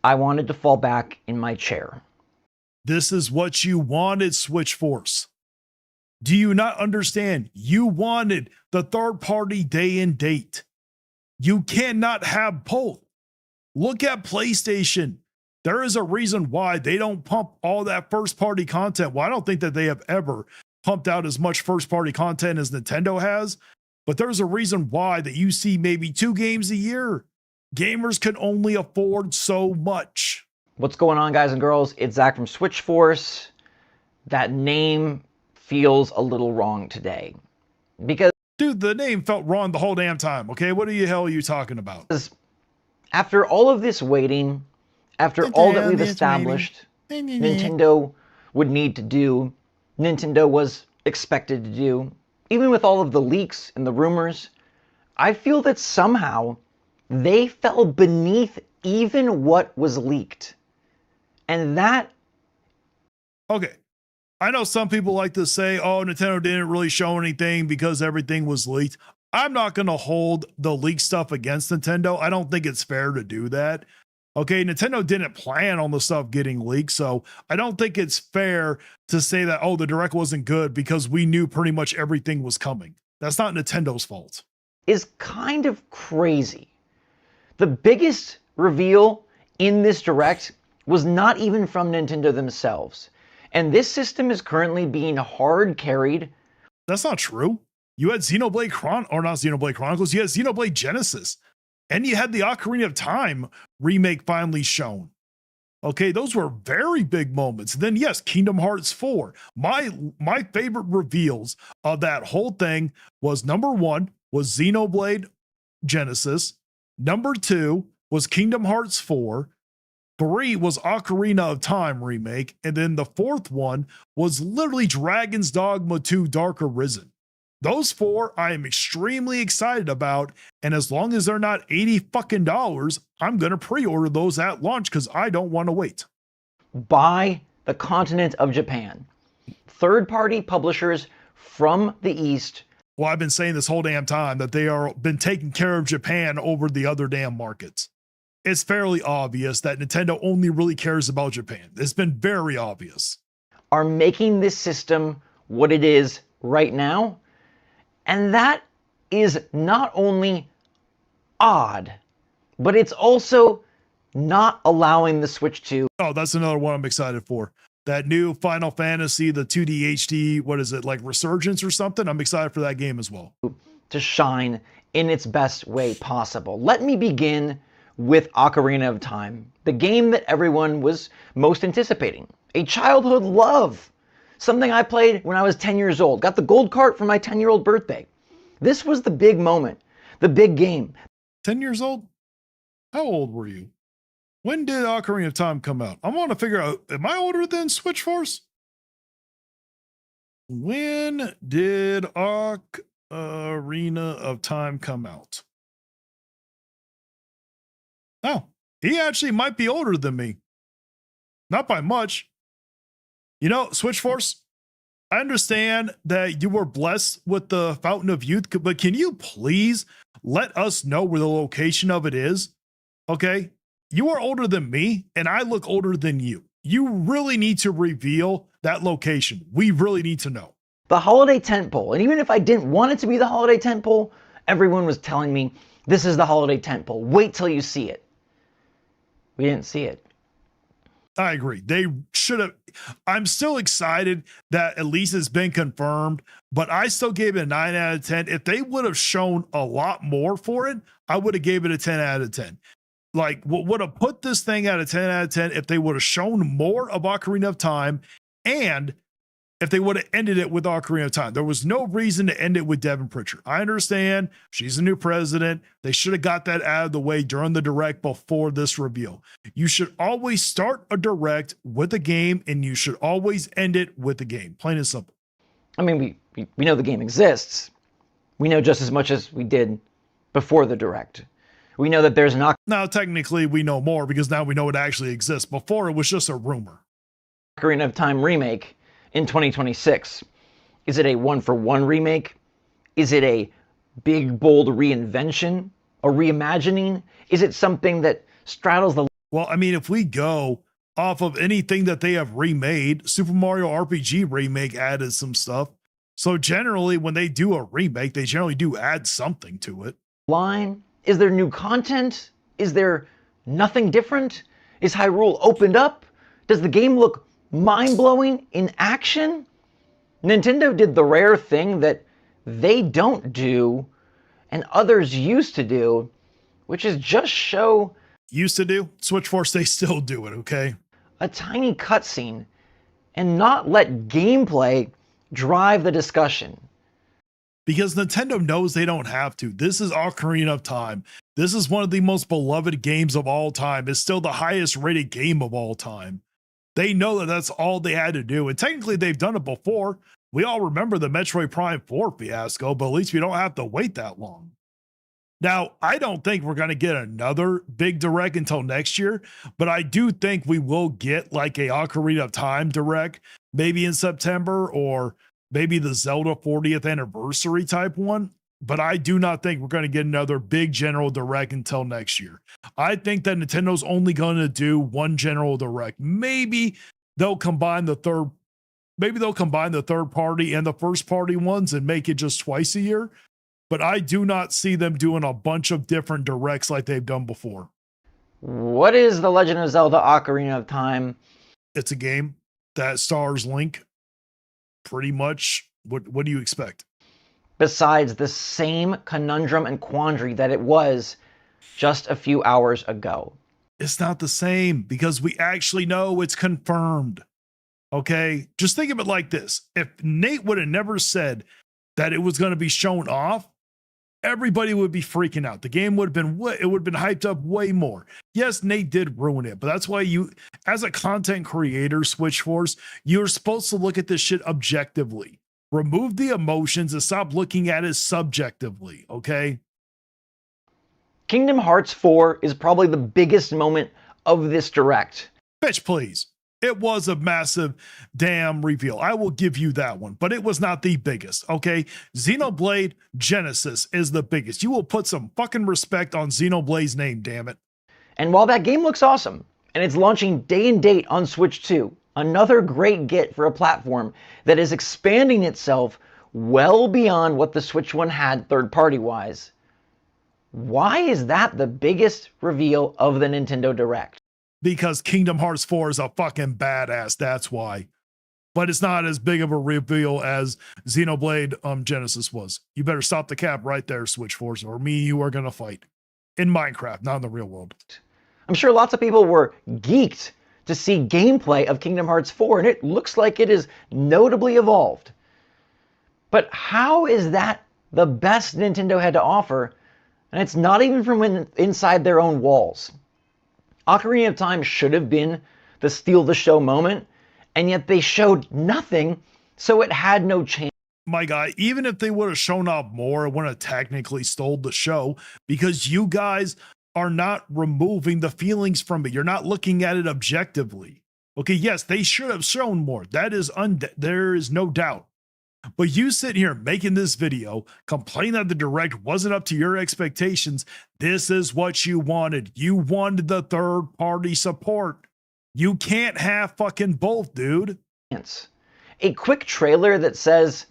Speaker 11: I wanted to fall back in my chair.
Speaker 2: This is what you wanted, Switch Force. Do you not understand? You wanted the third-party day and date. You cannot have both. Look at PlayStation. There is a reason why they don't pump all that first-party content. Well, I don't think that they have ever pumped out as much first-party content as Nintendo has, but there's a reason why that you see maybe 2 games a year. Gamers can only afford so much.
Speaker 11: What's going on, guys and girls? It's Zach from Switch Force. That name feels a little wrong today. Because,
Speaker 2: dude, the name felt wrong the whole damn time, okay? What the hell are you talking about?
Speaker 11: After all of this waiting, after all that we've established, Nintendo would need to do, Nintendo was expected to do, even with all of the leaks and the rumors, I feel that somehow they fell beneath even what was leaked. And that...
Speaker 2: Okay. I know some people like to say, oh, Nintendo didn't really show anything because everything was leaked. I'm not going to hold the leak stuff against Nintendo. I don't think it's fair to do that. Okay, Nintendo didn't plan on the stuff getting leaked, so I don't think it's fair to say that, oh, the Direct wasn't good because we knew pretty much everything was coming. That's not Nintendo's fault.
Speaker 11: Is kind of crazy. The biggest reveal in this Direct was not even from Nintendo themselves. And this system is currently being hard carried.
Speaker 2: That's not true. You had Xenoblade Chronicles, you had Xenoblade Genesis. And you had the Ocarina of Time remake finally shown. Okay, those were very big moments. Then yes, Kingdom Hearts 4. My favorite reveals of that whole thing was number 1 was Xenoblade Genesis. Number 2 was Kingdom Hearts 4. 3 was Ocarina of Time remake. And then the 4th one was literally Dragon's Dogma 2 Dark Arisen. Those 4 I am extremely excited about. And as long as they're not $80 fucking, I'm going to pre-order those at launch because I don't want to wait.
Speaker 11: By the continent of Japan. Third-party publishers from the East.
Speaker 2: Well, I've been saying this whole damn time that they are been taking care of Japan over the other damn markets. It's fairly obvious that Nintendo only really cares about Japan. It's been very obvious.
Speaker 11: Are making this system what it is right now. And that is not only odd, but it's also not allowing the Switch 2.
Speaker 2: Oh, that's another one I'm excited for. That new Final Fantasy, the 2D HD, what is it, like Resurgence or something? I'm excited for that game as well.
Speaker 11: To shine in its best way possible. Let me begin with Ocarina of Time, the game that everyone was most anticipating. A childhood love. Something I played when I was 10 years old. Got the gold cart for my 10-year-old birthday. This was the big moment, the big game.
Speaker 2: 10 years old? How old were you? When did Ocarina of Time come out? I want to figure out, am I older than Switch Force? When did Ocarina of Time come out? Oh, he actually might be older than me. Not by much. You know, Switch Force, I understand that you were blessed with the Fountain of Youth, but can you please let us know where the location of it is? Okay? You are older than me, and I look older than you. You really need to reveal that location. We really need to know.
Speaker 11: The holiday tentpole. And even if I didn't want it to be the holiday tentpole, everyone was telling me, this is the holiday tentpole. Wait till you see it. We didn't see it.
Speaker 2: I agree. They should have. I'm still excited that at least it's been confirmed, but I still gave it a 9 out of 10. If they would have shown a lot more for it, I would have gave it a 10 out of 10. Like, what would have put this thing at a 10 out of 10 if they would have shown more of Ocarina of Time and if they would have ended it with Ocarina of Time. There was no reason to end it with Devin Pritchard. I understand she's a new president. They should have got that out of the way during the direct before this reveal. You should always start a direct with a game and you should always end it with a game. Plain and simple.
Speaker 11: I mean, we know the game exists. We know just as much as we did before the direct. We know that there's an
Speaker 2: Now, technically, we know more because now we know it actually exists. Before, it was just a rumor.
Speaker 11: Ocarina of Time remake in 2026. Is it a one-for-one remake? Is it a big, bold reinvention? A reimagining? Is it something that straddles the...
Speaker 2: Well, I mean, if we go off of anything that they have remade, Super Mario RPG remake added some stuff. So generally, when they do a remake, they generally do add something to it.
Speaker 11: Line? Is there new content? Is there nothing different? Is Hyrule opened up? Does the game look mind-blowing in action? Nintendo did the rare thing that they don't do and others used to do, which is just show...
Speaker 2: Used to do? Switch Force, they still do it, okay?
Speaker 11: A tiny cutscene and not let gameplay drive the discussion.
Speaker 2: Because Nintendo knows they don't have to. This is Ocarina of Time. This is one of the most beloved games of all time. It's still the highest rated game of all time. They know that that's all they had to do. And technically, they've done it before. We all remember the Metroid Prime 4 fiasco, but at least we don't have to wait that long. Now, I don't think we're going to get another big direct until next year, but I do think we will get like a Ocarina of Time direct, maybe in September or maybe the Zelda 40th anniversary type one. But I do not think we're going to get another big general direct until next year. I think that Nintendo's only going to do one general direct. Maybe they'll combine the third party and the first party ones and make it just twice a year. But I do not see them doing a bunch of different directs like they've done before.
Speaker 11: What is The Legend of Zelda Ocarina of Time?
Speaker 2: It's a game that stars Link. Pretty much. What do you expect?
Speaker 11: Besides the same conundrum and quandary that it was just a few hours ago.
Speaker 2: It's not the same because we actually know it's confirmed. Okay? Just think of it like this. If Nate would have never said that it was going to be shown off, everybody would be freaking out. The game would have been hyped up way more. Yes, Nate did ruin it, but that's why you, as a content creator, Switch Force, you're supposed to look at this shit objectively. Remove the emotions and stop looking at it subjectively, okay?
Speaker 11: Kingdom Hearts 4 is probably the biggest moment of this direct.
Speaker 2: Bitch, please. It was a massive damn reveal. I will give you that one, but it was not the biggest, okay? Xenoblade Genesis is the biggest. You will put some fucking respect on Xenoblade's name, damn it.
Speaker 11: And while that game looks awesome, and it's launching day and date on Switch 2, another great get for a platform that is expanding itself well beyond what the Switch One had third-party wise. Why is that the biggest reveal of the Nintendo Direct?
Speaker 2: Because Kingdom Hearts 4 is a fucking badass, that's why. But it's not as big of a reveal as Xenoblade Genesis was. You better stop the cap right there, Switch Force, or me and you are gonna fight. In Minecraft, not in the real world.
Speaker 11: I'm sure lots of people were geeked to see gameplay of Kingdom Hearts 4, and it looks like it is notably evolved. But how is that the best Nintendo had to offer, and it's not even from inside their own walls? Ocarina of Time should have been the steal the show moment, and yet they showed nothing, so it had no chance.
Speaker 2: My guy, even if they would have shown up more, it wouldn't have technically stole the show because you guys are not removing the feelings from it. You're not looking at it objectively. Okay, yes, they should have shown more. That is there is no doubt. But you sit here making this video, complain that the direct wasn't up to your expectations. This is what you wanted. You wanted the third party support. You can't have fucking both, dude.
Speaker 11: A quick trailer that says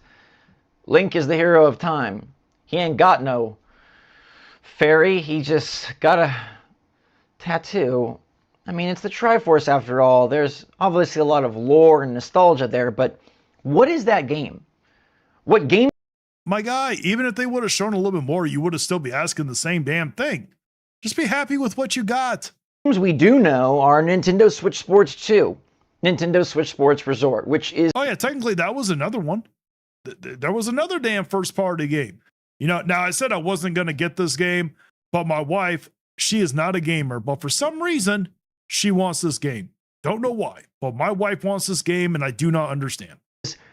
Speaker 11: Link is the hero of time. He ain't got no fairy. He just got a tattoo. I mean, it's the Triforce after all. There's obviously a lot of lore and nostalgia there, but what is that game? What game?
Speaker 2: My guy, even if they would have shown a little bit more, you would have still be asking the same damn thing. Just be happy with what you got.
Speaker 11: Games we do know are Nintendo Switch Sports 2, Nintendo Switch Sports Resort, which is...
Speaker 2: Oh yeah, technically that was another one. There was another damn first party game. You know, now I said I wasn't going to get this game, but my wife, she is not a gamer, but for some reason, she wants this game. Don't know why, but my wife wants this game and I do not understand.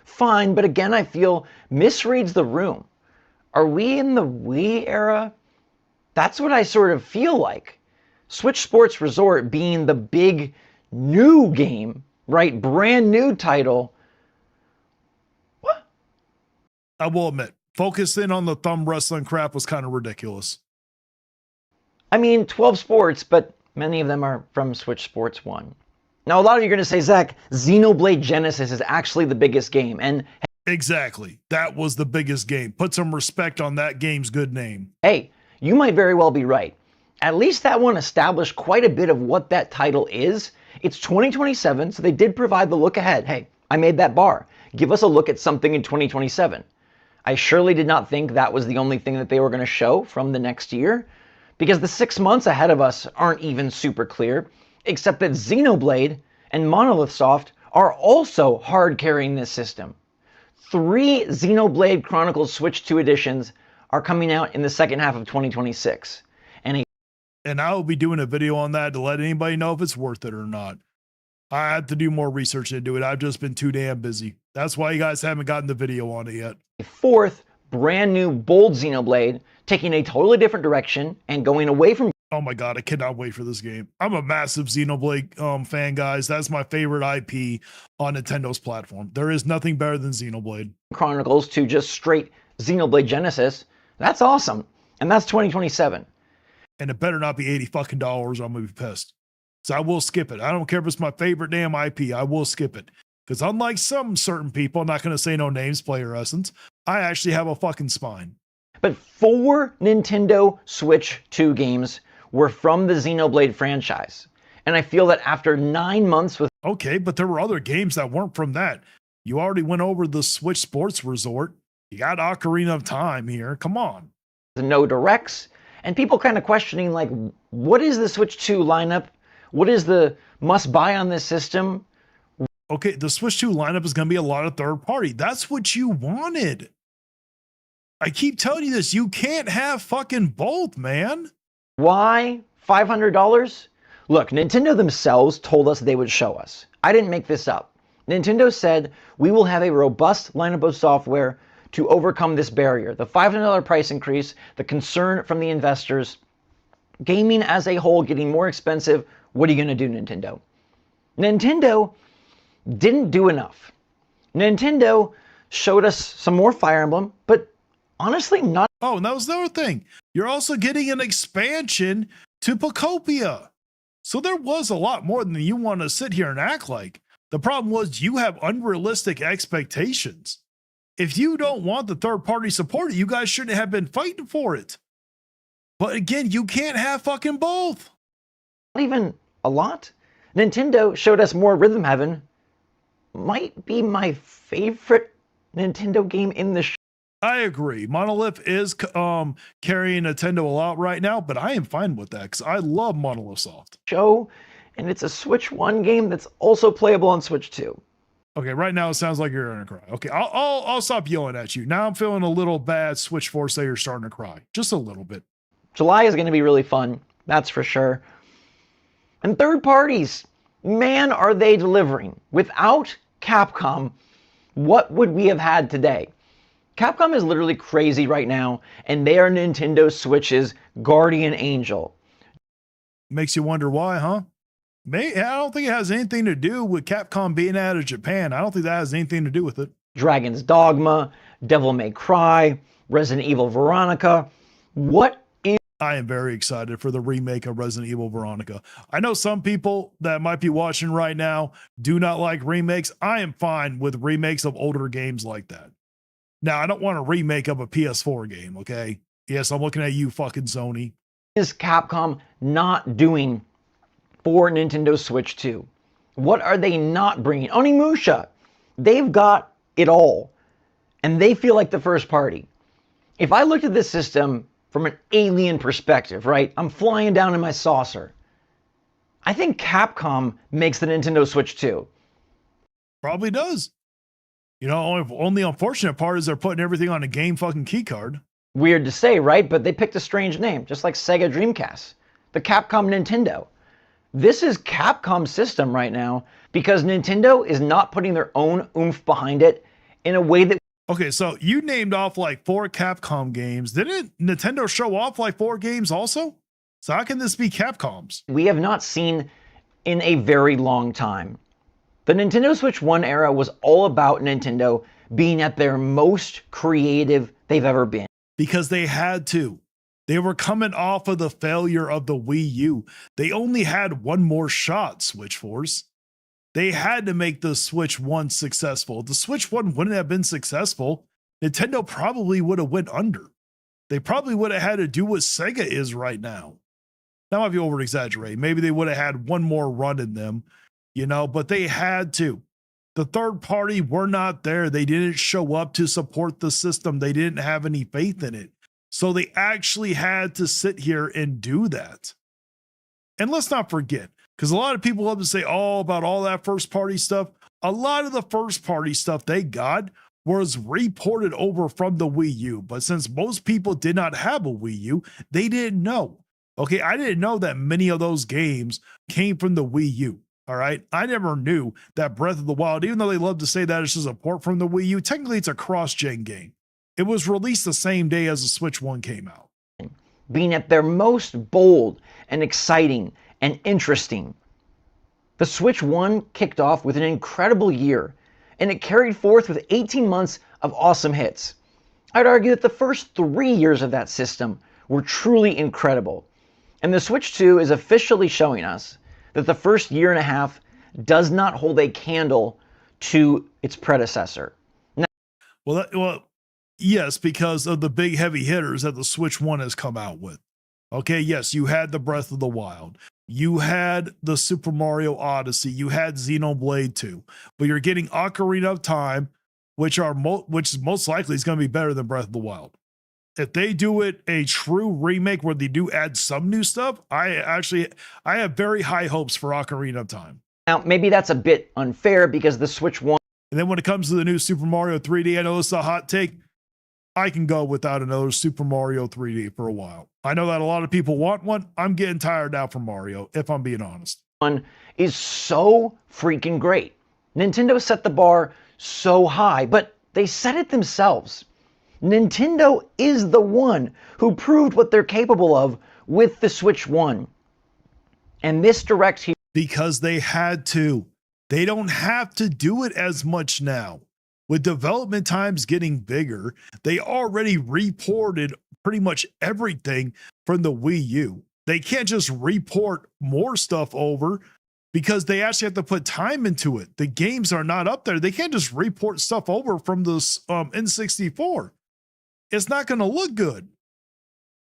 Speaker 11: Fine, but again, I feel misreads the room. Are we in the Wii era? That's what I sort of feel like. Switch Sports Resort being the big new game, right? Brand new title. What?
Speaker 2: I will admit, focusing on the thumb wrestling crap was kind of ridiculous.
Speaker 11: I mean, 12 sports, but many of them are from Switch Sports 1. Now, a lot of you are going to say, Zach, Xenoblade Genesis is actually the biggest game. And
Speaker 2: exactly. That was the biggest game. Put some respect on that game's good name.
Speaker 11: Hey, you might very well be right. At least that one established quite a bit of what that title is. It's 2027, so they did provide the look ahead. Hey, I made that bar. Give us a look at something in 2027. I surely did not think that was the only thing that they were going to show from the next year, because the 6 months ahead of us aren't even super clear, except that Xenoblade and Monolith Soft are also hard carrying this system. 3 Xenoblade Chronicles Switch 2 editions are coming out in the second half of 2026.
Speaker 2: And I will be doing a video on that to let anybody know if it's worth it or not. I had to do more research into it. I've just been too damn busy. That's why you guys haven't gotten the video on it yet.
Speaker 11: A 4th brand new bold Xenoblade taking a totally different direction and going away from...
Speaker 2: Oh my god, I cannot wait for this game. I'm a massive Xenoblade fan, guys. That's my favorite IP on Nintendo's platform. There is nothing better than Xenoblade.
Speaker 11: Chronicles to just straight Xenoblade Genesis. That's awesome. And that's 2027.
Speaker 2: And it better not be $80 fucking dollars. I'm gonna be pissed. So I will skip it. I don't care if it's my favorite damn IP. I will skip it. Because unlike some certain people, I'm not going to say no names, Player Essence, I actually have a fucking spine.
Speaker 11: But 4 Nintendo Switch 2 games were from the Xenoblade franchise. And I feel that after 9 months with...
Speaker 2: Okay, but there were other games that weren't from that. You already went over the Switch Sports Resort. You got Ocarina of Time here. Come on.
Speaker 11: No directs And people kind of questioning, like, what is the Switch 2 lineup? What is the must buy on this system?
Speaker 2: Okay, the Switch 2 lineup is going to be a lot of third party. That's what you wanted. I keep telling you this. You can't have fucking both, man.
Speaker 11: Why $500? Look, Nintendo themselves told us they would show us. I didn't make this up. Nintendo said, we will have a robust lineup of software to overcome this barrier. The $500 price increase, the concern from the investors, gaming as a whole getting more expensive. What are you going to do, Nintendo? Nintendo didn't do enough. Nintendo showed us some more Fire Emblem, but honestly not.
Speaker 2: Oh, and that was the other thing. You're also getting an expansion to Pocopia. So there was a lot more than you want to sit here and act like. The problem was you have unrealistic expectations. If you don't want the third party support, you guys shouldn't have been fighting for it. But again, you can't have fucking both.
Speaker 11: Not even a lot. Nintendo showed us more Rhythm Heaven. Might be my favorite Nintendo game in the show.
Speaker 2: I agree. Monolith is carrying Nintendo a lot right now, but I am fine with that because I love Monolith Soft.
Speaker 11: And it's a Switch 1 game that's also playable on Switch 2.
Speaker 2: Okay, right now it sounds like you're gonna cry. Okay, I'll stop yelling at you. Now I'm feeling a little bad. Switch Force, that you're starting to cry, just a little bit.
Speaker 11: July is going to be really fun, that's for sure. And third parties, man, are they delivering? Without Capcom, what would we have had today? Capcom is literally crazy right now, and they are Nintendo Switch's guardian angel.
Speaker 2: Makes you wonder why, huh? I don't think it has anything to do with Capcom being out of Japan. I don't think that has anything to do with it.
Speaker 11: Dragon's Dogma, Devil May Cry, Resident Evil Veronica.
Speaker 2: I am very excited for the remake of Resident Evil Veronica. I know some people that might be watching right now do not like remakes. I am fine with remakes of older games like that. Now, I don't want a remake of a PS4 game, okay? Yes, I'm looking at you, fucking Sony.
Speaker 11: Is Capcom not doing for Nintendo Switch 2? What are they not bringing? Onimusha, they've got it all, and they feel like the first party. If I looked at this system from an alien perspective, right? I'm flying down in my saucer. I think Capcom makes the Nintendo Switch 2.
Speaker 2: Probably does. You know, only unfortunate part is they're putting everything on a game fucking key card.
Speaker 11: Weird to say, right? But they picked a strange name, just like Sega Dreamcast. The Capcom Nintendo. This is Capcom's system right now because Nintendo is not putting their own oomph behind it in a way that...
Speaker 2: Okay, so you named off like 4 Capcom games. Didn't Nintendo show off like 4 games also? So how can this be Capcom's?
Speaker 11: We have not seen in a very long time. The Nintendo Switch 1 era was all about Nintendo being at their most creative they've ever been.
Speaker 2: Because they had to. They were coming off of the failure of the Wii U. They only had one more shot, Switch Force. They had to make the Switch 1 successful. If the Switch 1 wouldn't have been successful, Nintendo probably would have went under. They probably would have had to do what Sega is right now. That might be over exaggerating. Maybe they would have had one more run in them, you know, but they had to. The third party were not there. They didn't show up to support the system. They didn't have any faith in it. So they actually had to sit here and do that. And let's not forget, because a lot of people love to say all about all that first party stuff. A lot of the first party stuff they got was reported over from the Wii U. But since most people did not have a Wii U, they didn't know. Okay, I didn't know that many of those games came from the Wii U. All right, I never knew that Breath of the Wild, even though they love to say that it's just a port from the Wii U, technically it's a cross-gen game. It was released the same day as the Switch 1 came out.
Speaker 11: Being at their most bold and exciting and interesting. The Switch 1 kicked off with an incredible year, and it carried forth with 18 months of awesome hits. I'd argue that the first 3 years of that system were truly incredible. And the Switch 2 is officially showing us that the first year and a half does not hold a candle to its predecessor. Now,
Speaker 2: Well, yes, because of the big heavy hitters that the Switch 1 has come out with. Okay, yes, you had the Breath of the Wild. You had the Super Mario Odyssey. You had Xenoblade 2. But you're getting Ocarina of Time, which most likely is going to be better than Breath of the Wild. if they do it a true remake where they do add some new stuff, I have very high hopes for Ocarina of Time.
Speaker 11: Now, maybe that's a bit unfair because the Switch 1.
Speaker 2: And then when it comes to the new Super Mario 3D, I know it's a hot take. I can go without another Super Mario 3D for a while. I know that a lot of people want one. I'm getting tired now from Mario, if I'm being honest.
Speaker 11: One is so freaking great. Nintendo set the bar so high, but they set it themselves. Nintendo is the one who proved what they're capable of with the Switch 1. And this Direct here.
Speaker 2: Because they had to. They don't have to do it as much now. With development times getting bigger, they already reported pretty much everything from the Wii U. They can't just report more stuff over because they actually have to put time into it. The games are not up there. They can't just report stuff over from the N64. It's not going to look good.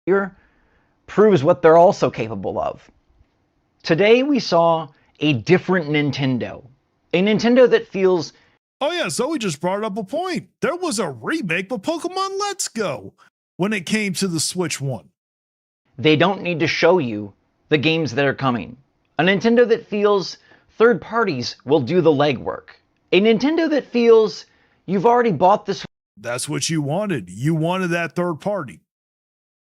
Speaker 11: Here proves what they're also capable of. Today we saw a different Nintendo. A Nintendo that feels...
Speaker 2: Oh yeah, Zoe just brought up a point. There was a remake of Pokemon Let's Go when it came to the Switch 1.
Speaker 11: They don't need to show you the games that are coming. A Nintendo that feels third parties will do the legwork. A Nintendo that feels you've already bought this.
Speaker 2: That's what you wanted. You wanted that third party.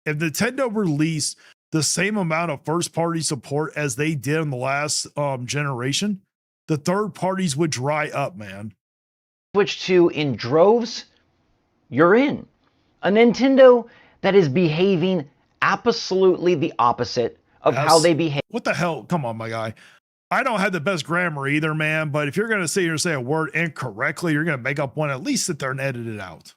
Speaker 2: If Nintendo released the same amount of first party support as they did in the last generation, the third parties would dry up, man.
Speaker 11: Switch to in droves, you're in. A Nintendo that is behaving absolutely the opposite of how they behave.
Speaker 2: What the hell? Come on, my guy. I don't have the best grammar either, man, but if you're going to sit here and say a word incorrectly, you're going to make up one, at least sit there and edit it out.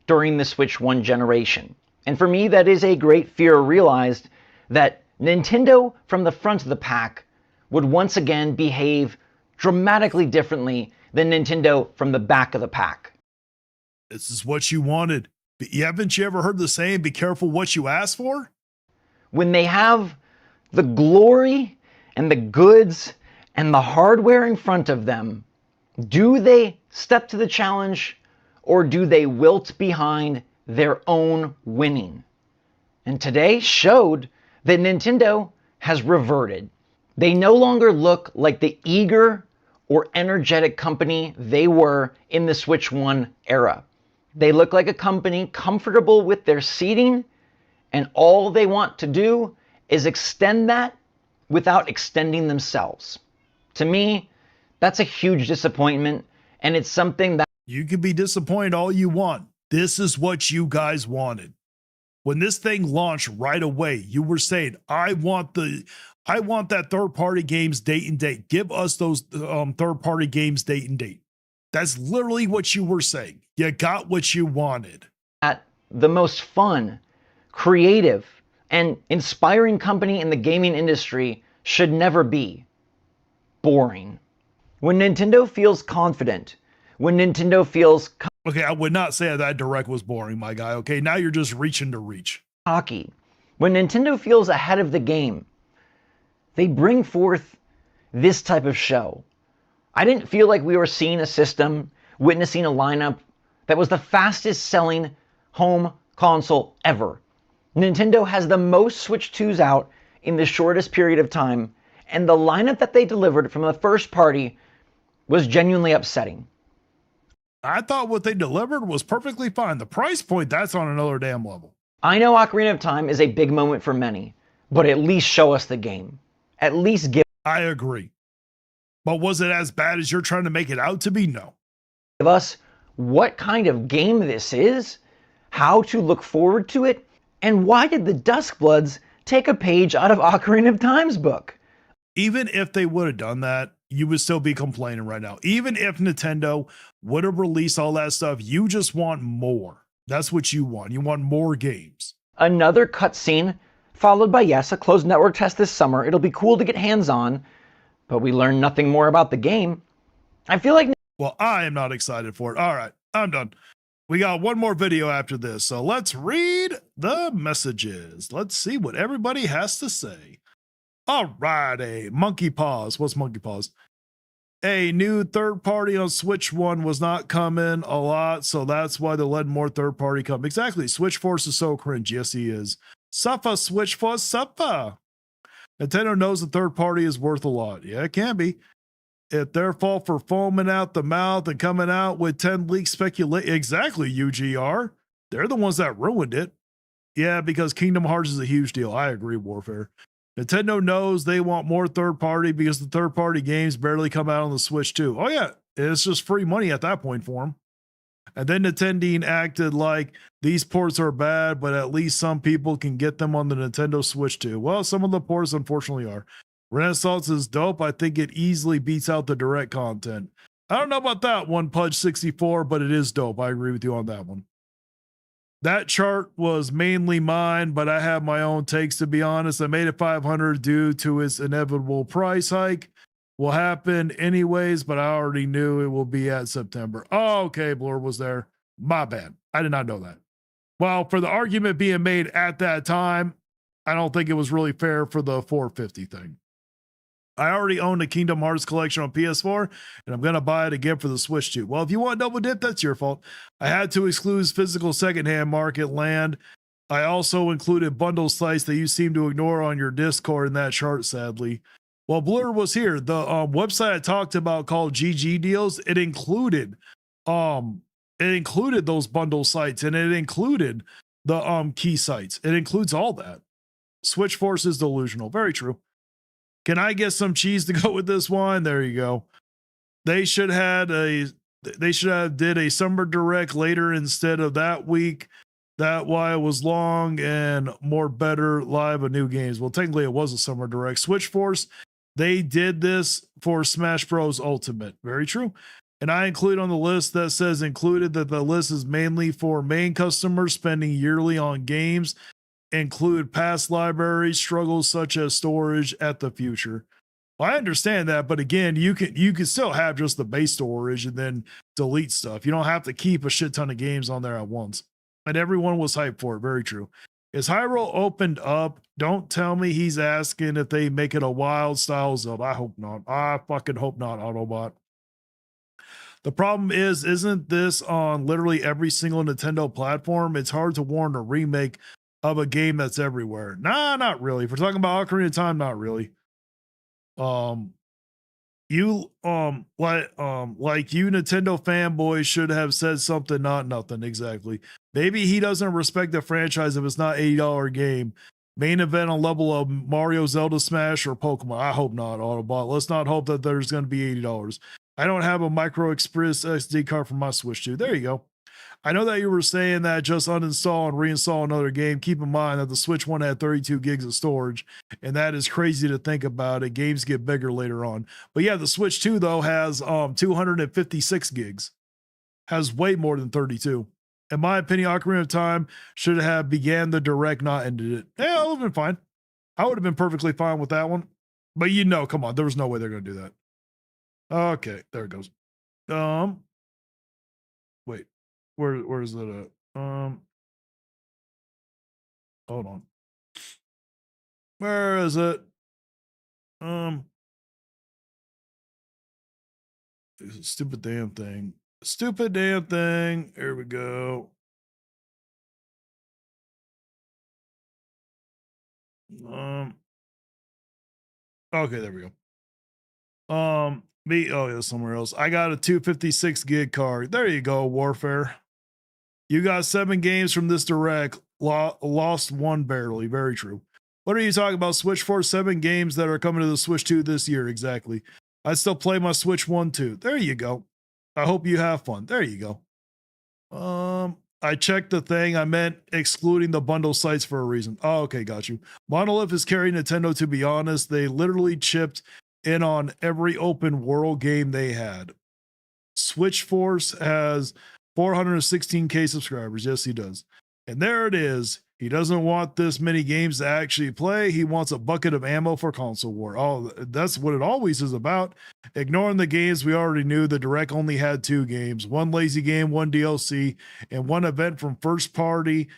Speaker 11: During the Switch 1 generation. And for me, that is a great fear realized that Nintendo from the front of the pack would once again behave dramatically differently than Nintendo from the back of the pack.
Speaker 2: This is what you wanted. Haven't you ever heard the saying, be careful what you ask for?
Speaker 11: When they have the glory and the goods and the hardware in front of them, do they step to the challenge or do they wilt behind their own winning? And today showed that Nintendo has reverted. They no longer look like the eager or energetic company they were in the Switch 1 era. They look like a company comfortable with their seating, and all they want to do is extend that without extending themselves. To me, that's a huge disappointment, and it's something that...
Speaker 2: You can be disappointed all you want. This is what you guys wanted. When this thing launched right away, you were saying, I want that third-party games date and date. Give us those third-party games date and date. That's literally what you were saying. You got what you wanted.
Speaker 11: At the most fun, creative, and inspiring company in the gaming industry should never be boring. When Nintendo feels confident, when Nintendo feels...
Speaker 2: Okay, I would not say that Direct was boring, my guy. Okay, now you're just reaching to reach.
Speaker 11: Cocky. When Nintendo feels ahead of the game, they bring forth this type of show. I didn't feel like we were seeing a system, witnessing a lineup that was the fastest selling home console ever. Nintendo has the most Switch 2s out in the shortest period of time, and the lineup that they delivered from the first party was genuinely upsetting.
Speaker 2: I thought what they delivered was perfectly fine. The price point, that's on another damn level.
Speaker 11: I know Ocarina of Time is a big moment for many, but at least show us the game. At least give...
Speaker 2: I agree. But was it as bad as you're trying to make it out to be? No.
Speaker 11: Give us what kind of game this is, how to look forward to it, and why did the Duskbloods take a page out of Ocarina of Time's book?
Speaker 2: Even if they would have done that, you would still be complaining right now. Even if Nintendo would have released all that stuff, you just want more. That's what you want. You want more games.
Speaker 11: Another cutscene, followed by, yes, a closed network test this summer. It'll be cool to get hands on, but we learn nothing more about the game. I feel like...
Speaker 2: Well, I am not excited for it. All right, I'm done. We got one more video after this, so let's read the messages. Let's see what everybody has to say. All righty, Monkey Paws. What's Monkey Paws? a new third party on Switch 1 was not coming a lot, so that's why they're letting more third party come. Exactly. Switch Force is so cringe. Yes, he is. Suffer, Switch Force, suffer. Nintendo knows the third party is worth a lot. Yeah, it can be. It's their fault for foaming out the mouth and coming out with 10 leaks speculate. Exactly, UGR. They're the ones that ruined it. Yeah, because Kingdom Hearts is a huge deal. I agree, Warfare. Nintendo knows they want more third party because the third party games barely come out on the Switch too. Oh yeah, it's just free money at that point for them. And then Nintendo acted like these ports are bad, but at least some people can get them on the Nintendo Switch too. Well, some of the ports unfortunately are. Renaissance is dope. I think it easily beats out the direct content. I don't know about that one, Pudge64, but it is dope. I agree with you on that one. That chart was mainly mine, but I have my own takes, to be honest. I made it 500 due to its inevitable price hike. Will happen anyways, but I already knew it will be at September. Oh, okay, Blur was there. My bad. I did not know that. Well, for the argument being made at that time, I don't think it was really fair for the 450 thing. I already own the Kingdom Hearts collection on PS4, and I'm going to buy it again for the Switch too. Well, if you want double dip, that's your fault. I had to exclude physical secondhand market land. I also included bundle sites that you seem to ignore on your Discord in that chart, sadly. Well, Blur was here. The website I talked about called GG Deals, it included those bundle sites, and it included the key sites. It includes all that. Switch Force is delusional. Very true. Can I get some cheese to go with this one? There you go. They should have did a summer direct later instead of that week. That why it was long and more better live of new games. Well, technically it was a summer direct. Switch Force, they did this for Smash Bros. Ultimate. Very true. And I include on the list that says included that the list is mainly for main customers spending yearly on games. Include past library struggles such as storage at the future. Well, I understand that, but again, you can still have just the base storage and then delete stuff. You don't have to keep a shit ton of games on there at once. And everyone was hyped for it. Very true. Is Hyrule opened up? Don't tell me he's asking if they make it a wild style Zelda. I hope not. I fucking hope not, Autobot. The problem is, isn't this on literally every single Nintendo platform? It's hard to warrant a remake of a game that's everywhere. Nah, not really. If we're talking about Ocarina of Time, not really. You like you Nintendo fanboys should have said something, not nothing. Exactly. Maybe he doesn't respect the franchise if it's not $80 game. Main event on level of Mario, Zelda, Smash, or Pokemon. I hope not, Autobot. Let's not hope that there's going to be $80. I don't have a Micro Express SD card for my Switch 2. There you go. I know that you were saying that just uninstall and reinstall another game. Keep in mind that the Switch 1 had 32 gigs of storage, and that is crazy to think about it. Games get bigger later on. But yeah, the Switch 2, though, has 256 gigs. Has way more than 32. In my opinion, Ocarina of Time should have began the direct, not ended it. Yeah, I would have been fine. I would have been perfectly fine with that one. But come on, there was no way they're going to do that. Okay, there it goes. Wait. Where is it at? Hold on. Where is it? Stupid damn thing. Stupid damn thing. Here we go. Okay, there we go. Oh yeah, somewhere else. I got a 256 gig card. There you go, Warfare. You got 7 games from this direct. Lost one barely. Very true. What are you talking about? Switch 4, 7 games that are coming to the Switch 2 this year. Exactly. I still play my Switch 1 too. There you go. I hope you have fun. There you go. I checked the thing. I meant excluding the bundle sites for a reason. Oh, okay, got you. Monolith is carrying Nintendo, to be honest. They literally chipped in on every open world game they had. Switch Force has 416K subscribers. Yes, he does. And there it is. He doesn't want this many games to actually play. He wants a bucket of ammo for console war. Oh, that's what it always is about. Ignoring the games we already knew, the Direct only had 2 games. 1 lazy game, 1 DLC, and 1 event from first party.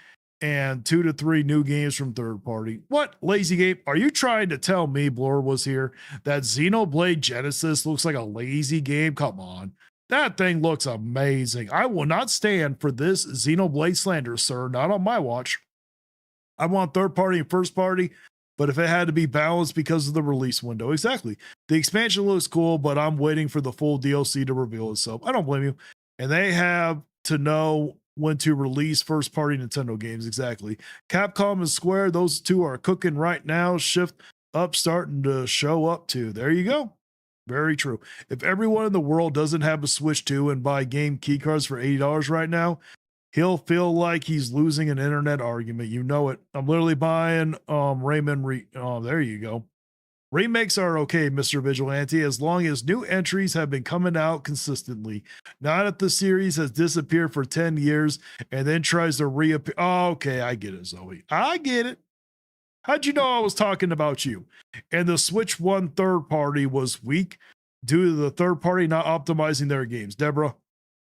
Speaker 2: and 2 to 3 new games from third party. What? Lazy game? Are you trying to tell me, Blur was here, that Xenoblade Genesis looks like a lazy game? Come on. That thing looks amazing. I will not stand for this Xenoblade slander, sir. Not on my watch. I want third party and first party, but if it had to be balanced because of the release window. Exactly. The expansion looks cool, but I'm waiting for the full DLC to reveal itself. I don't blame you. And they have to know when to release first party Nintendo games. Exactly. Capcom and Square, those two are cooking right now. Shift up starting to show up too. There you go. Very true. If everyone in the world doesn't have a Switch 2 and buy game keycards for $80 right now, he'll feel like he's losing an internet argument. You know it. I'm literally buying Rayman. There you go. Remakes are okay, Mr. Vigilante, as long as new entries have been coming out consistently. Not if the series has disappeared for 10 years and then tries to reappear. Oh, okay, I get it, Zoe. I get it. How'd you know I was talking about you? And the Switch 1 third party was weak due to the third party not optimizing their games. Deborah,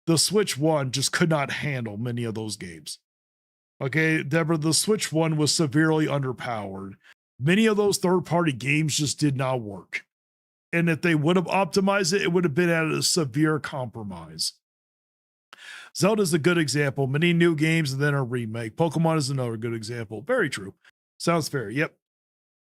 Speaker 2: the Switch 1 just could not handle many of those games. Okay, Deborah, the Switch 1 was severely underpowered. Many of those third-party games just did not work. And if they would have optimized it, it would have been at a severe compromise. Zelda's a good example. Many new games and then a remake. Pokemon is another good example. Very true. Sounds fair. Yep.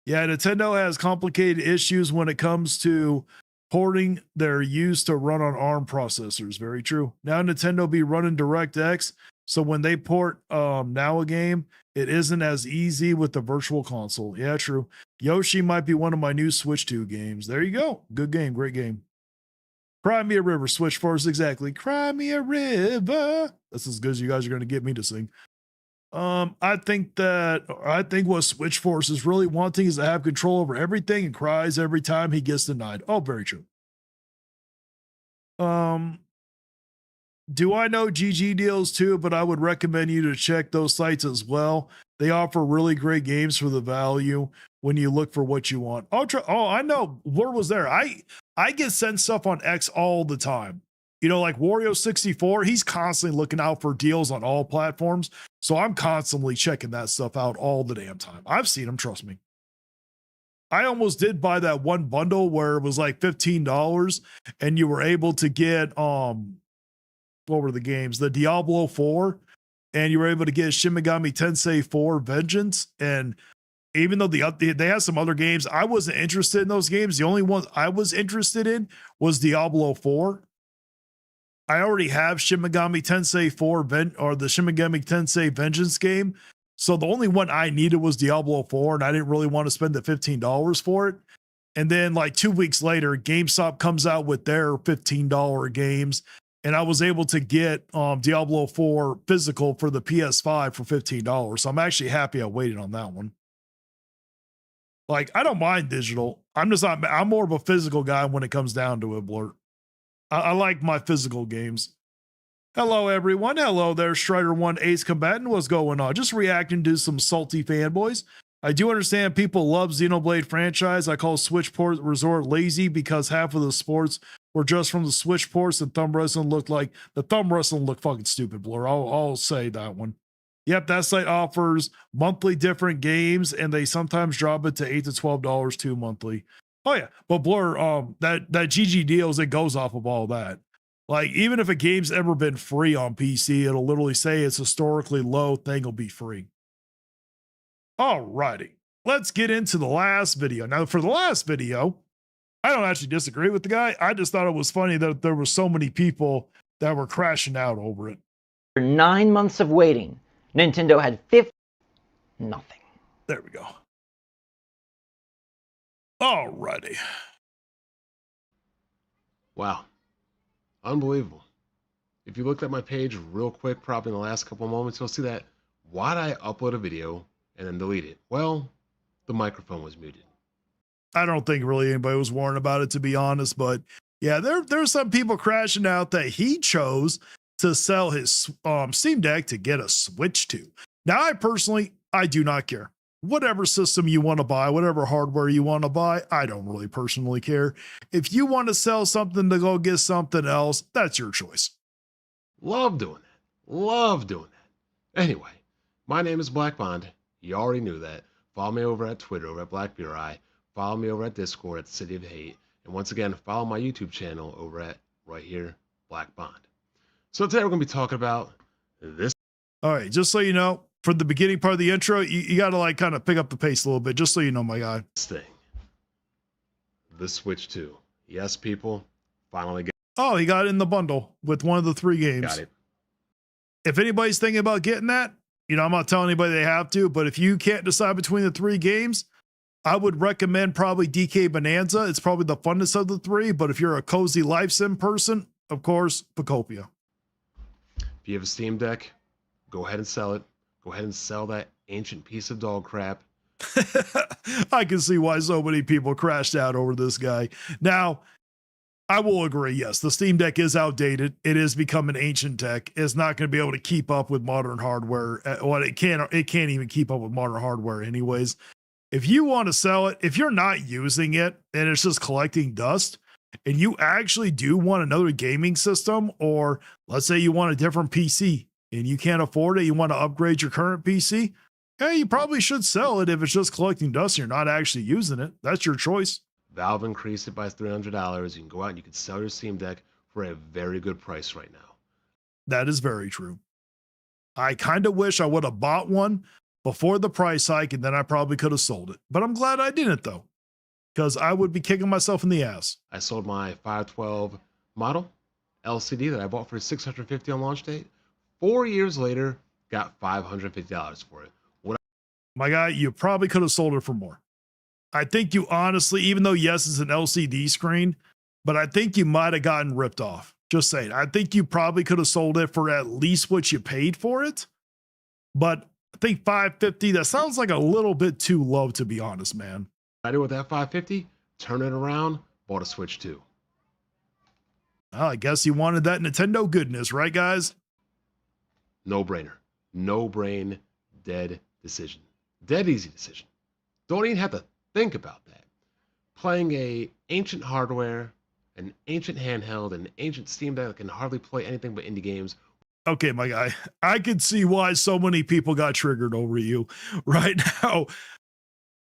Speaker 2: Yeah, Nintendo has complicated issues when it comes to porting their used to run on ARM processors. Very true. Now Nintendo be running DirectX, so when they port now a game, it isn't as easy with the virtual console. Yeah, true. Yoshi might be one of my new Switch 2 games. There you go. Good game. Great game. Cry Me a River. Switch Force. Exactly. Cry Me a River. That's as good as you guys are going to get me to sing. I think what Switch Force is really wanting is to have control over everything and cries every time he gets denied. Oh, very true. Do I know GG deals too? But I would recommend you to check those sites as well. They offer really great games for the value when you look for what you want. I know. Blur was there. I get sent stuff on X all the time. You know, like Wario64, he's constantly looking out for deals on all platforms. So I'm constantly checking that stuff out all the damn time. I've seen them, trust me. I almost did buy that one bundle where it was like $15 and you were able to get what were the games? The Diablo 4, and you were able to get Shin Megami Tensei 4 Vengeance. And even though they had some other games, I wasn't interested in those games. The only one I was interested in was Diablo 4. I already have Shin Megami Tensei 4 or the Shin Megami Tensei Vengeance game. So the only one I needed was Diablo 4, and I didn't really want to spend the $15 for it. And then like 2 weeks later, GameStop comes out with their $15 games, and I was able to get Diablo 4 physical for the PS5 for $15. So I'm actually happy I waited on that one. Like, I don't mind digital. I'm more of a physical guy when it comes down to it, Blur. I like my physical games. Hello, everyone. Hello there, Strider1 Ace Combatant. What's going on? Just reacting to some salty fanboys. I do understand people love Xenoblade franchise. I call Switch Port Resort lazy because half of the sports were just from the Switch ports, and thumb wrestling looked fucking stupid, Blur. I'll say that one. Yep, that site offers monthly different games, and they sometimes drop it to $8 to $12 too monthly. Oh yeah, but Blur, that GG deals, it goes off of all that. Like, even if a game's ever been free on PC, it'll literally say it's historically low thing will be free. Alrighty, let's get into the last video. Now, for the last video, I don't actually disagree with the guy. I just thought it was funny that there were so many people that were crashing out over it.
Speaker 11: After 9 months of waiting, Nintendo had nothing.
Speaker 2: There we go. Alrighty.
Speaker 12: Wow. Unbelievable. If you looked at my page real quick, probably in the last couple of moments, you'll see that why'd I upload a video and then delete it? Well, the microphone was muted.
Speaker 2: I don't think really anybody was warned about it, to be honest, but yeah, there's some people crashing out that he chose to sell his Steam Deck to get a Switch to. Now, I do not care. Whatever system you want to buy, whatever hardware you want to buy, I don't really personally care. If you want to sell something to go get something else, that's your choice.
Speaker 12: Love doing that. Love doing that. Anyway, My name is Black Bond. You already knew that. Follow me over at Twitter, over at BlackBeerEye. Follow me over at Discord at the City of Hate. And once again, follow my YouTube channel over at right here, Black Bond. So today we're going to be talking about this.
Speaker 2: All right, just so you know, for the beginning part of the intro, you got to like kind of pick up the pace a little bit, just so you know, my guy.
Speaker 12: Thing. The Switch 2. Yes, people, finally got.
Speaker 2: Oh, he got it in the bundle with one of the 3 games.
Speaker 12: Got it.
Speaker 2: If anybody's thinking about getting that, you know, I'm not telling anybody they have to, but if you can't decide between the 3 games, I would recommend probably DK Bonanza. It's probably the funnest of the 3, but if you're a cozy life sim person, of course, Pacopia.
Speaker 12: If you have a Steam Deck, go ahead and sell it. Go ahead and sell that ancient piece of dog crap.
Speaker 2: I can see why so many people crashed out over this guy. Now, I will agree, yes, the Steam Deck is outdated. It has become an ancient tech. It's not going to be able to keep up with modern hardware. Well, it can't even keep up with modern hardware anyways. If you want to sell it, if you're not using it and it's just collecting dust, and you actually do want another gaming system, or let's say you want a different PC and you can't afford it, you want to upgrade your current PC, hey, you probably should sell it if it's just collecting dust and you're not actually using it. That's your choice.
Speaker 12: Valve increased it by $300. You can go out and you can sell your Steam Deck for a very good price right now.
Speaker 2: That is very true. I kind of wish I would have bought one before the price hike, and then I probably could have sold it. But I'm glad I didn't, though, because I would be kicking myself in the ass.
Speaker 12: I sold my 512 model LCD that I bought for $650 on launch date. 4 years later, got $550 for it.
Speaker 2: My guy, you probably could have sold it for more. I think you honestly, even though yes, it's an LCD screen, but I think you might have gotten ripped off. Just saying. I think you probably could have sold it for at least what you paid for it. But I think $550, that sounds like a little bit too low, to be honest, man.
Speaker 12: I did with that $550, turn it around, bought a Switch 2.
Speaker 2: Well, I guess you wanted that Nintendo goodness, right, guys?
Speaker 12: No brainer. No brain, dead decision. Dead easy decision. Don't even have to think about that. Playing a ancient hardware, an ancient handheld, an ancient Steam Deck that can hardly play anything but indie games.
Speaker 2: Okay, my guy, I can see why so many people got triggered over you right now.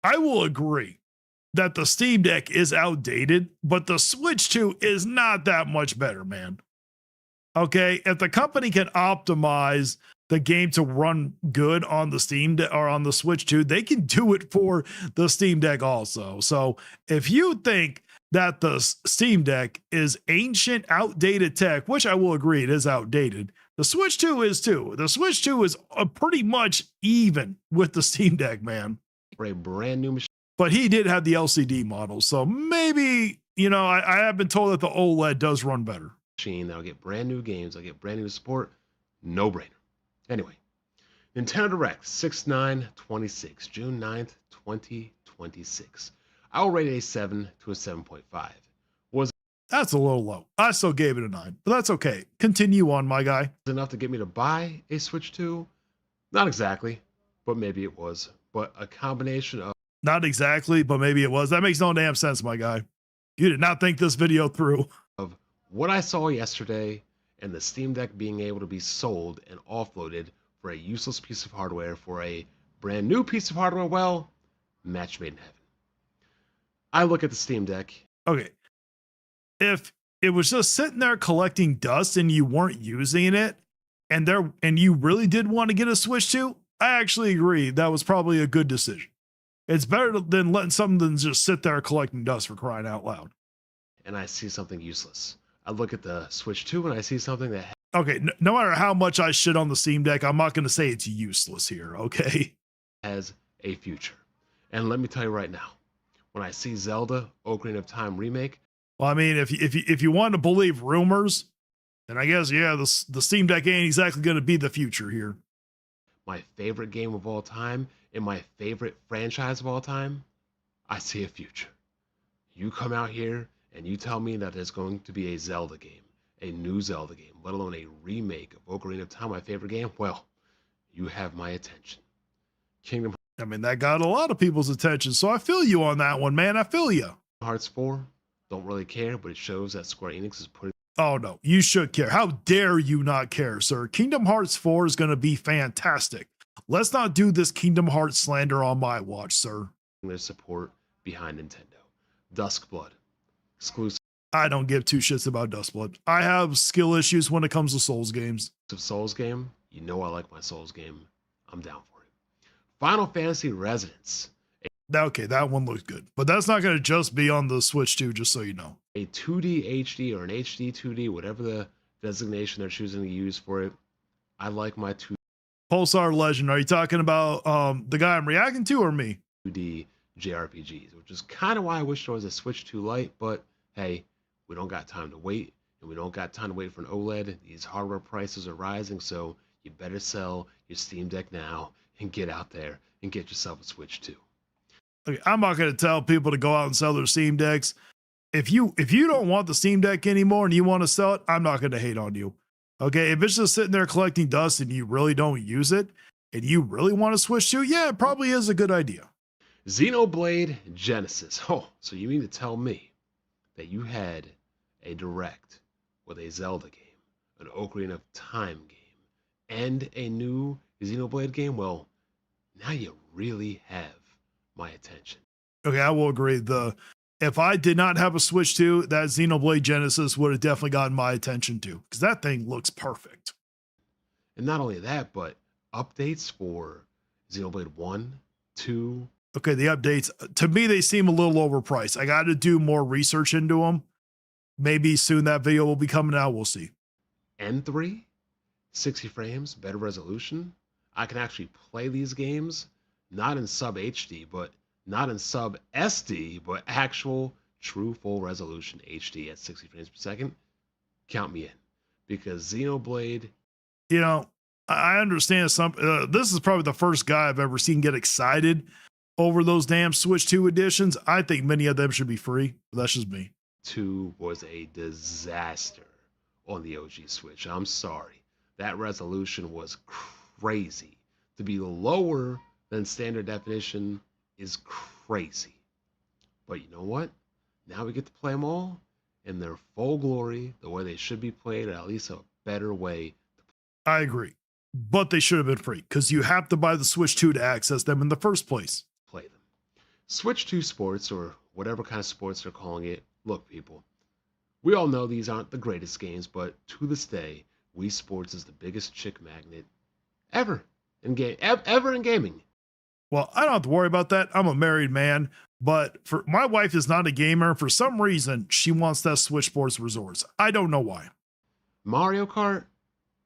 Speaker 2: I will agree that the Steam Deck is outdated, but the Switch 2 is not that much better, man. Okay, if the company can optimize the game to run good on the Steam Deck or on the Switch 2, they can do it for the Steam Deck also. So if you think that the Steam Deck is ancient, outdated tech, which I will agree it is outdated, the Switch 2 is too. The Switch 2 is pretty much even with the Steam Deck, man.
Speaker 12: For a brand new machine.
Speaker 2: But he did have the LCD model, so maybe, you know, I have been told that the OLED does run better.
Speaker 12: That'll get brand new games, I'll get brand new support. No brainer. Anyway, Nintendo Direct 6/9/26, June 9th, 2026. I'll rate it a 7 to a 7.5.
Speaker 2: That's a little low. I still gave it a 9, but that's okay. Continue on, my guy.
Speaker 12: Enough to get me to buy a Switch 2? Not exactly, but maybe it was. But a combination of...
Speaker 2: Not exactly, but maybe it was. That makes no damn sense, my guy. You did not think this video through.
Speaker 12: Of what I saw yesterday and the Steam Deck being able to be sold and offloaded for a useless piece of hardware for a brand new piece of hardware, well, match made in heaven. I look at the Steam Deck.
Speaker 2: Okay. If it was just sitting there collecting dust and you weren't using it, and you really did want to get a Switch 2, I actually agree that was probably a good decision. It's better than letting something just sit there collecting dust, for crying out loud.
Speaker 12: And I see something useless. I look at the Switch 2 and I see something that...
Speaker 2: Okay, no matter how much I shit on the Steam Deck, I'm not going to say it's useless here, okay?
Speaker 12: Has a future. And let me tell you right now, when I see Zelda Ocarina of Time remake...
Speaker 2: Well, I mean, if you want to believe rumors, then I guess, yeah, the Steam Deck ain't exactly going to be the future here.
Speaker 12: My favorite game of all time and my favorite franchise of all time, I see a future. You come out here and you tell me that there's going to be a Zelda game, a new Zelda game, let alone a remake of Ocarina of Time, my favorite game, well, you have my attention. Kingdom
Speaker 2: I mean, that got a lot of people's attention, so I feel you on that one, man. I feel you.
Speaker 12: Hearts 4, don't really care, but it shows that Square Enix is putting...
Speaker 2: Oh, no, you should care. How dare you not care, sir? Kingdom Hearts 4 is going to be fantastic. let's not do this Kingdom Hearts slander on my watch, sir.
Speaker 12: Their support behind Nintendo. Duskblood, exclusive
Speaker 2: I don't give two shits about Dustblood. I have skill issues when it comes to Souls games.
Speaker 12: Souls game. You know I like my Souls game. I'm down for it. Final Fantasy Resonance.
Speaker 2: Okay, that one looks good. But that's not going to just be on the Switch 2, just so you know.
Speaker 12: A 2D HD or an HD 2D, whatever the designation they're choosing to use for it. I like my
Speaker 2: Pulsar Legend. Are you talking about the guy I'm reacting to or me?
Speaker 12: 2D JRPGs, which is kind of why I wish there was a Switch 2 Lite, but hey, we don't got time to wait, and we don't got time to wait for an OLED. These hardware prices are rising, so you better sell your Steam Deck now and get out there and get yourself a Switch 2.
Speaker 2: Okay, I'm not going to tell people to go out and sell their Steam Decks. If you don't want the Steam Deck anymore and you want to sell it, I'm not going to hate on you. Okay, if it's just sitting there collecting dust and you really don't use it and you really want to switch to, yeah, it probably is a good idea.
Speaker 12: Xenoblade Genesis. Oh, so you mean to tell me that you had a Direct with a Zelda game, an Ocarina of Time game, and a new Xenoblade game? Well, now you really have my attention.
Speaker 2: Okay, I will agree. If I did not have a Switch 2, that Xenoblade Genesis would have definitely gotten my attention too, because that thing looks perfect.
Speaker 12: And not only that, but updates for Xenoblade 1, 2.
Speaker 2: Okay, the updates, to me, they seem a little overpriced. I got to do more research into them. Maybe soon that video will be coming out. We'll see.
Speaker 12: And 3, 60 frames, better resolution. I can actually play these games, not in sub HD, but not in sub SD, but actual true full resolution HD at 60 frames per second. Count me in, because Xenoblade.
Speaker 2: You know, I understand this is probably the first guy I've ever seen get excited over those damn Switch 2 editions. I think many of them should be free. But that's just me.
Speaker 12: 2 was a disaster on the OG Switch. I'm sorry. That resolution was crazy. To be lower than standard definition is crazy. But you know what? Now we get to play them all in their full glory, the way they should be played, or at least a better way.
Speaker 2: I agree. But they should have been free, because you have to buy the Switch 2 to access them in the first place.
Speaker 12: Play them. Switch 2 Sports, or whatever kind of sports they're calling it. Look, people, we all know these aren't the greatest games, but to this day, Wii Sports is the biggest chick magnet ever in gaming.
Speaker 2: Well, I don't have to worry about that. I'm a married man, but my wife is not a gamer. For some reason, she wants that Switch Sports Resorts. I don't know why.
Speaker 12: Mario Kart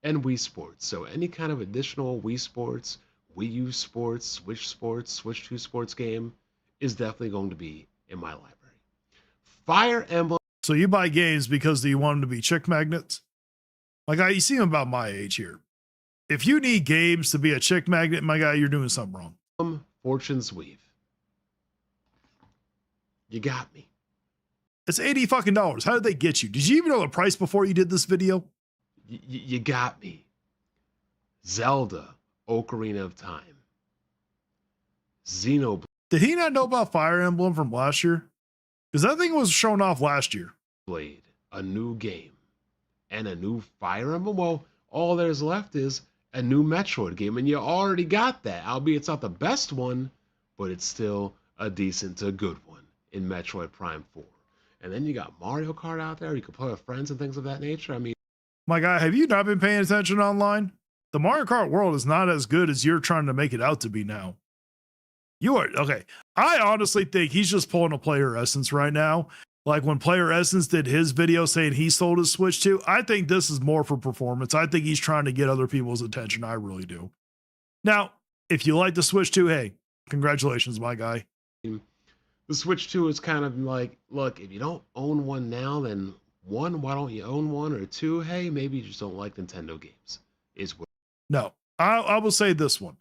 Speaker 12: and Wii Sports. So any kind of additional Wii Sports, Wii U Sports, Switch 2 Sports game is definitely going to be in my library. Fire Emblem.
Speaker 2: So you buy games because you want them to be chick magnets? Like, you see them about my age here. If you need games to be a chick magnet, my guy, you're doing something wrong.
Speaker 12: Fortune's Weave. You got me.
Speaker 2: It's $80 fucking. How did they get you? Did you even know the price before you did this video?
Speaker 12: You got me. Zelda, Ocarina of Time. Xenoblade.
Speaker 2: Did he not know about Fire Emblem from last year? Because that thing was shown off last year.
Speaker 12: A new game. And a new Fire Emblem? Well, all there's left is a new Metroid game, and you already got that. Albeit it's not the best one, but it's still a decent to good one in Metroid Prime 4. And then you got Mario Kart out there. You can play with friends and things of that nature. I mean,
Speaker 2: my guy, have you not been paying attention online? The Mario Kart world is not as good as you're trying to make it out to be now. You are, okay. I honestly think he's just pulling a Player Essence right now. Like when Player Essence did his video saying he sold his Switch 2, I think this is more for performance. I think he's trying to get other people's attention. I really do. Now, if you like the Switch 2, hey, congratulations, my guy.
Speaker 12: The Switch 2 is kind of like, look, if you don't own one now, then one, why don't you own one? Or two, hey, maybe you just don't like Nintendo games.
Speaker 2: No, I will say this one.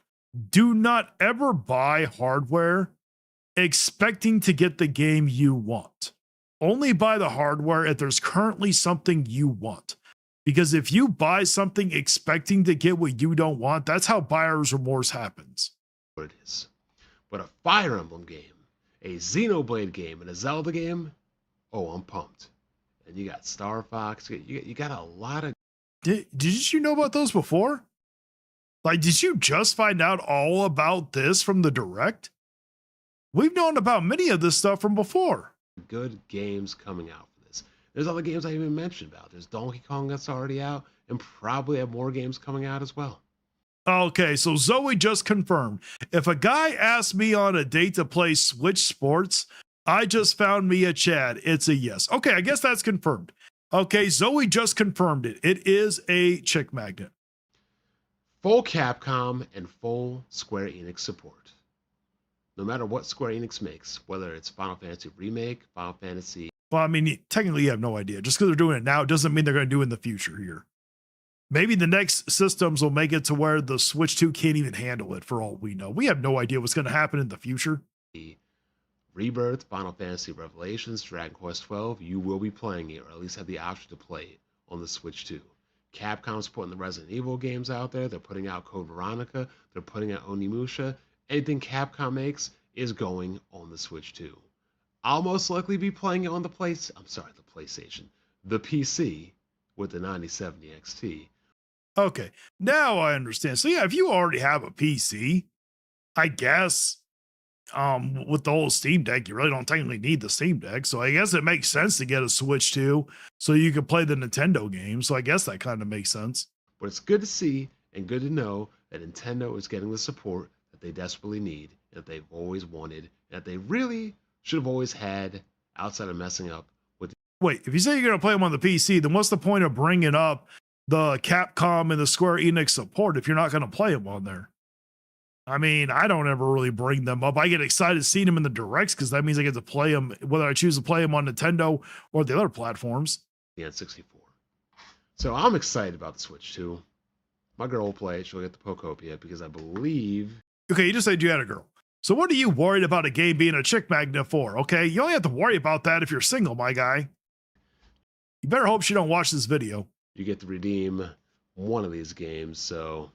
Speaker 2: Do not ever buy hardware expecting to get the game you want. Only buy the hardware if there's currently something you want. Because if you buy something expecting to get what you don't want, that's how buyer's remorse happens.
Speaker 12: What it is. But a Fire Emblem game, a Xenoblade game, and a Zelda game, oh, I'm pumped. And you got Star Fox, you got a lot of...
Speaker 2: Did you know about those before? Like, did you just find out all about this from the Direct? We've known about many of this stuff from before.
Speaker 12: Good games coming out for this. There's other games I even mentioned about. There's Donkey Kong that's already out, and probably have more games coming out as well.
Speaker 2: Okay, so Zoe just confirmed. If a guy asked me on a date to play Switch Sports, I just found me a Chad. It's a yes. Okay, I guess that's confirmed. Okay, Zoe just confirmed it. It is a chick magnet.
Speaker 12: Full Capcom and full Square Enix support. No matter what Square Enix makes, whether it's Final Fantasy Remake, Final Fantasy...
Speaker 2: Well, I mean, technically you have no idea. Just because they're doing it now doesn't mean they're going to do it in the future here. Maybe the next systems will make it to where the Switch 2 can't even handle it for all we know. We have no idea what's going to happen in the future.
Speaker 12: Rebirth, Final Fantasy Revelations, Dragon Quest XII, you will be playing it, or at least have the option to play it on the Switch 2. Capcom's putting the Resident Evil games out there. They're putting out Code Veronica. They're putting out Onimusha. Anything Capcom makes is going on the Switch 2. I'll most likely be playing it on the PlayStation, the PC with the 9070 XT.
Speaker 2: Okay, now I understand. So yeah, if you already have a PC, I guess with the whole Steam Deck, you really don't technically need the Steam Deck. So I guess it makes sense to get a Switch 2 so you can play the Nintendo games. So I guess that kind of makes sense.
Speaker 12: But it's good to see and good to know that Nintendo is getting the support that they desperately need, that they've always wanted, that they really should have always had outside of messing up with.
Speaker 2: Wait, if you say you're going to play them on the PC, then what's the point of bringing up the Capcom and the Square Enix support if you're not going to play them on there? I mean, I don't ever really bring them up. I get excited seeing them in the directs because that means I get to play them, whether I choose to play them on Nintendo or the other platforms.
Speaker 12: The N64. So I'm excited about the Switch 2. My girl will play it. She'll get the Pokopia because I believe...
Speaker 2: Okay, you just said you had a girl. So what are you worried about a game being a chick magnet for? Okay, you only have to worry about that if you're single, my guy. You better hope she don't watch this video.
Speaker 12: You get to redeem one of these games, so...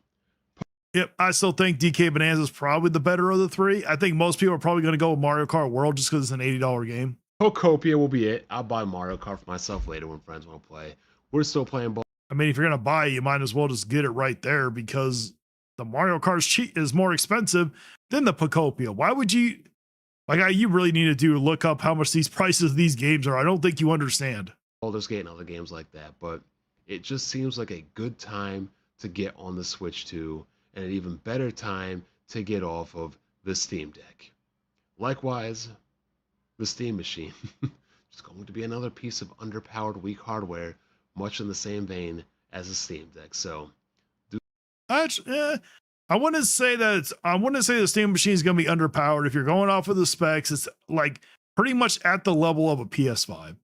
Speaker 2: Yep, I still think DK Bonanza is probably the better of the three. I think most people are probably going to go with Mario Kart World just because it's an $80 game.
Speaker 12: Pokopia will be it. I'll buy Mario Kart for myself later when friends want to play. We're still playing both.
Speaker 2: I mean, if you're going to buy it, you might as well just get it right there because the Mario Kart is more expensive than the Pokopia. Why would you... Like, you really need to look up how much these prices of these games are. I don't think you understand.
Speaker 12: Baldur's Gate and other games like that, but it just seems like a good time to get on the Switch 2, and an even better time to get off of the Steam Deck. Likewise, the Steam Machine is going to be another piece of underpowered, weak hardware, much in the same vein as the Steam Deck. So,
Speaker 2: I wouldn't say that I wouldn't say the Steam Machine is going to be underpowered. If you're going off of the specs, it's like pretty much at the level of a PS5.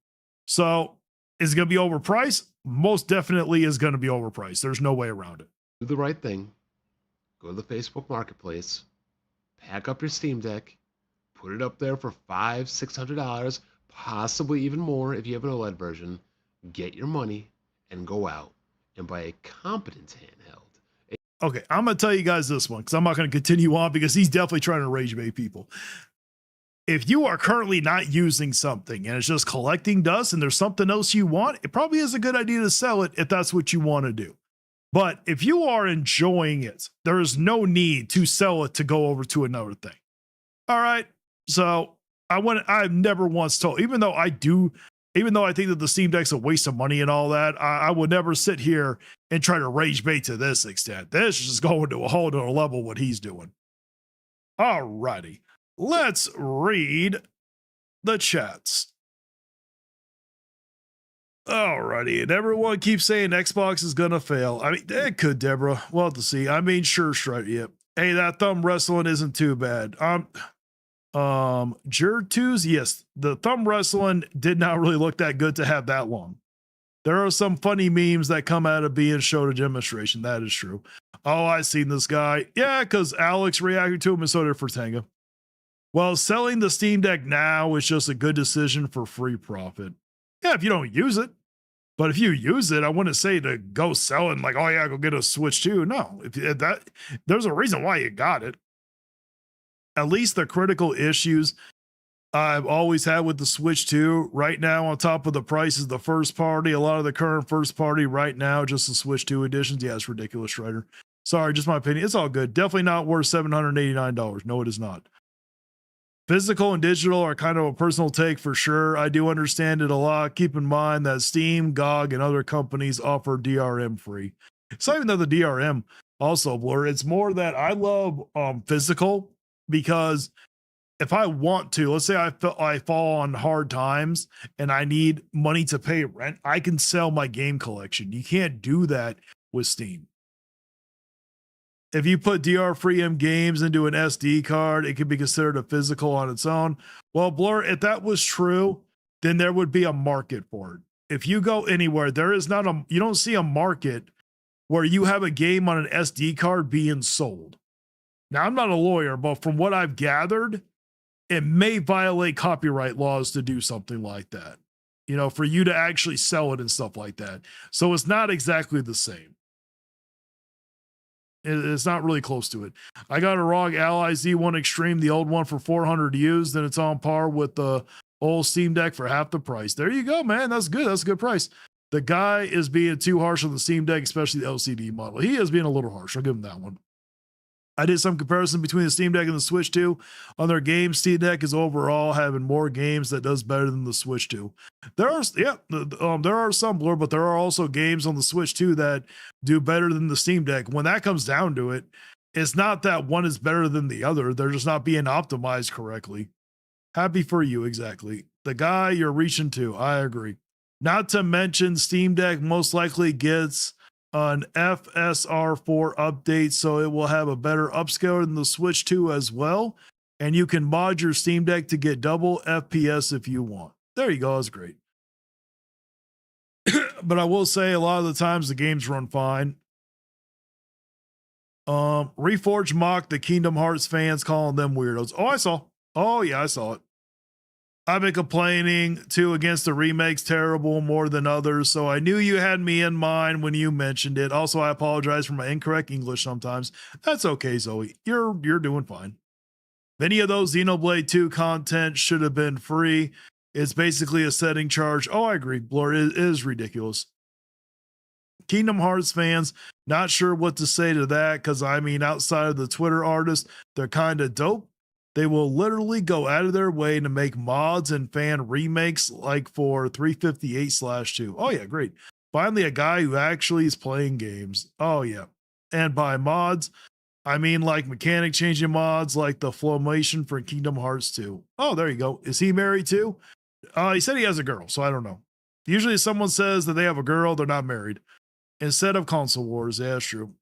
Speaker 2: So, is it going to be overpriced? Most definitely is going to be overpriced. There's no way around it.
Speaker 12: Do the right thing. Go to the Facebook Marketplace, pack up your Steam Deck, put it up there for $500, $600, possibly even more if you have an OLED version. Get your money and go out and buy a competent handheld.
Speaker 2: Okay, I'm going to tell you guys this one because I'm not going to continue on because he's definitely trying to rage bait people. If you are currently not using something and it's just collecting dust and there's something else you want, it probably is a good idea to sell it if that's what you want to do. But if you are enjoying it, there is no need to sell it to go over to another thing. All right. So I've never once told, even though I think that the Steam Deck's a waste of money and all that, I would never sit here and try to rage bait to this extent. This is just going to a whole other level what he's doing. All righty. Let's read the chats. Alrighty, and everyone keeps saying Xbox is gonna fail. I mean, it could, Deborah. We'll have to see. I mean, sure, yep. Hey, that thumb wrestling isn't too bad. Jertus, yes, the thumb wrestling did not really look that good to have that long. There are some funny memes that come out of being showed a demonstration. That is true. Oh, I seen this guy. Yeah, because Alex reacted to him and so did Fertanga. Well, selling the Steam Deck now is just a good decision for free profit. Yeah, if you don't use it. But if you use it, I wouldn't say to go sell it and like, oh yeah, go get a Switch 2. No, there's a reason why you got it. At least the critical issues I've always had with the Switch 2 right now on top of the price is the first party. A lot of the current first party right now, just the Switch 2 editions. Yeah, it's ridiculous, Strider. Sorry, just my opinion. It's all good. Definitely not worth $789. No, it is not. Physical and digital are kind of a personal take for sure. I do understand it a lot. Keep in mind that Steam, GOG, and other companies offer DRM free. It's not even though the DRM also blur. It's more that I love physical, because if I want to, let's say I fall on hard times and I need money to pay rent, I can sell my game collection. You can't do that with Steam. If you put DR-free games into an SD card, it could be considered a physical on its own. Well, Blur, if that was true, then there would be a market for it. If you go anywhere, you don't see a market where you have a game on an SD card being sold. Now, I'm not a lawyer, but from what I've gathered, it may violate copyright laws to do something like that, for you to actually sell it and stuff like that. So it's not exactly the same. It's not really close to it. I got a ROG Ally Z1 Extreme, the old one, for 400 used, and it's on par with the old Steam Deck for half the price. There you go, man. That's good. That's a good price. The guy is being too harsh on the Steam Deck, especially the LCD model. He is being a little harsh. I'll give him that one. I did some comparison between the Steam Deck and the Switch 2. On their games, Steam Deck is overall having more games that does better than the Switch 2. There are some, Blur, but there are also games on the Switch 2 that do better than the Steam Deck. When that comes down to it, it's not that one is better than the other. They're just not being optimized correctly. Happy for you, exactly. The guy you're reaching to, I agree. Not to mention, Steam Deck most likely gets an FSR4 update, so it will have a better upscaler than the Switch 2 as well. And you can mod your Steam Deck to get double FPS if you want. There you go. That's great. But I will say a lot of the times the games run fine. Reforged mocked the Kingdom Hearts fans, calling them weirdos. Oh, I saw. Oh, yeah, I saw it. I've been complaining too against the remakes terrible more than others, so I knew you had me in mind when you mentioned it. Also, I apologize for my incorrect English sometimes. That's okay, Zoe. You're doing fine. Many of those Xenoblade 2 content should have been free. It's basically a setting charge. Oh, I agree. Blur is ridiculous. Kingdom Hearts fans, not sure what to say to that, because outside of the Twitter artists, they're kind of dope. They will literally go out of their way to make mods and fan remakes like for 358/2. Oh, yeah, great. Finally, a guy who actually is playing games. Oh, yeah. And by mods, like mechanic changing mods like the Flowmation for Kingdom Hearts 2. Oh, there you go. Is he married too? He said he has a girl, so I don't know. Usually if someone says that they have a girl, they're not married. Instead of console wars, yeah, that's true.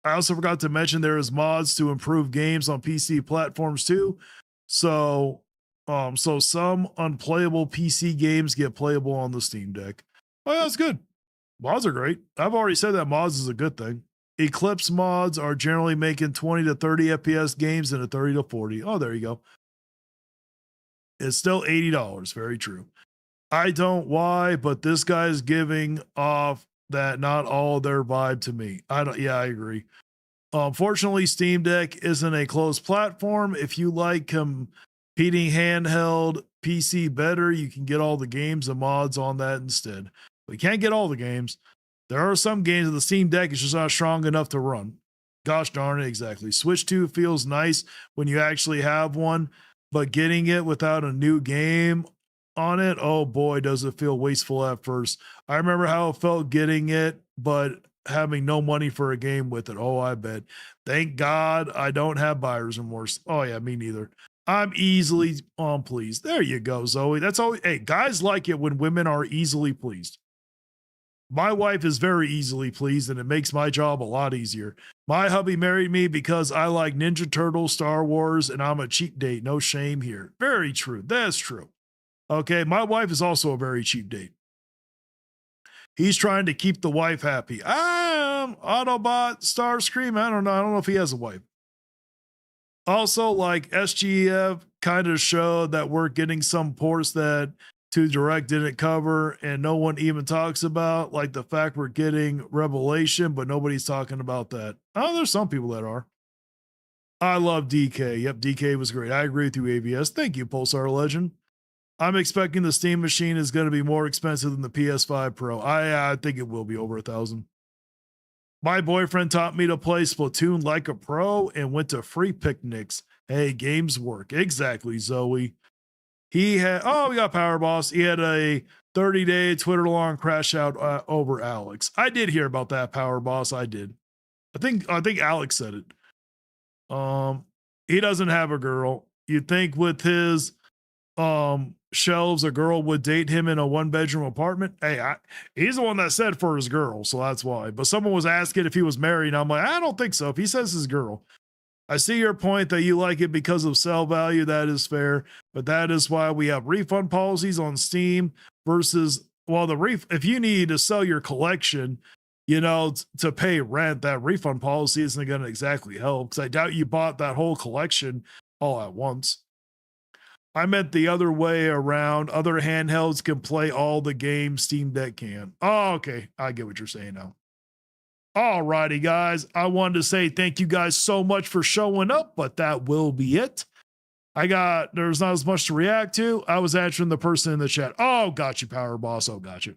Speaker 2: I also forgot to mention there is mods to improve games on PC platforms too. So some unplayable PC games get playable on the Steam Deck. Oh, yeah, that's good. Mods are great. I've already said that mods is a good thing. Eclipse mods are generally making 20 to 30 FPS games into 30 to 40. Oh, there you go. It's still $80. Very true. I don't why, but this guy is giving off that not all their vibe to me. I agree. Fortunately, Steam Deck isn't a closed platform. If you like competing handheld PC better, you can get all the games and mods on that instead. We can't get all the games. There are some games that the Steam Deck is just not strong enough to run. Gosh darn it, exactly. Switch 2 feels nice when you actually have one, but getting it without a new game on it, oh boy, does it feel wasteful at first. I remember how it felt getting it, but having no money for a game with it. Oh, I bet. Thank God I don't have buyer's remorse. Oh yeah, me neither. I'm easily pleased. There you go, Zoe. That's all. Hey, guys like it when women are easily pleased. My wife is very easily pleased, and it makes my job a lot easier. My hubby married me because I like Ninja Turtles, Star Wars, and I'm a cheap date. No shame here. Very true. That's true. Okay, my wife is also a very cheap date. He's trying to keep the wife happy. Autobot Starscream. I don't know. I don't know if he has a wife. Also, like SGF kind of showed that we're getting some ports that 2 Direct didn't cover and no one even talks about, like the fact we're getting Revelation, but nobody's talking about that. Oh, there's some people that are. I love DK. Yep, DK was great. I agree with you, AVS. Thank you, Pulsar Legend. I'm expecting the Steam machine is going to be more expensive than the PS5 Pro. I think it will be over $1,000. My boyfriend taught me to play Splatoon like a pro and went to free picnics. Hey, games work. Exactly, Zoe. We got Power Boss. He had a 30-day Twitter long crash out over Alex. I did hear about that, Power Boss. I did. I think Alex said it. He doesn't have a girl. You'd think with his shelves, a girl would date him in a 1-bedroom apartment. Hey, he's the one that said for his girl, so that's why. But someone was asking if he was married, and I'm like, I don't think so. If he says his girl, I see your point that you like it because of sell value. That is fair, but that is why we have refund policies on Steam versus, well, if you need to sell your collection, to pay rent, that refund policy isn't going to exactly help, because I doubt you bought that whole collection all at once. I meant the other way around. Other handhelds can play all the games Steam Deck can. Oh, okay. I get what you're saying now. All righty, guys. I wanted to say thank you guys so much for showing up, but that will be it. There's not as much to react to. I was answering the person in the chat. Oh, got you, Power Boss. Oh, got you.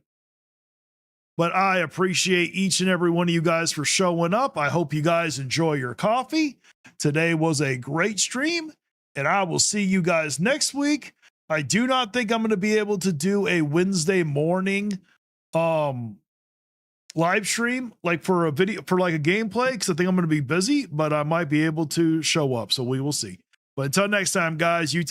Speaker 2: But I appreciate each and every one of you guys for showing up. I hope you guys enjoy your coffee. Today was a great stream, and I will see you guys next week. I do not think I'm going to be able to do a Wednesday morning live stream like for a video, for like a gameplay, because I think I'm going to be busy, but I might be able to show up. So we will see. But until next time, guys, you take